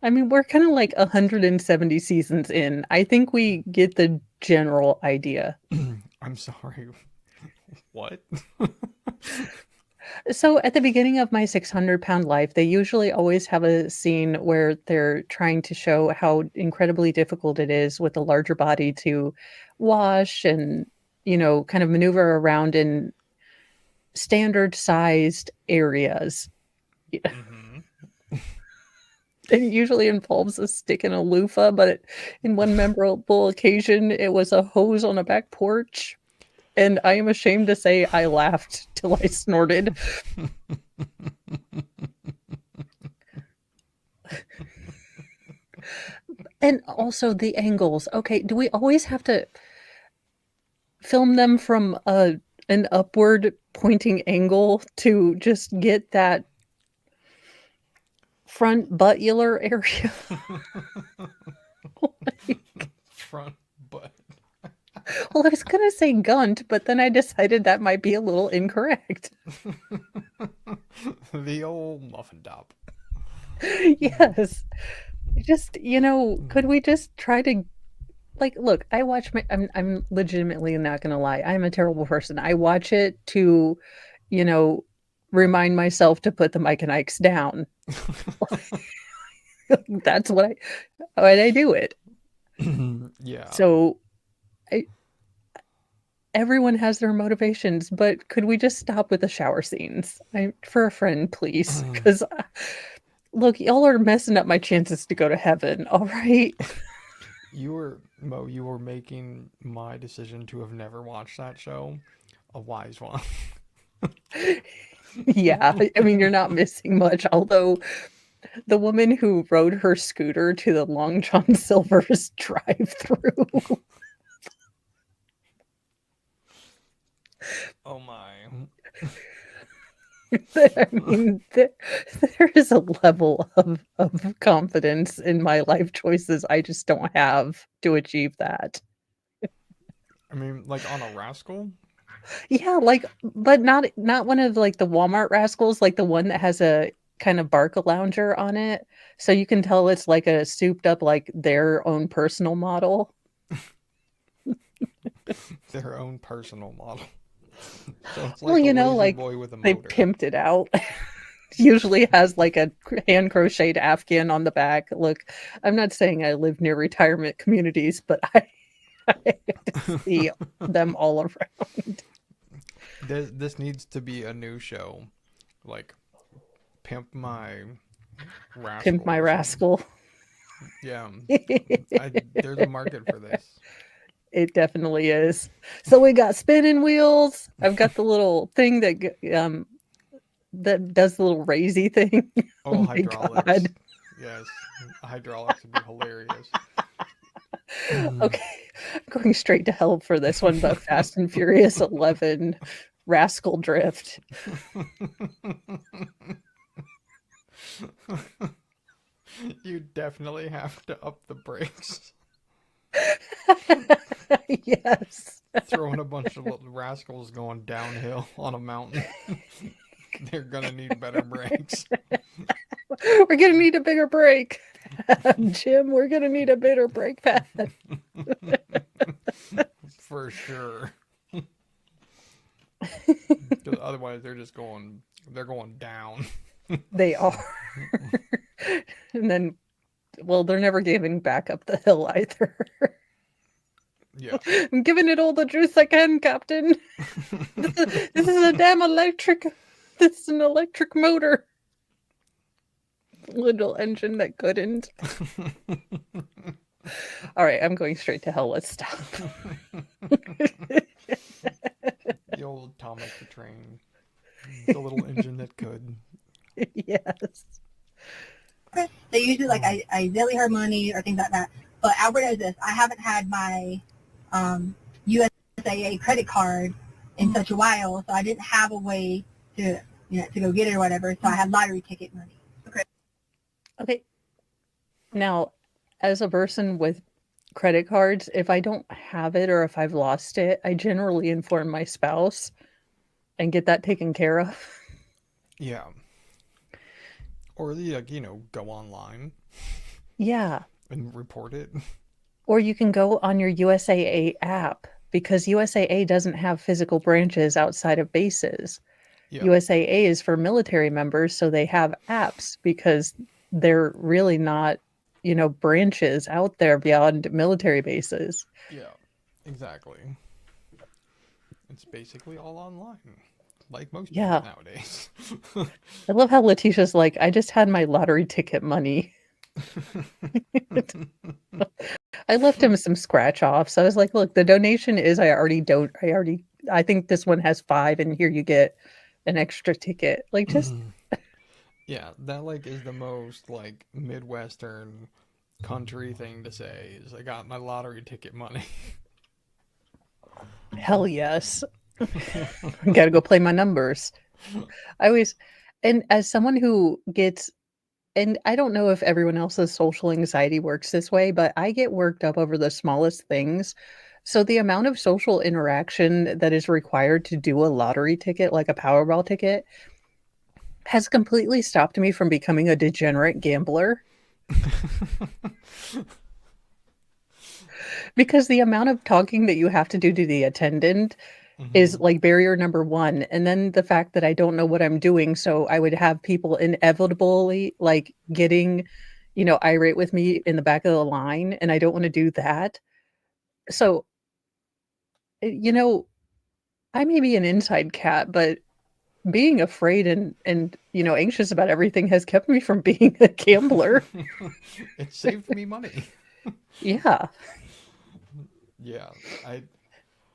I mean, we're kind of like 170 seasons in. I think we get the general idea. I'm sorry. What? So at the beginning of my 600-pound life, they usually always have a scene where they're trying to show how incredibly difficult it is with a larger body to wash and, kind of maneuver around in standard sized areas. Mm-hmm. It usually involves a stick and a loofah, but in one memorable occasion, it was a hose on a back porch. And I am ashamed to say I laughed till I snorted. And also the angles. Okay, do we always have to film them from an upward pointing angle to just get that front buttular area? Front butt. Well, I was going to say gunt, but then I decided that might be a little incorrect. The old muffin top. Yes. Just, could we just try to, like, look, I'm legitimately not going to lie. I'm a terrible person. I watch it to, remind myself to put the Mike and Ikes down. That's what I do it. Yeah. So everyone has their motivations, but could we just stop with the shower scenes? For a friend, please, because look, y'all are messing up my chances to go to heaven. All right. You were making my decision to have never watched that show a wise one. Yeah, I mean, you're not missing much, although the woman who rode her scooter to the Long John Silver's drive-through. Oh my. I mean, there is a level of confidence in my life choices I just don't have to achieve that. I mean, like on a rascal? Yeah, like, but not one of like the Walmart rascals, like the one that has a kind of Barca lounger on it. So you can tell it's like a souped up, like their own personal model. Their own personal model. So it's Well, like a you know, lazy like boy with a they motor. pimped it out. Usually has like a hand crocheted Afghan on the back. Look, I'm not saying I live near retirement communities, but I see them all around. This needs to be a new show, like Pimp My Rascal. Pimp my or something. rascal. Yeah, there's a market for this. It definitely is. So we got spinning wheels. I've got the little thing that does the little raisy thing. Oh, my hydraulics. God. Yes, hydraulics would be hilarious. Okay, I'm going straight to hell for this one, but Fast and Furious 11 Rascal Drift. You definitely have to up the brakes. Yes. Throwing a bunch of little rascals going downhill on a mountain. They're gonna need better brakes. We're going to need a bigger brake. Jim, we're going to need a bigger brake pad. For sure. Otherwise they're going down. They are. And then, well, they're never giving back up the hill either. Yeah. I'm giving it all the juice I can, Captain. This is a damn electric. This is an electric motor. Little engine that couldn't. All right, I'm going straight to hell. Let's stop. The old atomic train. The little engine that could. Yes. They usually like I daily her money or things like that. But Albert knows this. I haven't had my USAA credit card in such a while, so I didn't have a way to to go get it or whatever. So I had lottery ticket money. Okay. Now, as a person with credit cards, if I don't have it or if I've lost it, I generally inform my spouse and get that taken care of. Yeah. Or like, go online Yeah. and report it. Or you can go on your USAA app because USAA doesn't have physical branches outside of bases. Yeah. USAA is for military members, so they have apps because they're really not, branches out there beyond military bases. Yeah, exactly. It's basically all online, like most things nowadays. I love how Letitia's like, I just had my lottery ticket money. I left him some scratch offs. I was like, look, the donation is I think this one has 5 and here you get an extra ticket. Like just Yeah, that is the most Midwestern country thing to say is I got my lottery ticket money. hell yes. Gotta go play my numbers. And as someone who gets, and I don't know if everyone else's social anxiety works this way, but I get worked up over the smallest things. So the amount of social interaction that is required to do a lottery ticket, like a Powerball ticket, has completely stopped me from becoming a degenerate gambler. Because the amount of talking that you have to do to the attendant is barrier number 1. And then the fact that I don't know what I'm doing. So I would have people inevitably getting, irate with me in the back of the line. And I don't want to do that. So, I may be an inside cat, but being afraid and anxious about everything has kept me from being a gambler. It saved me money. Yeah. Yeah,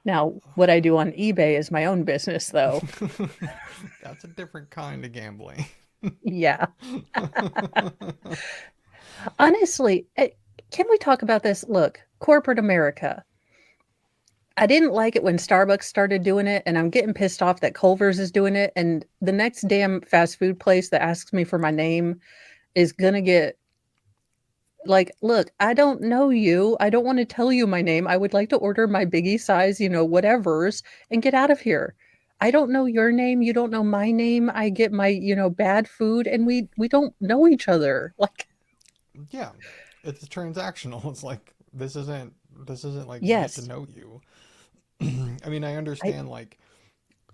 Now, what I do on eBay is my own business, though. That's a different kind of gambling. Yeah. Honestly, can we talk about this? Look, corporate America. I didn't like it when Starbucks started doing it, and I'm getting pissed off that Culver's is doing it. And the next damn fast food place that asks me for my name is going to get look, I don't know you. I don't want to tell you my name. I would like to order my biggie size, whatevers, and get out of here. I don't know your name, you don't know my name. I get my, bad food and we don't know each other. Like, Yeah, it's transactional. It's like this isn't like get to yes. know you. I mean, I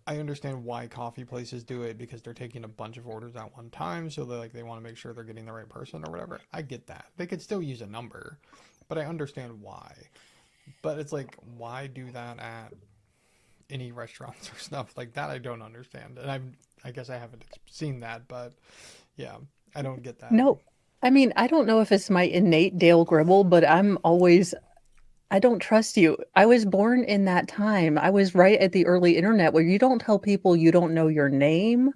I understand why coffee places do it because they're taking a bunch of orders at one time, so they want to make sure they're getting the right person or whatever. I get that. They could still use a number, but I understand why. But it's like, why do that at any restaurants or stuff like that? I don't understand, and I guess I haven't seen that, but yeah, I don't get that. no. I mean, I don't know if it's my innate Dale Gribble, but I don't trust you. I was born in that time. I was right at the early internet where you don't tell people you don't know your name.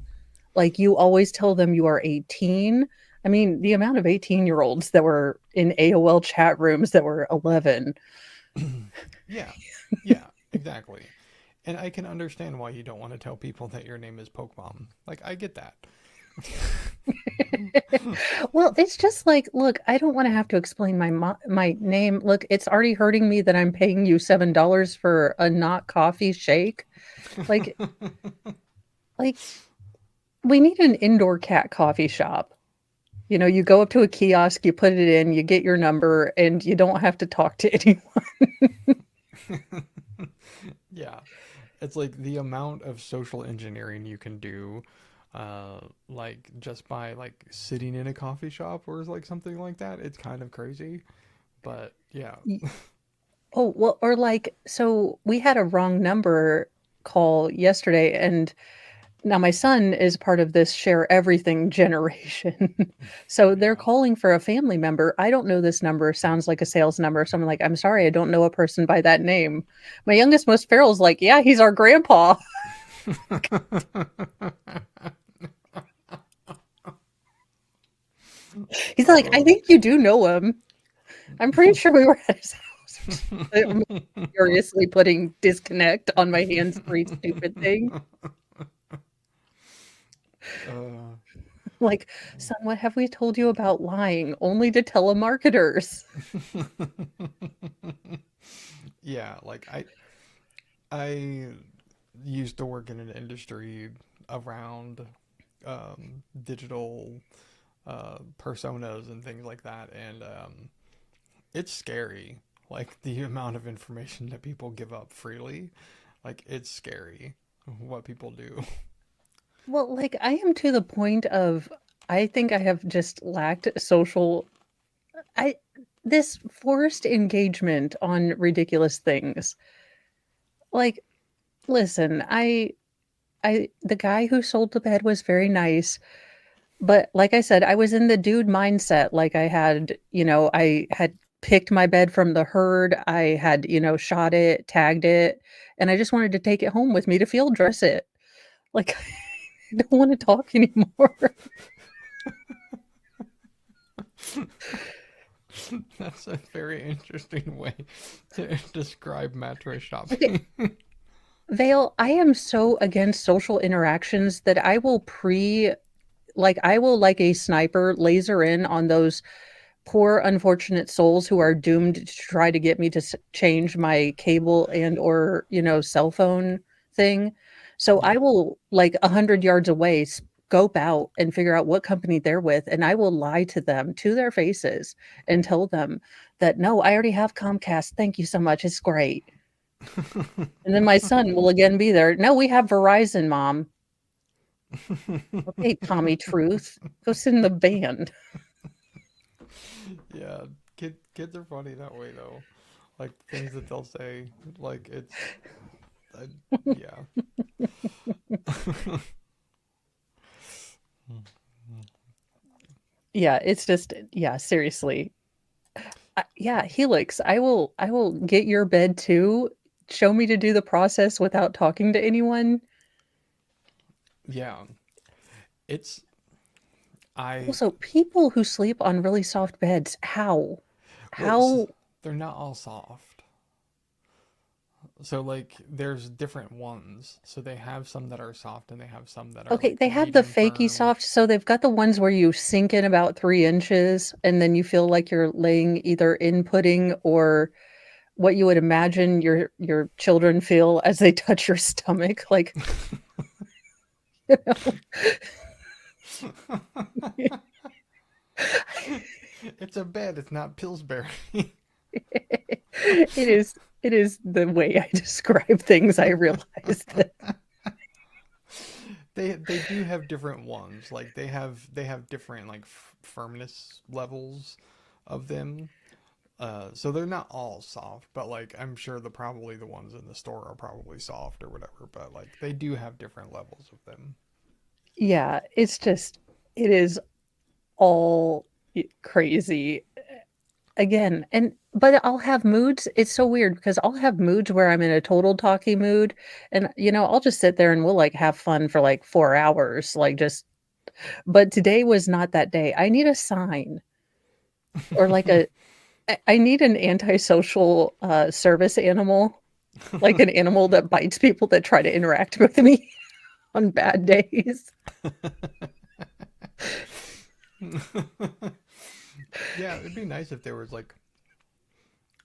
Like you always tell them you are 18. I mean, the amount of 18-year-olds that were in AOL chat rooms that were 11. Yeah, yeah, exactly. And I can understand why you don't want to tell people that your name is Pokemon. Like, I get that. Well, it's just like, look, I don't want to have to explain my name. Look, it's already hurting me that I'm paying you $7 for a not coffee shake. Like, like we need an indoor cat coffee shop. You go up to a kiosk, you put it in, you get your number, and you don't have to talk to anyone. Yeah, it's like the amount of social engineering you can do, like just by like sitting in a coffee shop or like something like that. It's kind of crazy, but yeah. Y- Oh, well, or like, so we had a wrong number call yesterday, and now my son is part of this share everything generation. So they're Yeah. calling for a family member. I don't know this number. Sounds like a sales number. So I'm like, I'm sorry, I don't know a person by that name. My youngest, most feral's like, yeah, he's our grandpa. He's like, I Oh. think you do know him. I'm pretty sure we were at his house. I'm furiously putting disconnect on my hands-free stupid thing. Uh, Like, son, what have we told you about lying? Only to telemarketers. yeah, like I used to work in an industry around digital personas and things like that, and it's scary. Like the amount of information that people give up freely, like it's scary what people do. Well, like, I am to the point of, I think I have just lacked social, I, this forced engagement on ridiculous things. Like, listen, the guy who sold the bed was very nice. But like I said, I was in the dude mindset. Like I had picked my bed from the herd. I had, shot it, tagged it, and I just wanted to take it home with me to field dress it. Like I don't want to talk anymore. That's a very interesting way to describe mattress Okay, shopping. Vale, I am so against social interactions that I will like a sniper laser in on those poor unfortunate souls who are doomed to try to get me to change my cable and or cell phone thing. So I Yeah. will, like 100 yards away, scope out and figure out what company they're with, and I will lie to them to their faces and tell them that no, I already have Comcast, thank you so much, it's great. And then my son will again be there, no, we have Verizon, mom. Okay, Tommy Truth, go sit in the band. Yeah, kids are funny that way though. Like things that they'll say, like I, yeah. Yeah, it's just, yeah, seriously. Yeah, Helix, I will get your bed too. Show me to do the process without talking to anyone. Yeah, it's I Also, people who sleep on really soft beds, how? well, How? they're not all soft. So like there's different ones. So they have some that are soft and they have some that are Okay, like they have the medium fakey firm. soft, so they've got the ones where you sink in about 3 inches and then you feel like you're laying either in pudding or what you would imagine your children feel as they touch your stomach, like, you know. It's a bed. It's not Pillsbury. It is the way I describe things. I realize that. They do have different ones. Like they have different like firmness levels of them. So they're not all soft, but like I'm sure probably the ones in the store are probably soft or whatever. But like they do have different levels of them. Yeah, it's just it is all crazy again. But I'll have moods. It's so weird because I'll have moods where I'm in a total talky mood, and I'll just sit there and we'll like have fun for like 4 hours, like just. But today was not that day. I need a sign or like I need an antisocial service animal, like an animal that bites people that try to interact with me on bad days. Yeah, it'd be nice if there was like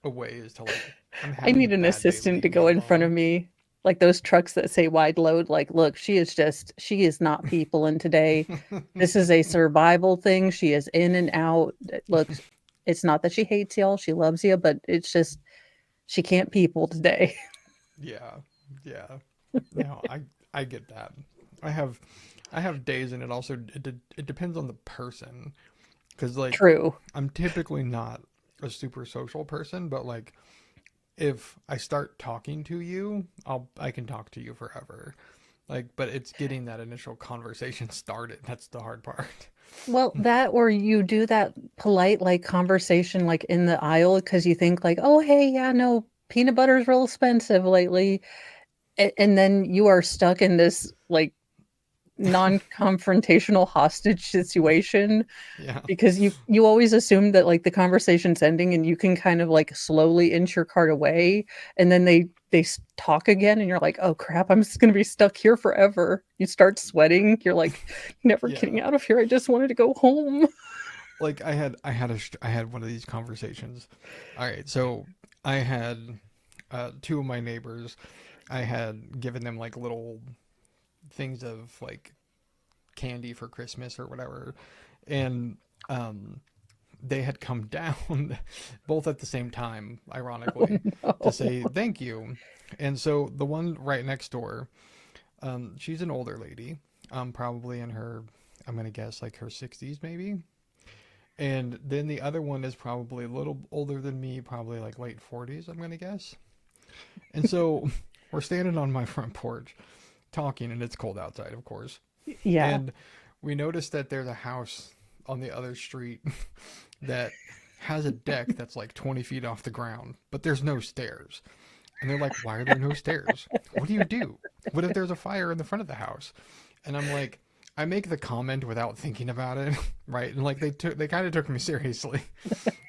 a way as to like I need an assistant to go in front of me, like those trucks that say wide load. Like, look, she is not peopling today. This is a survival thing. She is in and out. Look, it's not that she hates y'all. She loves you, but it's just she can't people today. Yeah. No, I get that. I have days, and it depends on the person, because like True. I'm typically not a super social person, but like if I start talking to you, I can talk to you forever. Like, but it's getting that initial conversation started. That's the hard part. Well, that or you do that polite like conversation like in the aisle because you think like, oh hey, yeah, no, peanut butter is real expensive lately. And then you are stuck in this like non-confrontational hostage situation Yeah. because you always assume that like the conversation's ending and you can kind of like slowly inch your cart away, and then they talk again and you're like, oh crap, I'm just gonna be stuck here forever. You start sweating. You're like, never Yeah. getting out of here. I just wanted to go home. Like I had one of these conversations. All right, so I had two of my neighbors. I had given them like little things of like candy for Christmas or whatever, and they had come down both at the same time, ironically, to say thank you. And so the one right next door, she's an older lady, probably in her, I'm gonna guess like her 60s maybe. And then the other one is probably a little older than me, probably like late 40s, I'm gonna guess. And so we're standing on my front porch talking, and it's cold outside, of course. Yeah. And we noticed that there's a house on the other street that has a deck that's like 20 feet off the ground, but there's no stairs. And they're like, why are there no stairs? What do you do? What if there's a fire in the front of the house? And I'm like, I make the comment without thinking about it, right? And like they kind of took me seriously.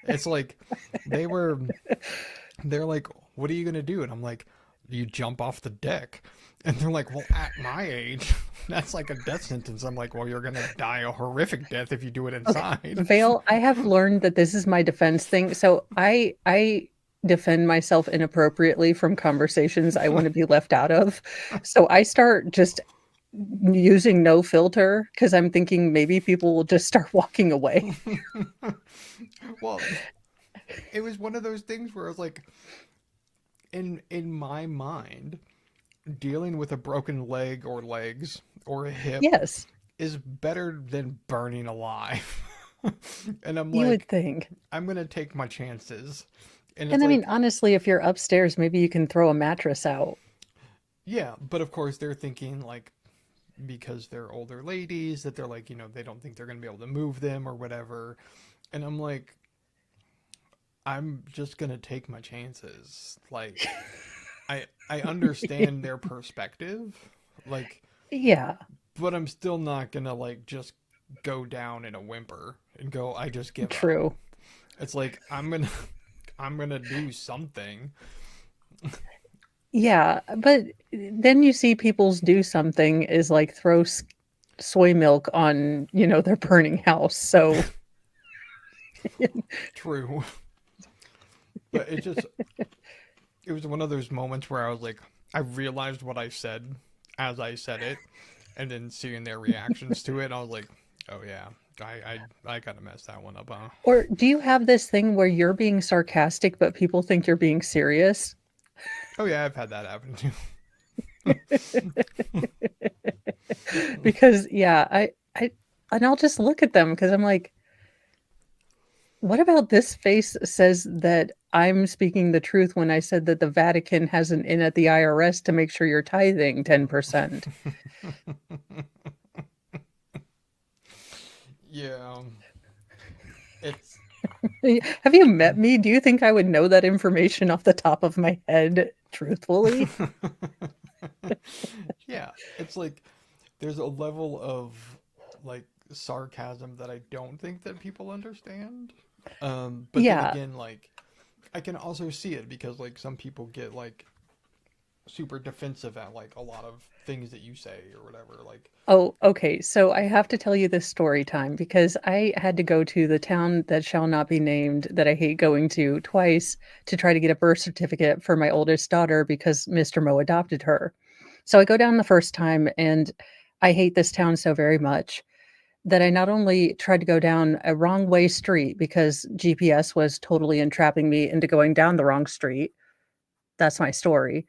It's like they're like, what are you gonna do? And I'm like, you jump off the deck. And they're like, well, at my age, that's like a death sentence. I'm like, well, you're gonna die a horrific death if you do it inside. Okay. Vale, I have learned that this is my defense thing. So I defend myself inappropriately from conversations I want to be left out of. So I start just using no filter because I'm thinking maybe people will just start walking away. Well, it was one of those things where I was like, in my mind, dealing with a broken leg or legs or a hip Yes. is better than burning alive. And I'm You would like, think. I'm gonna take my chances. And And it's I like, mean, honestly, if you're upstairs, maybe you can throw a mattress out. yeah, but of course they're thinking like, because they're older ladies, that they're like, they don't think they're gonna be able to move them or whatever. And I'm like, I'm just gonna take my chances. Like, I understand their perspective, like, Yeah. but I'm still not gonna like just go down in a whimper and go, I just give up. True. It's like I'm gonna do something. Yeah, but then you see people's do something is like throw soy milk on, their burning house. So True. But it just, it was one of those moments where I was like, I realized what I said as I said it, and then seeing their reactions to it, I was like, oh yeah, I kind of messed that one up, huh? Or do you have this thing where you're being sarcastic, but people think you're being serious? Oh yeah, I've had that happen too. Because yeah, and I'll just look at them because I'm like, what about this face says that I'm speaking the truth when I said that the Vatican has an in at the IRS to make sure you're tithing 10%? Yeah, it's Have you met me? Do you think I would know that information off the top of my head truthfully? yeah, it's like there's a level of like sarcasm that I don't think that people understand. But then Yeah. again, like I can also see it because like some people get like super defensive at like a lot of things that you say or whatever. Like, Oh, okay. So I have to tell you this story time because I had to go to the town that shall not be named that I hate going to twice to try to get a birth certificate for my oldest daughter because Mr. Mo adopted her. So I go down the first time and I hate this town so very much that I not only tried to go down a wrong way street because GPS was totally entrapping me into going down the wrong street. That's my story.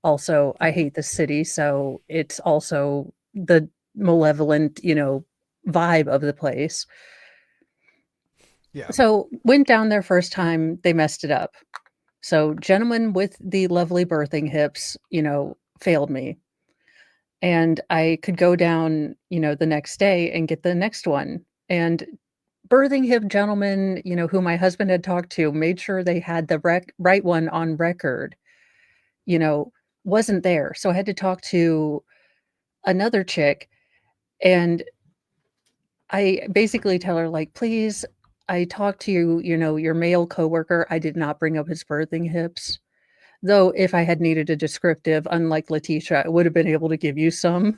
Also, I hate the city, so it's also the malevolent, vibe of the place. yeah, So, went down there first time, they messed it up. So, gentleman with the lovely birthing hips, failed me. And I could go down, the next day and get the next one. And birthing hip gentleman, who my husband had talked to, made sure they had the right one on record, you know, wasn't there. So I had to talk to another chick and I basically tell her like, "Please, I talked to you, your male coworker. I did not bring up his birthing hips. Though if I had needed a descriptive, unlike Letitia, I would have been able to give you some."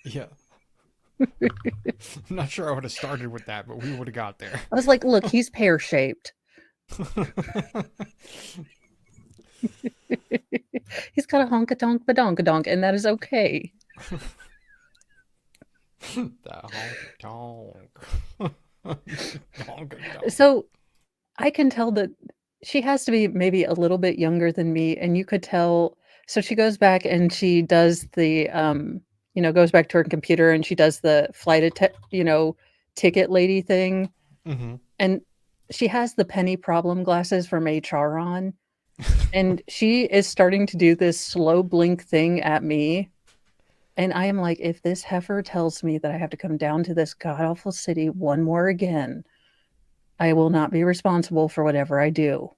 yeah. I'm not sure I would have started with that, but we would have got there. I was like, "Look, he's pear-shaped. He's got a honka-tonk badonka-donk, and that is okay." The honky tonk. Honky tonk. So I can tell that she has to be maybe a little bit younger than me, and you could tell. So she goes back and she does the, goes back to her computer and she does the ticket lady thing. Mm-hmm. And she has the penny problem glasses from HR on, and she is starting to do this slow blink thing at me. And I am like, if this heifer tells me that I have to come down to this god awful city one more again, I will not be responsible for whatever I do.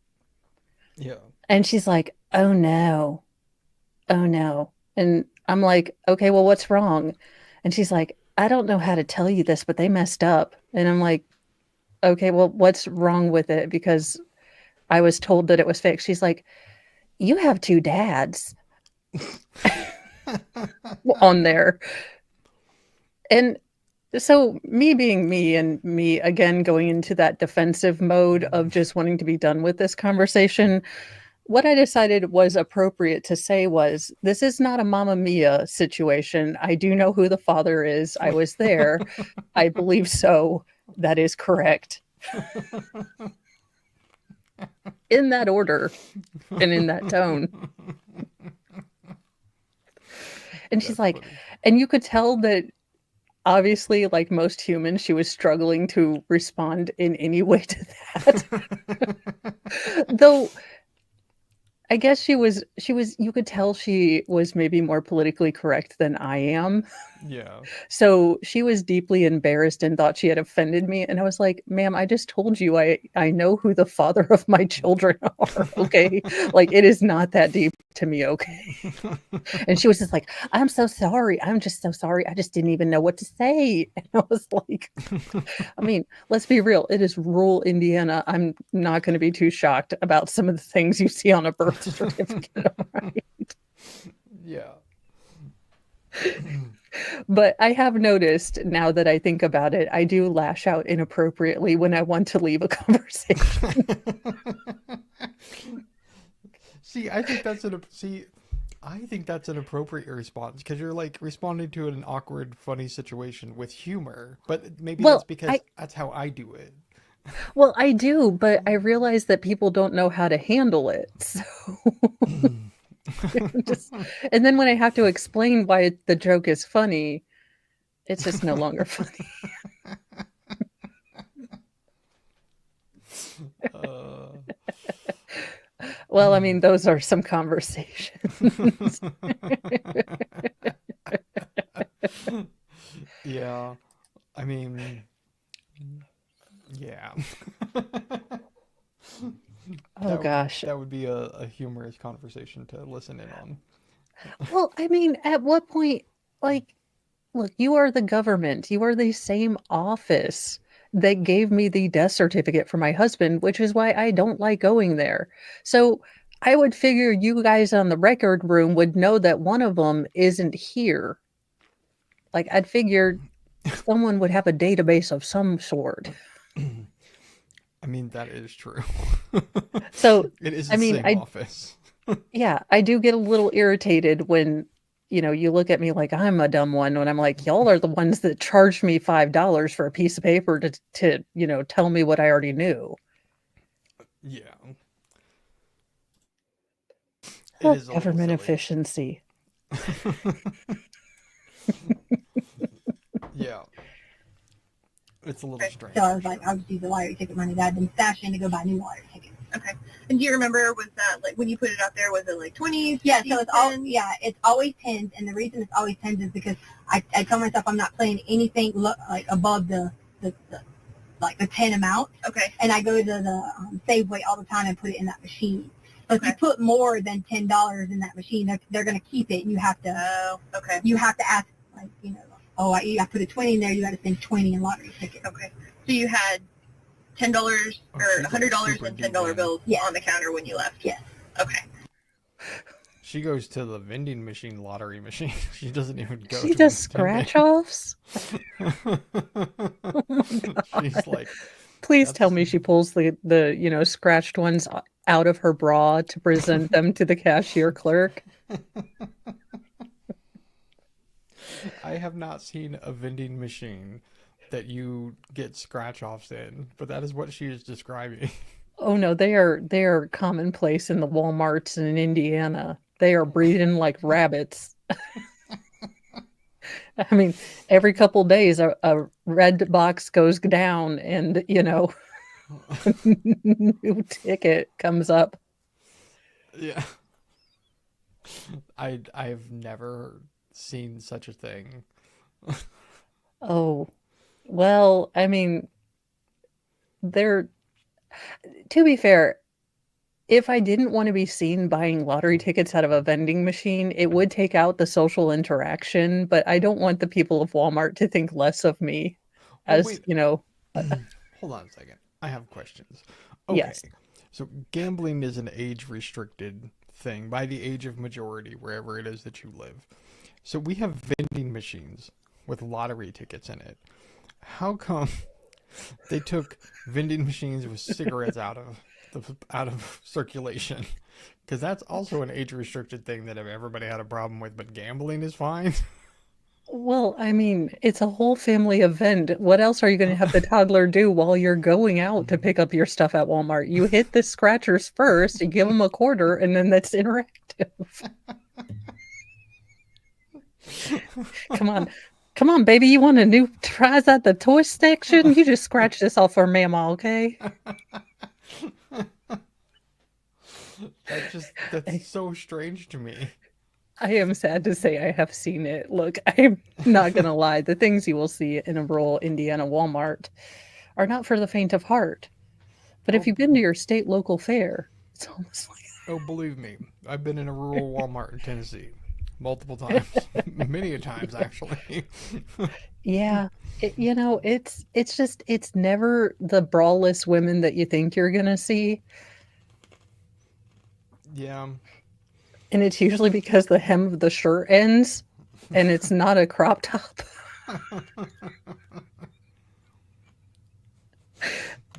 Yeah. And she's like, oh no. Oh no. And I'm like, okay, well, what's wrong? And she's like, I don't know how to tell you this, but they messed up. And I'm like, okay, well, what's wrong with it? Because I was told that it was fixed. She's like, you have two dads on there. And so me being me and me again going into that defensive mode of just wanting to be done with this conversation, what I decided was appropriate to say was, this is not a Mamma Mia situation. I do know who the father is. I was there. I believe so. That is correct. In that order and in that tone. And she's like, funny. and you could tell that obviously, like most humans, she was struggling to respond in any way to that. Though I guess she was, you could tell she was maybe more politically correct than I am. Yeah. So she was deeply embarrassed and thought she had offended me. And I was like, ma'am, I just told you I know who the father of my children are. Okay. Like, it is not that deep to me. Okay. And she was just like, I'm so sorry. I'm just so sorry. I just didn't even know what to say. And I was like, I mean, let's be real. It is rural Indiana. I'm not going to be too shocked about some of the things you see on a birth certificate. Right? Yeah. But I have noticed now that I think about it, I do lash out inappropriately when I want to leave a conversation. I think that's an appropriate response because you're like responding to an awkward, funny situation with humor. But maybe that's Well, because that's how I do it. I do, but I realize that people don't know how to handle it. So just, and then when I have to explain why the joke is funny, it's just no longer funny. Uh, Well, I mean, those are some conversations. yeah. I mean, yeah. Oh gosh. That would be a humorous conversation to listen in on. Well, I mean, at what point, like, look, you are the government. You are the same office that gave me the death certificate for my husband, which is why I don't like going there. So I would figure you guys on the record room would know that one of them isn't here. Like, I'd figure someone would have a database of some sort. I mean, that is true. So, It is I the mean, same office. yeah, I do get a little irritated when, you look at me like I'm a dumb one when I'm like, y'all are the ones that charged me $5 for a piece of paper to tell me what I already knew. Yeah. It Oh, is a little government silly. efficiency. Yeah. It's a little strange. So I was for like, sure. I'll just use the lottery ticket money that I'd been stashing to go buy new lottery tickets. Okay. And do you remember, was that like when you put it out there, was it like 20s? Yeah, so it's all 10s? it's always tens, and the reason it's always tens is because I tell myself I'm not playing anything like above the 10 amount, Okay. and I go to the Safeway all the time and put it in that machine. So if you Okay. put more than $10 in that machine, they're going to keep it. And you have to Oh, okay. ask, like, I put a 20 in there. You got to spend 20 in lottery tickets. Okay. So you had $10 Oh, or she's like $100 super and deep $10 in. bills Yeah. on the counter when you left? Yes. Okay. She goes to the vending machine lottery machine. She doesn't even go She to does spend scratch offs. it. She's like, Please tell that's me she pulls the scratched ones out of her bra to present them to the cashier clerk. I have not seen a vending machine that you get scratch offs in, but that is what she is describing. Oh no, they are commonplace in the Walmarts in Indiana. They are breeding like rabbits. I mean, every couple days a red box goes down and new ticket comes up. Yeah. I've never seen such a thing. Oh, well, I mean, they're to be fair, if I didn't want to be seen buying lottery tickets out of a vending machine, it would take out the social interaction, but I don't want the people of Walmart to think less of me Well, as, wait, hold on a second. I have questions. Okay. yes. So gambling is an age restricted thing by the age of majority wherever it is that you live. So we have vending machines with lottery tickets in it. How come they took vending machines with cigarettes out of circulation? Because that's also an age restricted thing that everybody had a problem with, but gambling is fine. Well, I mean, it's a whole family event. What else are you going to have the toddler do while you're going out to pick up your stuff at Walmart? You hit the scratchers first, you give them a quarter, and then that's interactive. Come on. Come on, baby. You want a new prize at the toy section? You just scratch this off for Mama, okay? That's so strange to me. I am sad to say I have seen it. Look, I'm not going to lie. The things you will see in a rural Indiana Walmart are not for the faint of heart. But if you've been to your state local fair, it's almost like, Oh, believe me, I've been in a rural Walmart in Tennessee multiple times, many a times actually. yeah, it's never the braless women that you think you're going to see. Yeah. And it's usually because the hem of the shirt ends and it's not a crop top.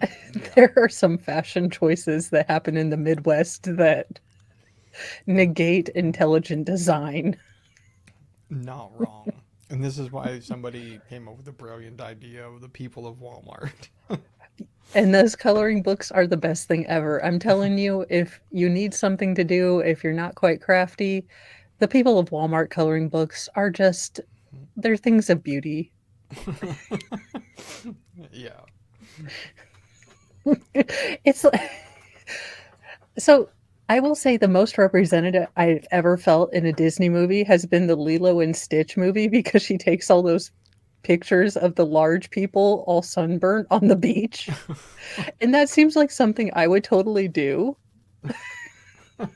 Yeah. There are some fashion choices that happen in the Midwest that Negate intelligent design. Not wrong. And this is why somebody came up with the brilliant idea of the people of Walmart. And those coloring books are the best thing ever. I'm telling you, if you need something to do, if you're not quite crafty, the people of Walmart coloring books are just, they're things of beauty. Yeah. It's like, so I will say the most representative I've ever felt in a Disney movie has been the Lilo and Stitch movie, because she takes all those pictures of the large people all sunburnt on the beach. And that seems like something I would totally do. I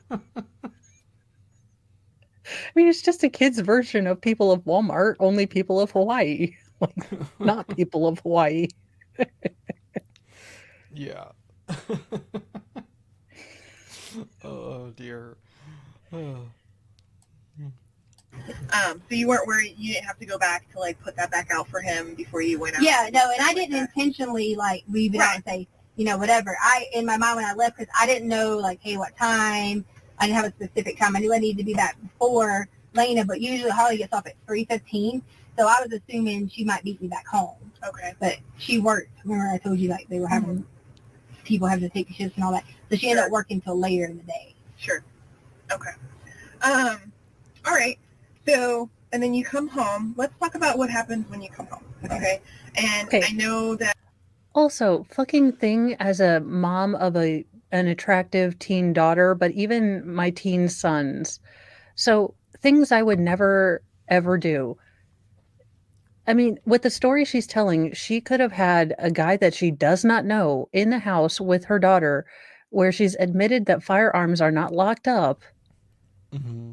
mean, it's just a kid's version of people of Walmart, only people of Hawaii. Like, not people of Hawaii. Yeah. Oh dear. Oh. So you weren't worried, you didn't have to go back to like put that back out for him before you went out? Yeah, no, and I didn't intentionally like leave it out and say, you know, whatever. In my mind when I left, because I didn't know like, hey, what time? I didn't have a specific time. I knew I needed to be back before Lena, but usually Holly gets off at 3:15, so I was assuming she might beat me back home. Okay. But she worked. Remember I told you like they were having people having to take the shifts and all that, so she ended up working till later in the day. Sure. Okay. All right. So, and then you come home. Let's talk about what happens when you come home. Okay. And Okay. I know that. Also, fucking thing as a mom of an attractive teen daughter, but even my teen sons. So things I would never, ever do. I mean, with the story she's telling, she could have had a guy that she does not know in the house with her daughter, where she's admitted that firearms are not locked up. Mm-hmm.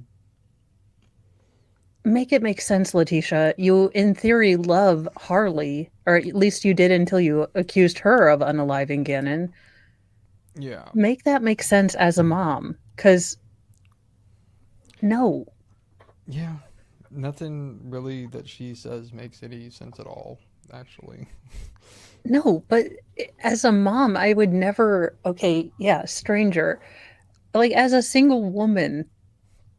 Make it make sense, Letitia. You, in theory, love Harley, or at least you did until you accused her of unaliving Gannon. Yeah. Make that make sense as a mom, because no. Yeah. Nothing really that she says makes any sense at all, actually. No, but as a mom, I would never, okay, yeah, stranger. Like, as a single woman,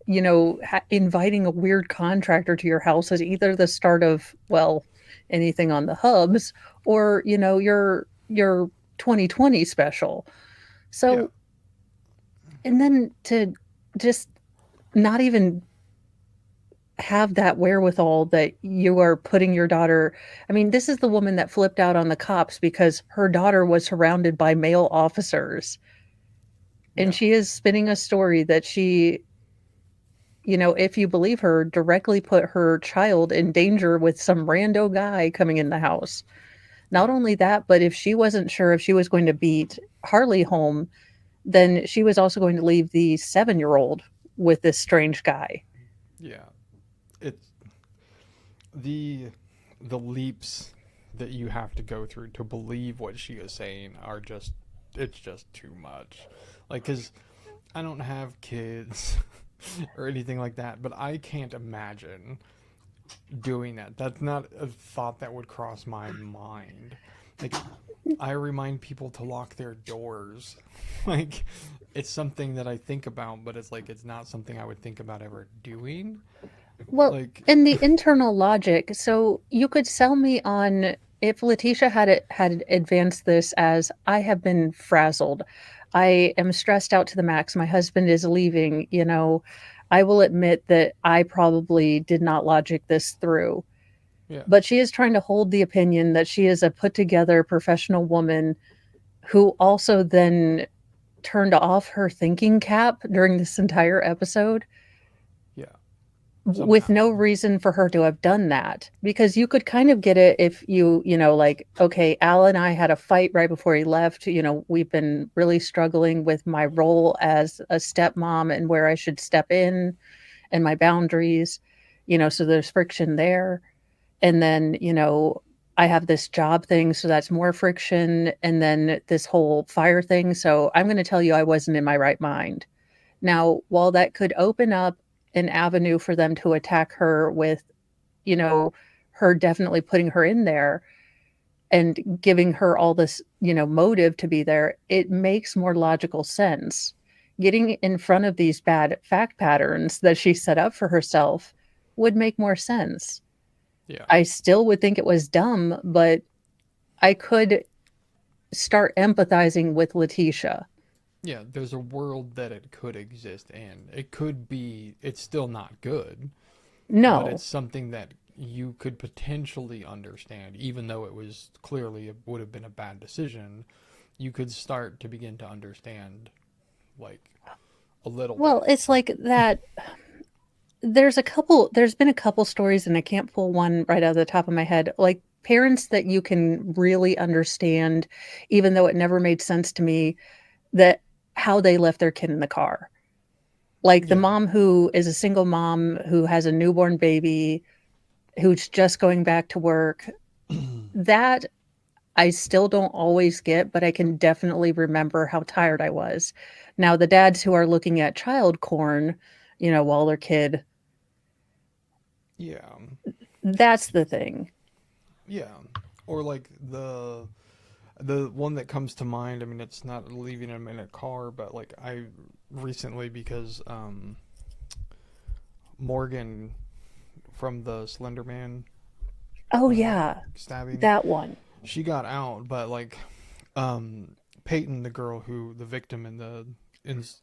you know, inviting a weird contractor to your house is either the start of, well, anything on the hubs, or, you know, your 2020 special. So, Yeah. and then to just not even have that wherewithal that you are putting your daughter. I mean, this is the woman that flipped out on the cops because her daughter was surrounded by male officers. And Yeah. she is spinning a story that she, you know, if you believe her, directly put her child in danger with some rando guy coming in the house. Not only that, but if she wasn't sure if she was going to beat Harley home, then she was also going to leave the 7-year-old with this strange guy. Yeah. It's the leaps that you have to go through to believe what she is saying are just, it's just too much. Like, because I don't have kids or anything like that, but I can't imagine doing that. That's not a thought that would cross my mind. Like, I remind people to lock their doors. Like, it's something that I think about, but it's like, it's not something I would think about ever doing. Well, Like, in the internal logic, so you could sell me on, if Letitia had advanced this as, I have been frazzled, I am stressed out to the max, my husband is leaving, you know, I will admit that I probably did not logic this through. yeah. But she is trying to hold the opinion that she is a put together professional woman who also then turned off her thinking cap during this entire episode. Yeah. With Somehow. no reason for her to have done that, because you could kind of get it if you know, like, okay, Al and I had a fight right before he left, you know, we've been really struggling with my role as a stepmom and where I should step in and my boundaries, you know, so there's friction there. And then, you know, I have this job thing, so that's more friction, and then this whole fire thing, so I'm going to tell you I wasn't in my right mind. Now, while that could open up an avenue for them to attack her with, you know, her definitely putting her in there and giving her all this, you know, motive to be there, it makes more logical sense getting in front of these bad fact patterns that she set up for herself would make more sense. Yeah. I still would think it was dumb, but I could start empathizing with Letitia. Yeah, there's a world that it could exist in. It could be, it's still not good, but No. it's something that you could potentially understand, even though it was clearly, it would have been a bad decision. You could start to begin to understand, like, a little Well, bit. it's like that. There's been a couple stories, and I can't pull one right out of the top of my head. Like parents that you can really understand, even though it never made sense to me, that how they left their kid in the car. Like the Yeah. mom who is a single mom who has a newborn baby who's just going back to work. That I still don't always get, but I can definitely remember how tired I was. Now, the dads who are looking at child porn, while their kid, Yeah. that's the thing. Yeah. Or like the one that comes to mind, I mean it's not leaving him in a car, but like I recently, because Morgan from the Slender Man Oh, yeah, stabbing, that one. she got out, but like Peyton, the girl who the victim in the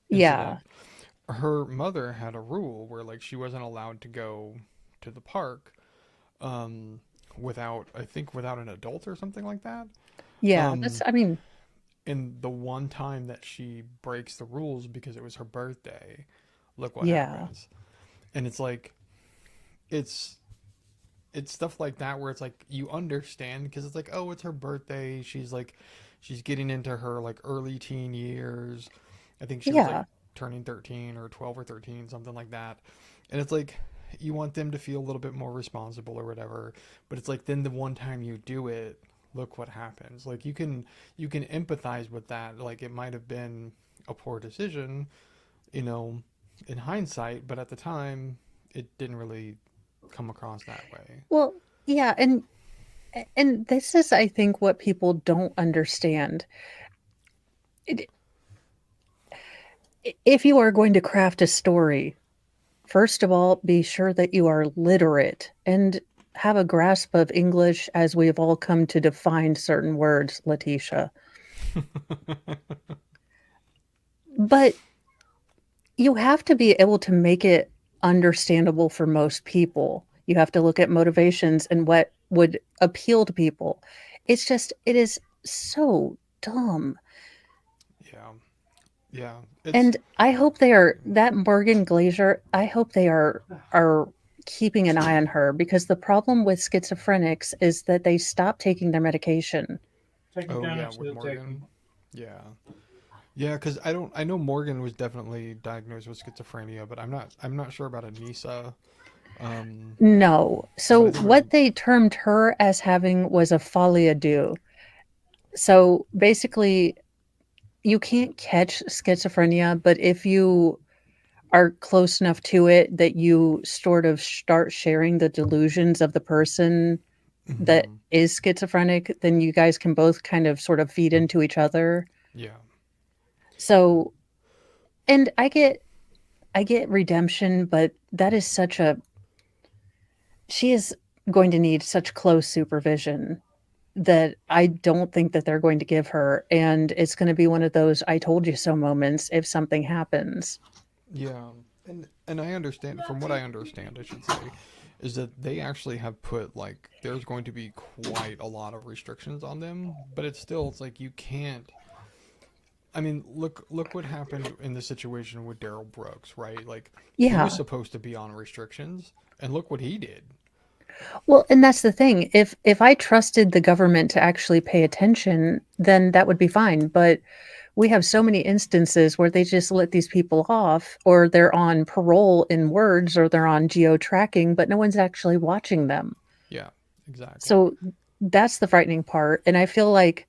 Yeah, incident, her mother had a rule where like she wasn't allowed to go to the park without, I think, without an adult or something like that. yeah, Um, I mean, and the one time that she breaks the rules because it was her birthday, look what yeah, happens. And it's like, it's it's stuff like that where it's like you understand because it's like, oh, it's her birthday. She's like, she's getting into her like early teen years. I think she was like yeah. turning 13 or 12 or 13, something like that. And it's like you want them to feel a little bit more responsible or whatever, but it's like then the one time you do it, look what happens. Like you can empathize with that. Like it might have been a poor decision, you know, in hindsight, but at the time it didn't really come across that way. Well, yeah, and this is, I think, what people don't understand. It, if you are going to craft a story, first of all, be sure that you are literate and have a grasp of English as we have all come to define certain words, Letitia. But you have to be able to make it understandable for most people. You have to look at motivations and what would appeal to people. It is so dumb. Yeah. Yeah. It's And I hope they are that Morgan Glacier, I hope they are keeping an eye on her because the problem with schizophrenics is that they stop taking their medication. Take them oh down yeah, and with still take Morgan. them. Yeah. Yeah, because I know Morgan was definitely diagnosed with schizophrenia, but I'm not sure about Anissa. Um, No. but So I think it was what they termed her as having was a folie à deux. So basically, you can't catch schizophrenia, but if you are close enough to it that you sort of start sharing the delusions of the person that mhm, is schizophrenic, then you guys can both kind of sort of feed into each other. yeah. So, and I get redemption, but that is she is going to need such close supervision that I don't think that they're going to give her. And it's going to be one of those I told you so moments if something happens. Yeah, and I understand, from what I understand, I should say, is that they actually have put like there's going to be quite a lot of restrictions on them, but it's like you can't. I mean, look what happened in the situation with Daryl Brooks, right? Like he was Yeah. supposed to be on restrictions, and look what he did. Well, and that's the thing. If I trusted the government to actually pay attention, then that would be fine. But we have so many instances where they just let these people off, or they're on parole in words, or they're on geo tracking, but no one's actually watching them. Yeah, exactly. So that's the frightening part. And I feel like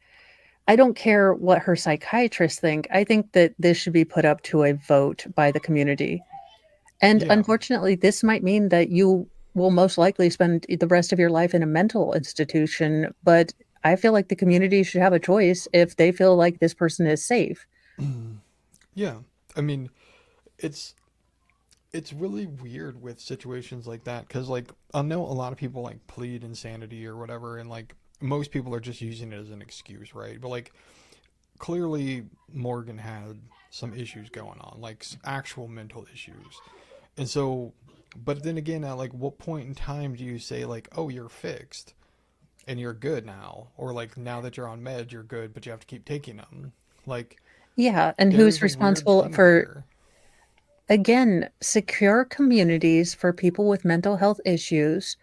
I don't care what her psychiatrists think. I think that this should be put up to a vote by the community. And Yeah. unfortunately, this might mean that you will most likely spend the rest of your life in a mental institution. But I feel like the community should have a choice if they feel like this person is safe. Yeah, I mean, it's it's really weird with situations like that because like I know a lot of people like plead insanity or whatever, and like most people are just using it as an excuse, right? But like clearly Morgan had some issues going on, like actual mental issues. And so, but then again, at like what point in time do you say like, oh, you're fixed and you're good now, or like now that you're on meds, you're good, but you have to keep taking them? Like Yeah, and who's there's a weird responsible thing for, there. again, secure communities for people with mental health issues,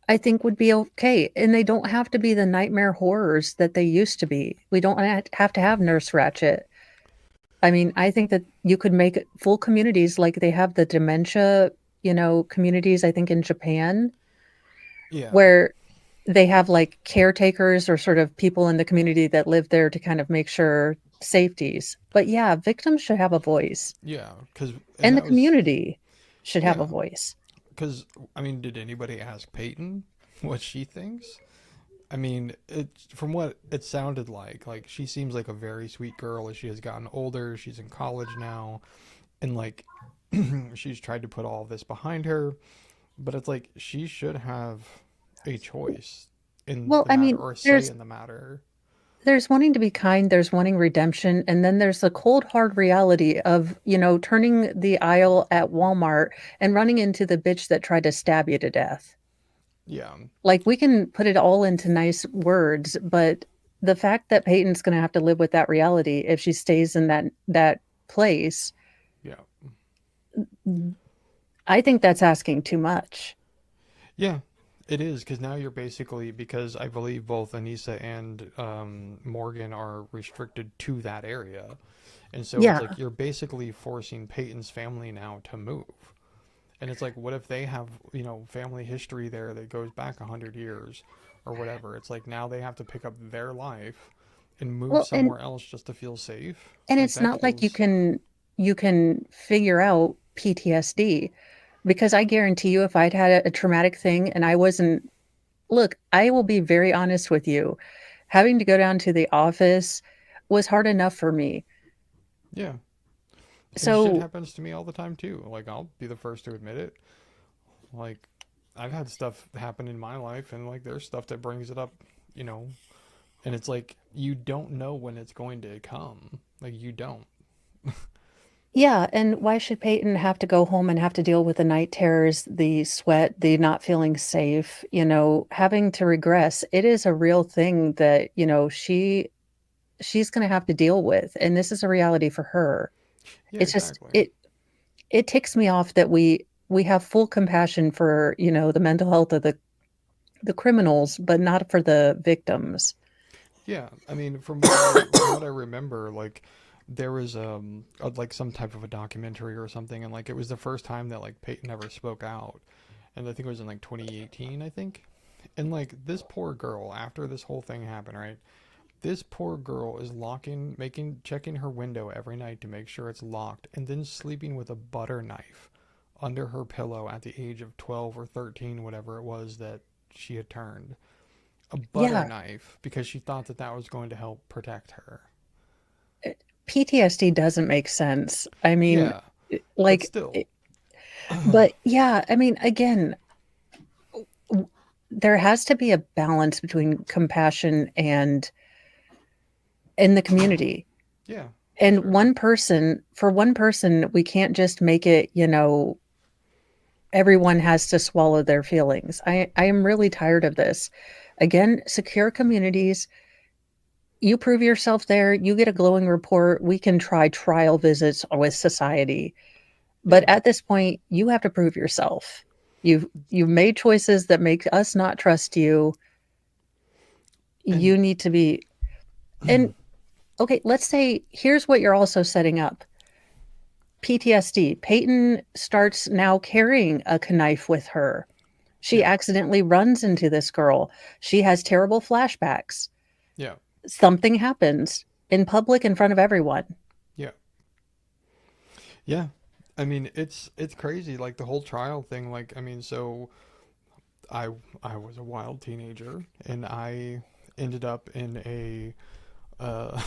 I think would be okay. And they don't have to be the nightmare horrors that they used to be. We don't have to have Nurse Ratched. I mean, I think that you could make full communities like they have the dementia, communities, I think in Japan, Yeah, where they have like caretakers or sort of people in the community that live there to kind of make sure safeties. But yeah, victims should have a voice, yeah, because and and the that was community should have a yeah, voice. because I mean, did anybody ask Peyton what she thinks? I mean, it from what it sounded like she seems like a very sweet girl as she has gotten older. She's in college now, and like she's tried to put all of this behind her, but it's like she should have a choice in Well, the I matter mean, or a say there's in the matter. there's wanting to be kind, there's wanting redemption, and then there's the cold hard reality of, turning the aisle at Walmart and running into the bitch that tried to stab you to death. Yeah, Like we can put it all into nice words, but the fact that Peyton's going to have to live with that reality if she stays in that place, yeah, I think that's asking too much. yeah. It is because now you're basically because I believe both Anissa and Morgan are restricted to that area, and so it's Yeah. like you're basically forcing Peyton's family now to move. And it's like, what if they have, family history there that goes back 100 years or whatever? It's like now they have to pick up their life and move Well, and somewhere else just to feel safe. and Like it's that not like you feels, can you can figure out PTSD, because I guarantee you if I'd had a traumatic thing and I wasn't, look, I will be very honest with you. Having to go down to the office was hard enough for me. yeah. And shit So, happens to me all the time too. Like I'll be the first to admit it. Like I've had stuff happen in my life and like there's stuff that brings it up, you know, and it's like you don't know when it's going to come. Like you don't. yeah, and why should Peyton have to go home and have to deal with the night terrors, the sweat, the not feeling safe, having to regress? It is a real thing that, she's going to have to deal with, and this is a reality for her. Yeah, It's just exactly. it ticks me off that we have full compassion for, the mental health of the criminals, but not for the victims. Yeah, I mean, from what I remember, like there was like some type of a documentary or something, and like it was the first time that like Peyton ever spoke out, and I think it was in like 2018, I think, and like this poor girl after this whole thing happened, right? This poor girl is checking her window every night to make sure it's locked, and then sleeping with a butter knife under her pillow at the age of 12 or 13, whatever it was that she had turned a butter Yeah, knife because she thought that that was going to help protect her. PTSD doesn't make sense. I mean, Yeah, but like, still. but yeah, I mean, again, there has to be a balance between compassion and in the community. Yeah, for And sure. for one person, we can't just make it, everyone has to swallow their feelings. I am really tired of this. Again, secure communities, you prove yourself there, you get a glowing report, we can try trial visits with society. But Yeah. at this point, you have to prove yourself. You've made choices that make us not trust you. And You need to be, and okay, let's say here's what you're also setting up. PTSD. Peyton starts now carrying a knife with her. She yeah, accidentally runs into this girl. She has terrible flashbacks. yeah, Something happens in public in front of everyone. yeah, yeah. I mean, it's crazy. Like the whole trial thing. Like, I mean, so I I was a wild teenager, and I ended up in uh,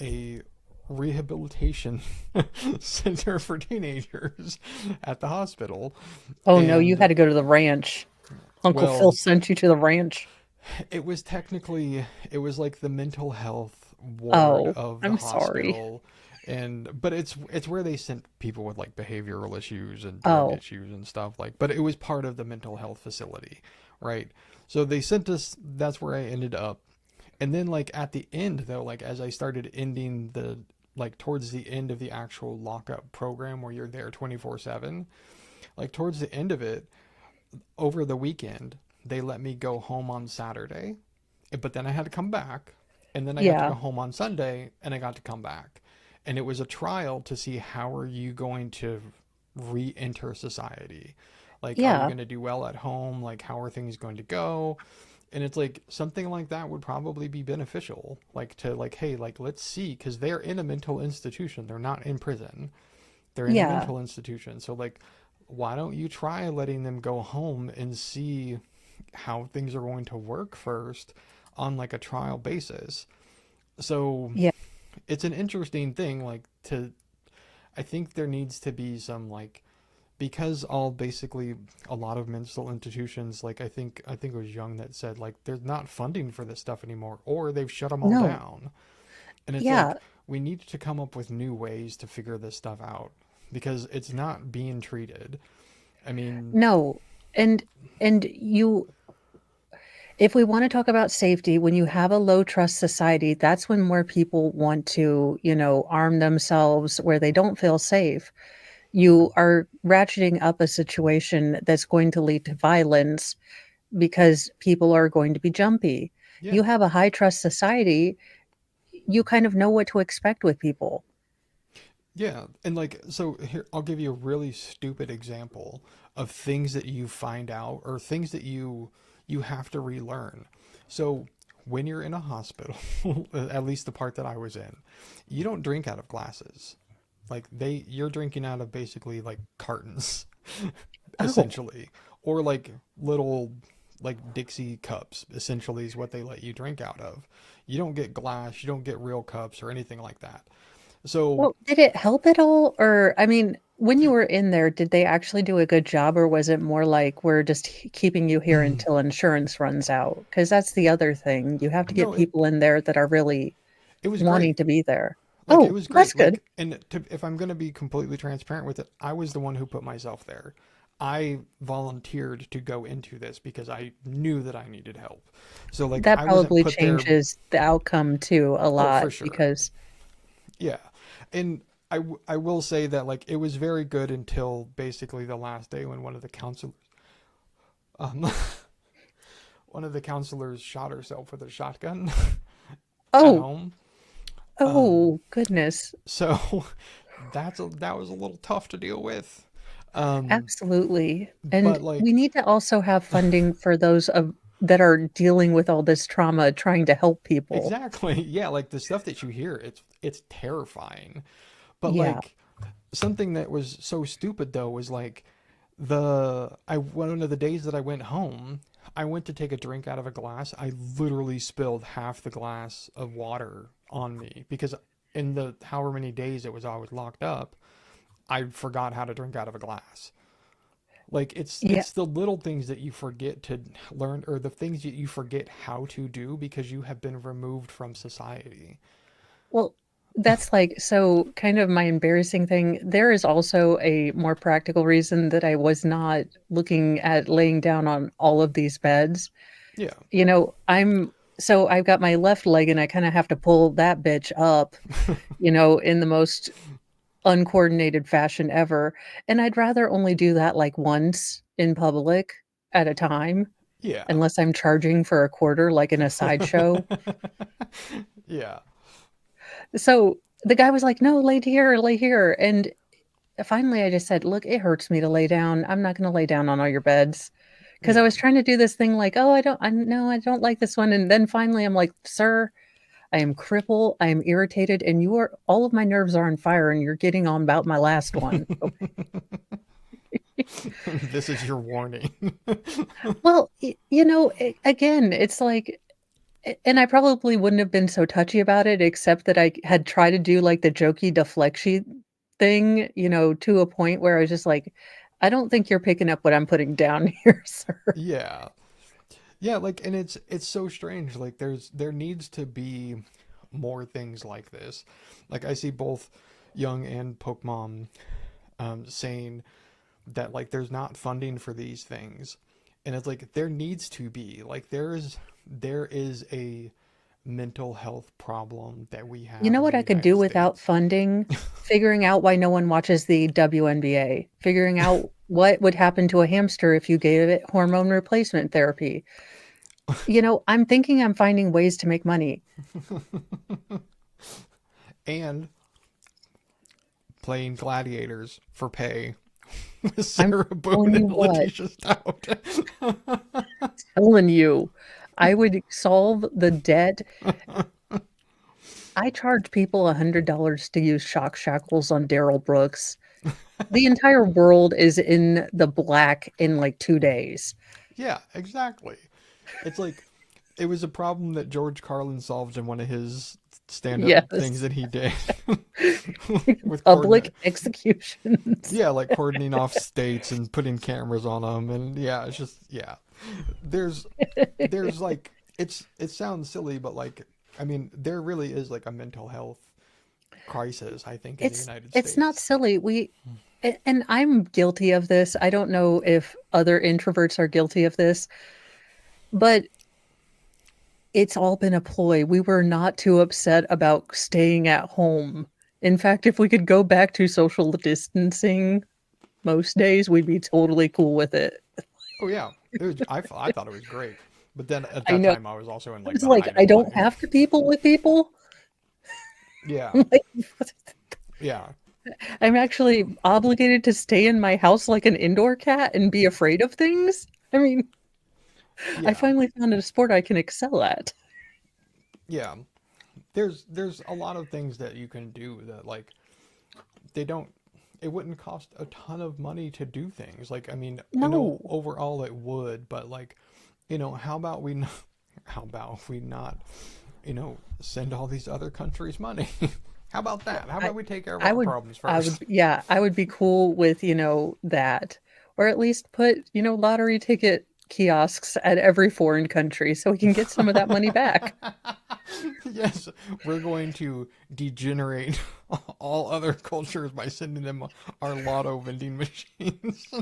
a rehabilitation center for teenagers at the hospital. Oh no, you And had to go to the ranch. Uncle Phil well, sent you to the ranch. it was technically, it was like the mental health ward Oh, of the I'm sorry. hospital. And but it's where they sent people with like behavioral issues and drug Oh, issues and stuff, like, but it was part of the mental health facility, right? So they sent us, that's where I ended up. And then like at the end though, like as I started ending the, like towards the end of the actual lockup program where you're there 24/7, like towards the end of it, over the weekend, they let me go home on Saturday, but then I had to come back, and then I got to go yeah, home on Sunday, and I got to come back. And it was a trial to see how are you going to re-enter society. Like, are you yeah, going to do well at home? Like, how are things going to go? And it's like something like that would probably be beneficial. Like to like, hey, like let's see, because they're in a mental institution. They're not in prison. They're in a yeah, mental institution. So like, why don't you try letting them go home and see how things are going to work first on like a trial basis? So yeah. it's an interesting thing, like to, I think there needs to be some like, because all basically a lot of mental institutions, like I think it was Young that said like there's not funding for this stuff anymore, or they've shut them all No, down. And it's yeah, like we need to come up with new ways to figure this stuff out because it's not being treated. I mean, no. And you, if we want to talk about safety, when you have a low trust society, that's when more people want to, arm themselves where they don't feel safe. You are ratcheting up a situation that's going to lead to violence because people are going to be jumpy. yeah, You have a high trust society, you kind of know what to expect with people. yeah. And like, so here, I'll give you a really stupid example of things that you find out or things that you have to relearn. So when you're in a hospital, at least the part that I was in, you don't drink out of glasses. Like you're drinking out of basically like cartons, Oh, essentially, or like little like Dixie cups, essentially is what they let you drink out of. You don't get glass, you don't get real cups or anything like that. So well, did it help at all? Or, I mean, when you were in there, did they actually do a good job, or was it more like we're just keeping you here until insurance runs out? Because that's the other thing. You have to get no, it people in there that are really it was wanting great. to be there. Like it Oh, was that's great. good. Like, and to, if I'm going to be completely transparent with it, I was the one who put myself there. I volunteered to go into this because I knew that I needed help. So like That I wasn't probably put there. changes the outcome too a Oh, lot for sure. because, Yeah. And I will say that like it was very good until basically the last day when um one of the counselors shot herself with a shotgun at oh, home. Um oh, goodness. so that was a little tough to deal with. Um Absolutely. And but we like need to also have funding for those of that are dealing with all this trauma, trying to help people. exactly. Yeah, like the stuff that you hear, it's terrifying. But Yeah. like something that was so stupid though was like the I one of the days that I went home, I went to take a drink out of a glass. I literally spilled half the glass of water on me because in the however many days it was always locked up, I forgot how to drink out of a glass. Like Yeah. it's the little things that you forget to learn or the things that you forget how to do because you have been removed from society. Well, that's like so kind of my embarrassing thing. There is also a more practical reason that I was not looking at laying down on all of these beds. Yeah. So I've got my left leg and I kind of have to pull that bitch up, in the most uncoordinated fashion ever. And I'd rather only do that like once in public at a time, Yeah. unless I'm charging for a quarter, like in a sideshow. Yeah. So the guy was like, no, lay here, lay here. And finally I just said, look, it hurts me to lay down. I'm not going to lay down on all your beds. Because I Yeah. was trying to do this thing like, oh, I don't like this one. And then finally I'm like, sir, I am crippled, I am irritated, and all of my nerves are on fire, and you're getting on about my last one. This is your warning. Well, again, it's like And I probably wouldn't have been so touchy about it, except that I had tried to do, like, the jokey deflection thing, to a point where I was just like, "I don't think you're picking up what I'm putting down here, sir." Yeah. Yeah, like, and it's so strange. Like, there needs to be more things like this. Like, I see both Young and Pokemon saying that, like, there's not funding for these things, and it's like there needs to be. Like, there is a mental health problem that we You have know in what the I could do United without States. funding? Figuring out why no one watches the WNBA. Figuring out what would happen to a hamster if you gave it hormone replacement therapy. I'm thinking I'm finding ways to make money. And playing gladiators for pay with I'm Sarah Boone telling you and what, Letitia Stout. telling you, I would solve the debt. I charge people $100 to use shock shackles on Daryl Brooks. The entire world is in the black in like 2 days. Yeah, exactly. It's like it was a problem that George Carlin solved in one of his stand-up things Yes. that he did with Public executions. yeah, like cordoning off states and putting cameras on them, and yeah, it's just yeah. There's there's like it sounds silly, but like I mean, there really is like a mental health crisis, I think, in the It's United it's not States. silly. And I'm guilty of this. I don't know if other introverts are guilty of this, but it's all been a ploy. We were not too upset about staying at home. In fact, if we could go back to social distancing most days, we'd be totally cool with it. Oh yeah, I thought it was great, but then at I that know. time I was also in like It's the like height I of don't life. have to people with people. Yeah, I'm like, yeah, I'm actually obligated to stay in my house like an indoor cat and be afraid of things. I mean, I yeah, finally found a sport I can excel at. yeah. There's a lot of things that you can do that like they don't it wouldn't cost a ton of money to do things. Like I mean, I know No. overall it would, but like, how about we not, how about we not, send all these other countries money? How about that? How I about we take care of I our would problems I would first? yeah, I would be cool with, that. Or at least put, lottery ticket kiosks at every foreign country so we can get some of that money back. Yes, we're going to degenerate all other cultures by sending them our lotto vending machines.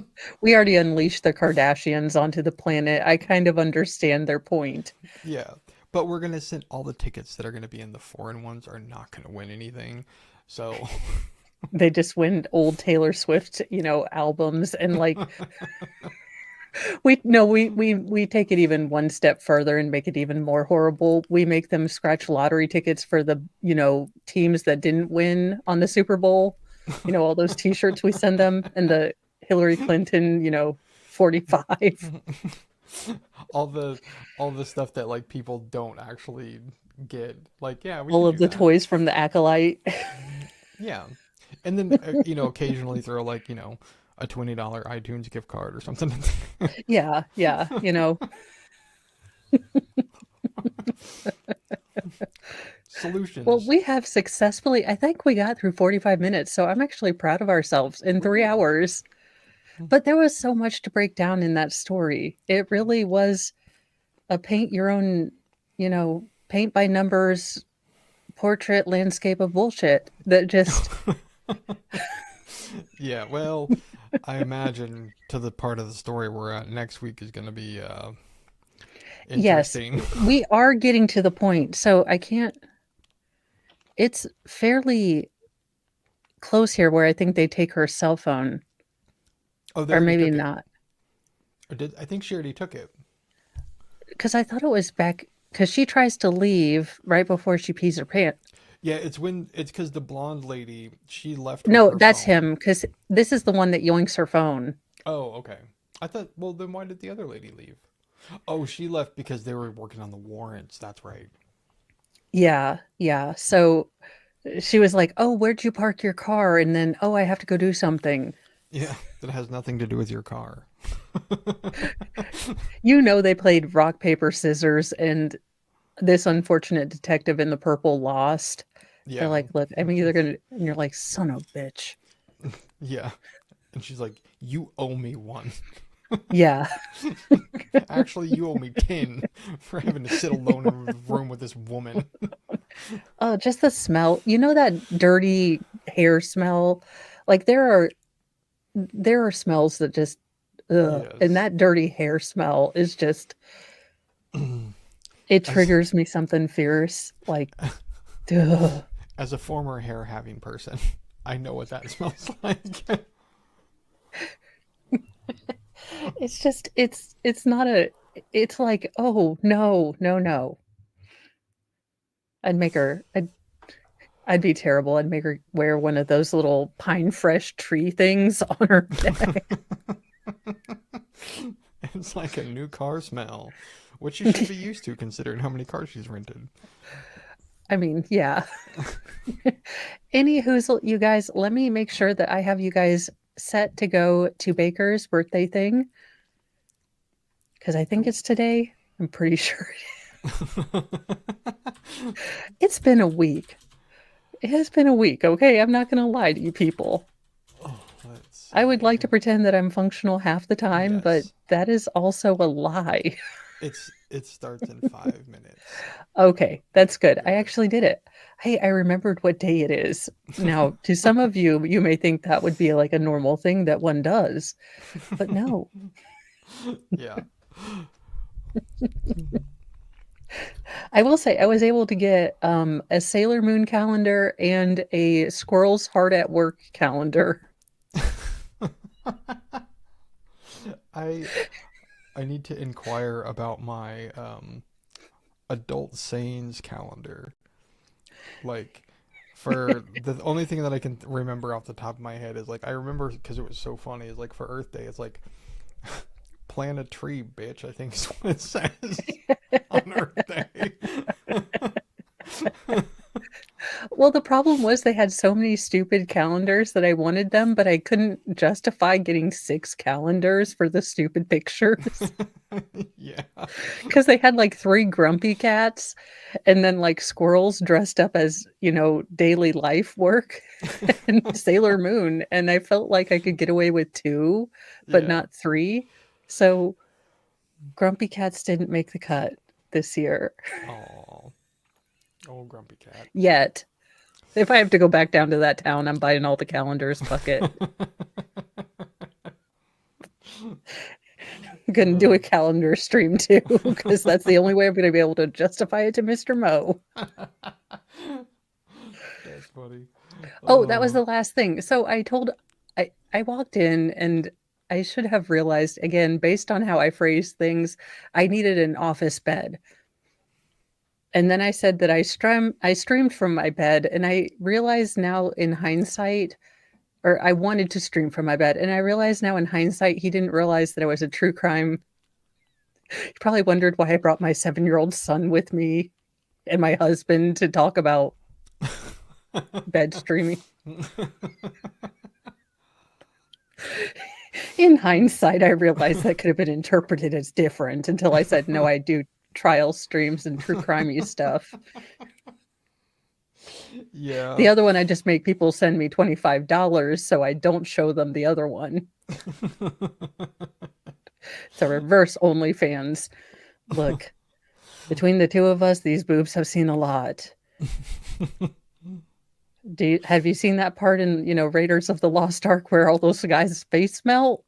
We already unleashed the Kardashians onto the planet. I kind of understand their point. Yeah, but we're gonna send all the tickets that are gonna be in the foreign ones are not gonna win anything. So, They just win old Taylor Swift, albums and like we no we take it even one step further and make it even more horrible. We make them scratch lottery tickets for the, teams that didn't win on the Super Bowl. All those t-shirts we send them and the Hillary Clinton, 45. all the all the stuff that like people don't actually get. Like, yeah, we All can of do the that. toys from the Acolyte. Yeah, and then occasionally throw like a $20 iTunes gift card or something. Yeah, yeah, Well, Solutions. we have successfully, I think we got through 45 minutes, so I'm actually proud of ourselves in 3 hours. But there was so much to break down in that story. It really was a paint your own, paint by numbers portrait landscape of bullshit that just, Yeah, well, I imagine to the part of the story we're at next week is going to be yes, interesting. we are getting to the point. So I can't, it's fairly close here where I think they take her cell phone, Oh, they or already maybe took it. not. Or did I think she already took it? Because I thought it was back, because she tries to leave right before she pees her pants. Yeah, it's because the blonde lady she left with No, her that's phone. him, because this is the one that yoinks her phone. Oh, okay. I thought. Well, then why did the other lady leave? Oh, she left because they were working on the warrants. That's right. Yeah, yeah. So she was like, "Oh, where'd you park your car?" And then, "Oh, I have to go do something." Yeah, that has nothing to do with your car. They played rock, paper, scissors, and this unfortunate detective in the purple lost. They're Yeah. like, look, I'm either gonna, and you're like, son of a bitch. Yeah. And she's like, you owe me one. Yeah. Actually, you owe me 10 for having to sit alone in the room with this woman. Oh, just the smell. You know that dirty hair smell? Like there are smells that just ugh. And Yes. that dirty hair smell is just it As triggers me something fierce. Like ugh. as a former hair having person, I know what that smells like. It's just it's not a it's like, oh no, no, no. I'd make her I'd be terrible. I'd make her wear one of those little pine fresh tree things on her neck. It's like a new car smell, which you should be used to considering how many cars she's rented. I mean, yeah. Anywho, you guys, let me make sure that I have you guys set to go to Baker's birthday thing. Because I think it's today. I'm pretty sure. It's been a week. It has been a week, okay? I'm not going to lie to you people. Oh, let's I would see. like to pretend that I'm functional half the time, but Yes. that is also a lie. It starts in 5 minutes. Okay, that's good. I actually did it. Hey, I remembered what day it is. Now, to some of you, you may think that would be like a normal thing that one does, but no. Yeah. I will say I was able to get a Sailor Moon calendar and a Squirrel's Heart at Work calendar. I I need to inquire about my adult sayings calendar. Like, for the only thing that I can remember off the top of my head is like I remember because it was so funny is like for Earth Day it's like plant a tree, bitch. I think is what it says on Earth Day. Well, the problem was they had so many stupid calendars that I wanted them, but I couldn't justify getting 6 calendars for the stupid pictures Yeah. because they had like 3 grumpy cats and then like squirrels dressed up as, daily life work and Sailor Moon. And I felt like I could get away with 2, but Yeah. not 3. So grumpy cats didn't make the cut this year Oh. Old grumpy cat. yet. If I have to go back down to that town, I'm buying all the calendars. Fuck it. I'm gonna do a calendar stream too, because that's the only way I'm gonna be able to justify it to Mr. Mo. That's funny. Oh, that was the last thing. So I walked in and I should have realized, again, based on how I phrased things, I needed an office bed. And then I said that I streamed from my bed, and I realized now in hindsight, or I wanted to stream from my bed, and I realize now in hindsight he didn't realize that I was a true crime. He probably wondered why I brought my 7-year-old son with me and my husband to talk about bed streaming. In hindsight, I realized that could have been interpreted as different until I said, no, I do trial streams and true crimey stuff. Yeah. The other one, I just make people send me $25 so I don't show them the other one. It's a reverse OnlyFans. Look, between the two of us, these boobs have seen a lot. Have you seen that part in, Raiders of the Lost Ark where all those guys' face melt?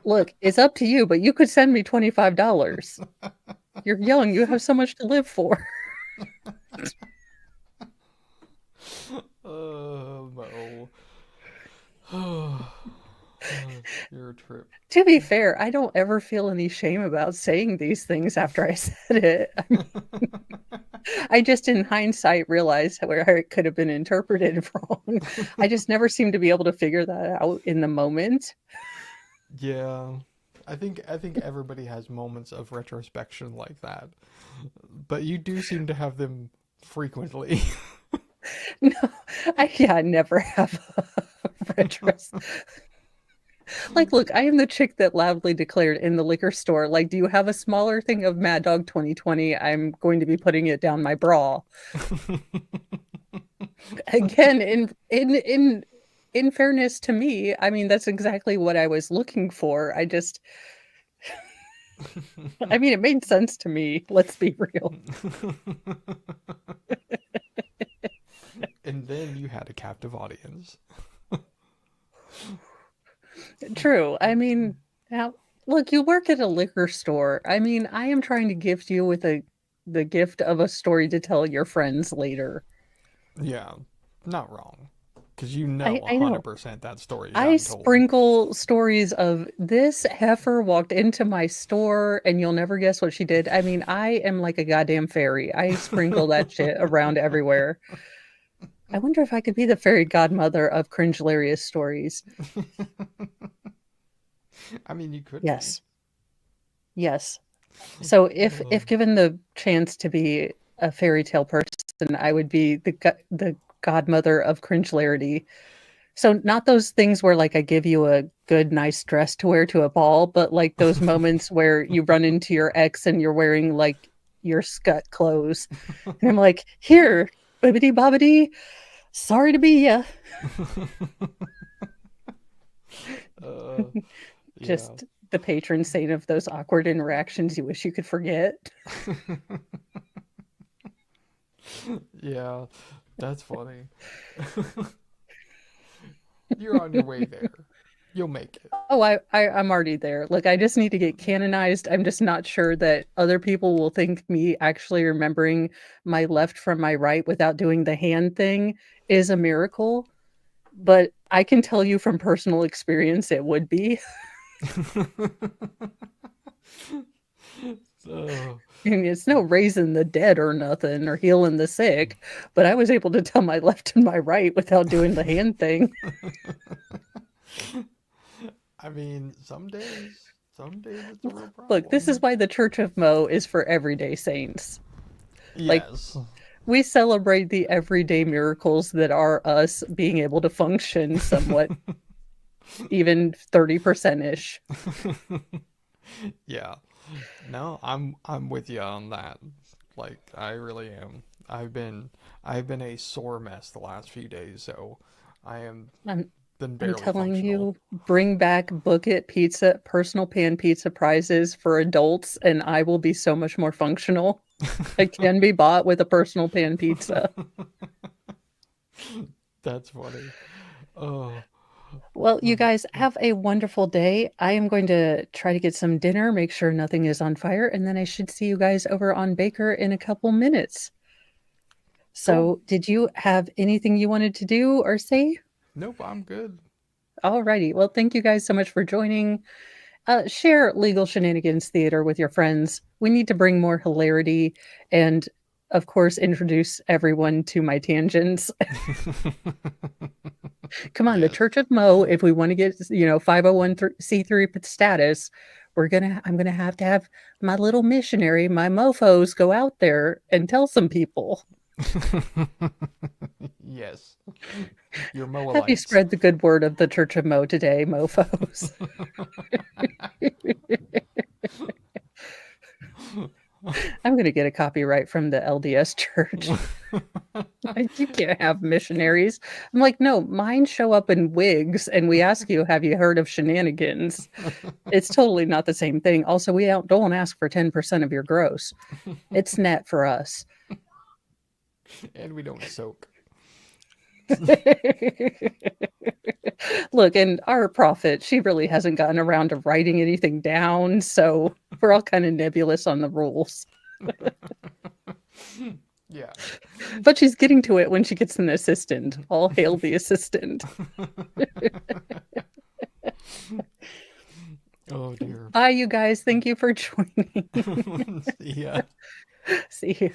Look, it's up to you, but you could send me $25. You're young. You have so much to live for. No. Oh, you're a trip. To be fair, I don't ever feel any shame about saying these things after I said it. I just, in hindsight, realized where it could have been interpreted wrong. I just never seem to be able to figure that out in the moment. Yeah. I think everybody has moments of retrospection like that. But you do seem to have them frequently. No, I never have a retros. Like, look, I am the chick that loudly declared in the liquor store, like, do you have a smaller thing of Mad Dog 2020? I'm going to be putting it down my bra. Again, in fairness to me, I mean, that's exactly what I was looking for. I mean, it made sense to me. Let's be real. And then you had a captive audience. True. I mean, now look, you work at a liquor store. I mean, I am trying to gift you with the gift of a story to tell your friends later. Yeah, not wrong. Because you know I know. 100% that story you I haven't told. sprinkle stories of this heifer walked into my store and you'll never guess what she did. I mean, I am like a goddamn fairy. I sprinkle that shit around everywhere. I wonder if I could be the fairy godmother of cringe-hilarious stories. I mean, you could Yes. Yes. So if given the chance to be a fairy tale person, I would be the godmother of cringelarity. So not those things where like I give you a good nice dress to wear to a ball, but like those moments where you run into your ex and you're wearing like your scut clothes. And I'm like, "Here, bibbidi bobbidi, sorry to be ya." Yeah. Just the patron saint of those awkward interactions you wish you could forget. Yeah, that's funny. You're on your way there. You'll make it. Oh, I'm already there. Like, I just need to get canonized. I'm just not sure that other people will think me actually remembering my left from my right without doing the hand thing is a miracle. But I can tell you from personal experience it would be. Oh, And it's no raising the dead or nothing or healing the sick, but I was able to tell my left and my right without doing the hand thing. I mean, some days it's a real problem. Look, this is why the Church of Mo is for everyday saints. like- Yes. We celebrate the everyday miracles that are us being able to function somewhat, even 30%-ish. Yeah. No, I'm with you on that. Like, I really am. I've been a sore mess the last few days, so I am I'm been I'm barely telling functional. you, bring back Book It pizza, personal pan pizza prizes for adults, and I will be so much more functional. It can be bought with a personal pan pizza. That's funny. Oh, Well, you guys have a wonderful day. I am going to try to get some dinner, make sure nothing is on fire, and then I should see you guys over on Baker in a couple minutes. So, Cool. did you have anything you wanted to do or say? nope, I'm good. Alrighty. Well, thank you guys so much for joining. Share Legal Shenanigans Theater with your friends. We need to bring more hilarity and, of course, introduce everyone to my tangents. Come on, the Yes. Church of Mo, if we want to get, 501c3 status, I'm gonna have to have my little missionary, my mofos go out there and tell some people. Yes. Your Have you Moabites. spread the good word of the Church of Mo today, mofos? I'm going to get a copyright from the LDS Church. You can't have missionaries. I'm like, no, mine show up in wigs and we ask you, have you heard of shenanigans? It's totally not the same thing. Also, we don't ask for 10% of your gross. It's net for us. And we don't soak. Look, and our prophet, she really hasn't gotten around to writing anything down, so we're all kind of nebulous on the rules. Yeah. But she's getting to it when she gets an assistant. All hail the assistant. Oh dear. Bye, you guys. Thank you for joining. Yeah. See you.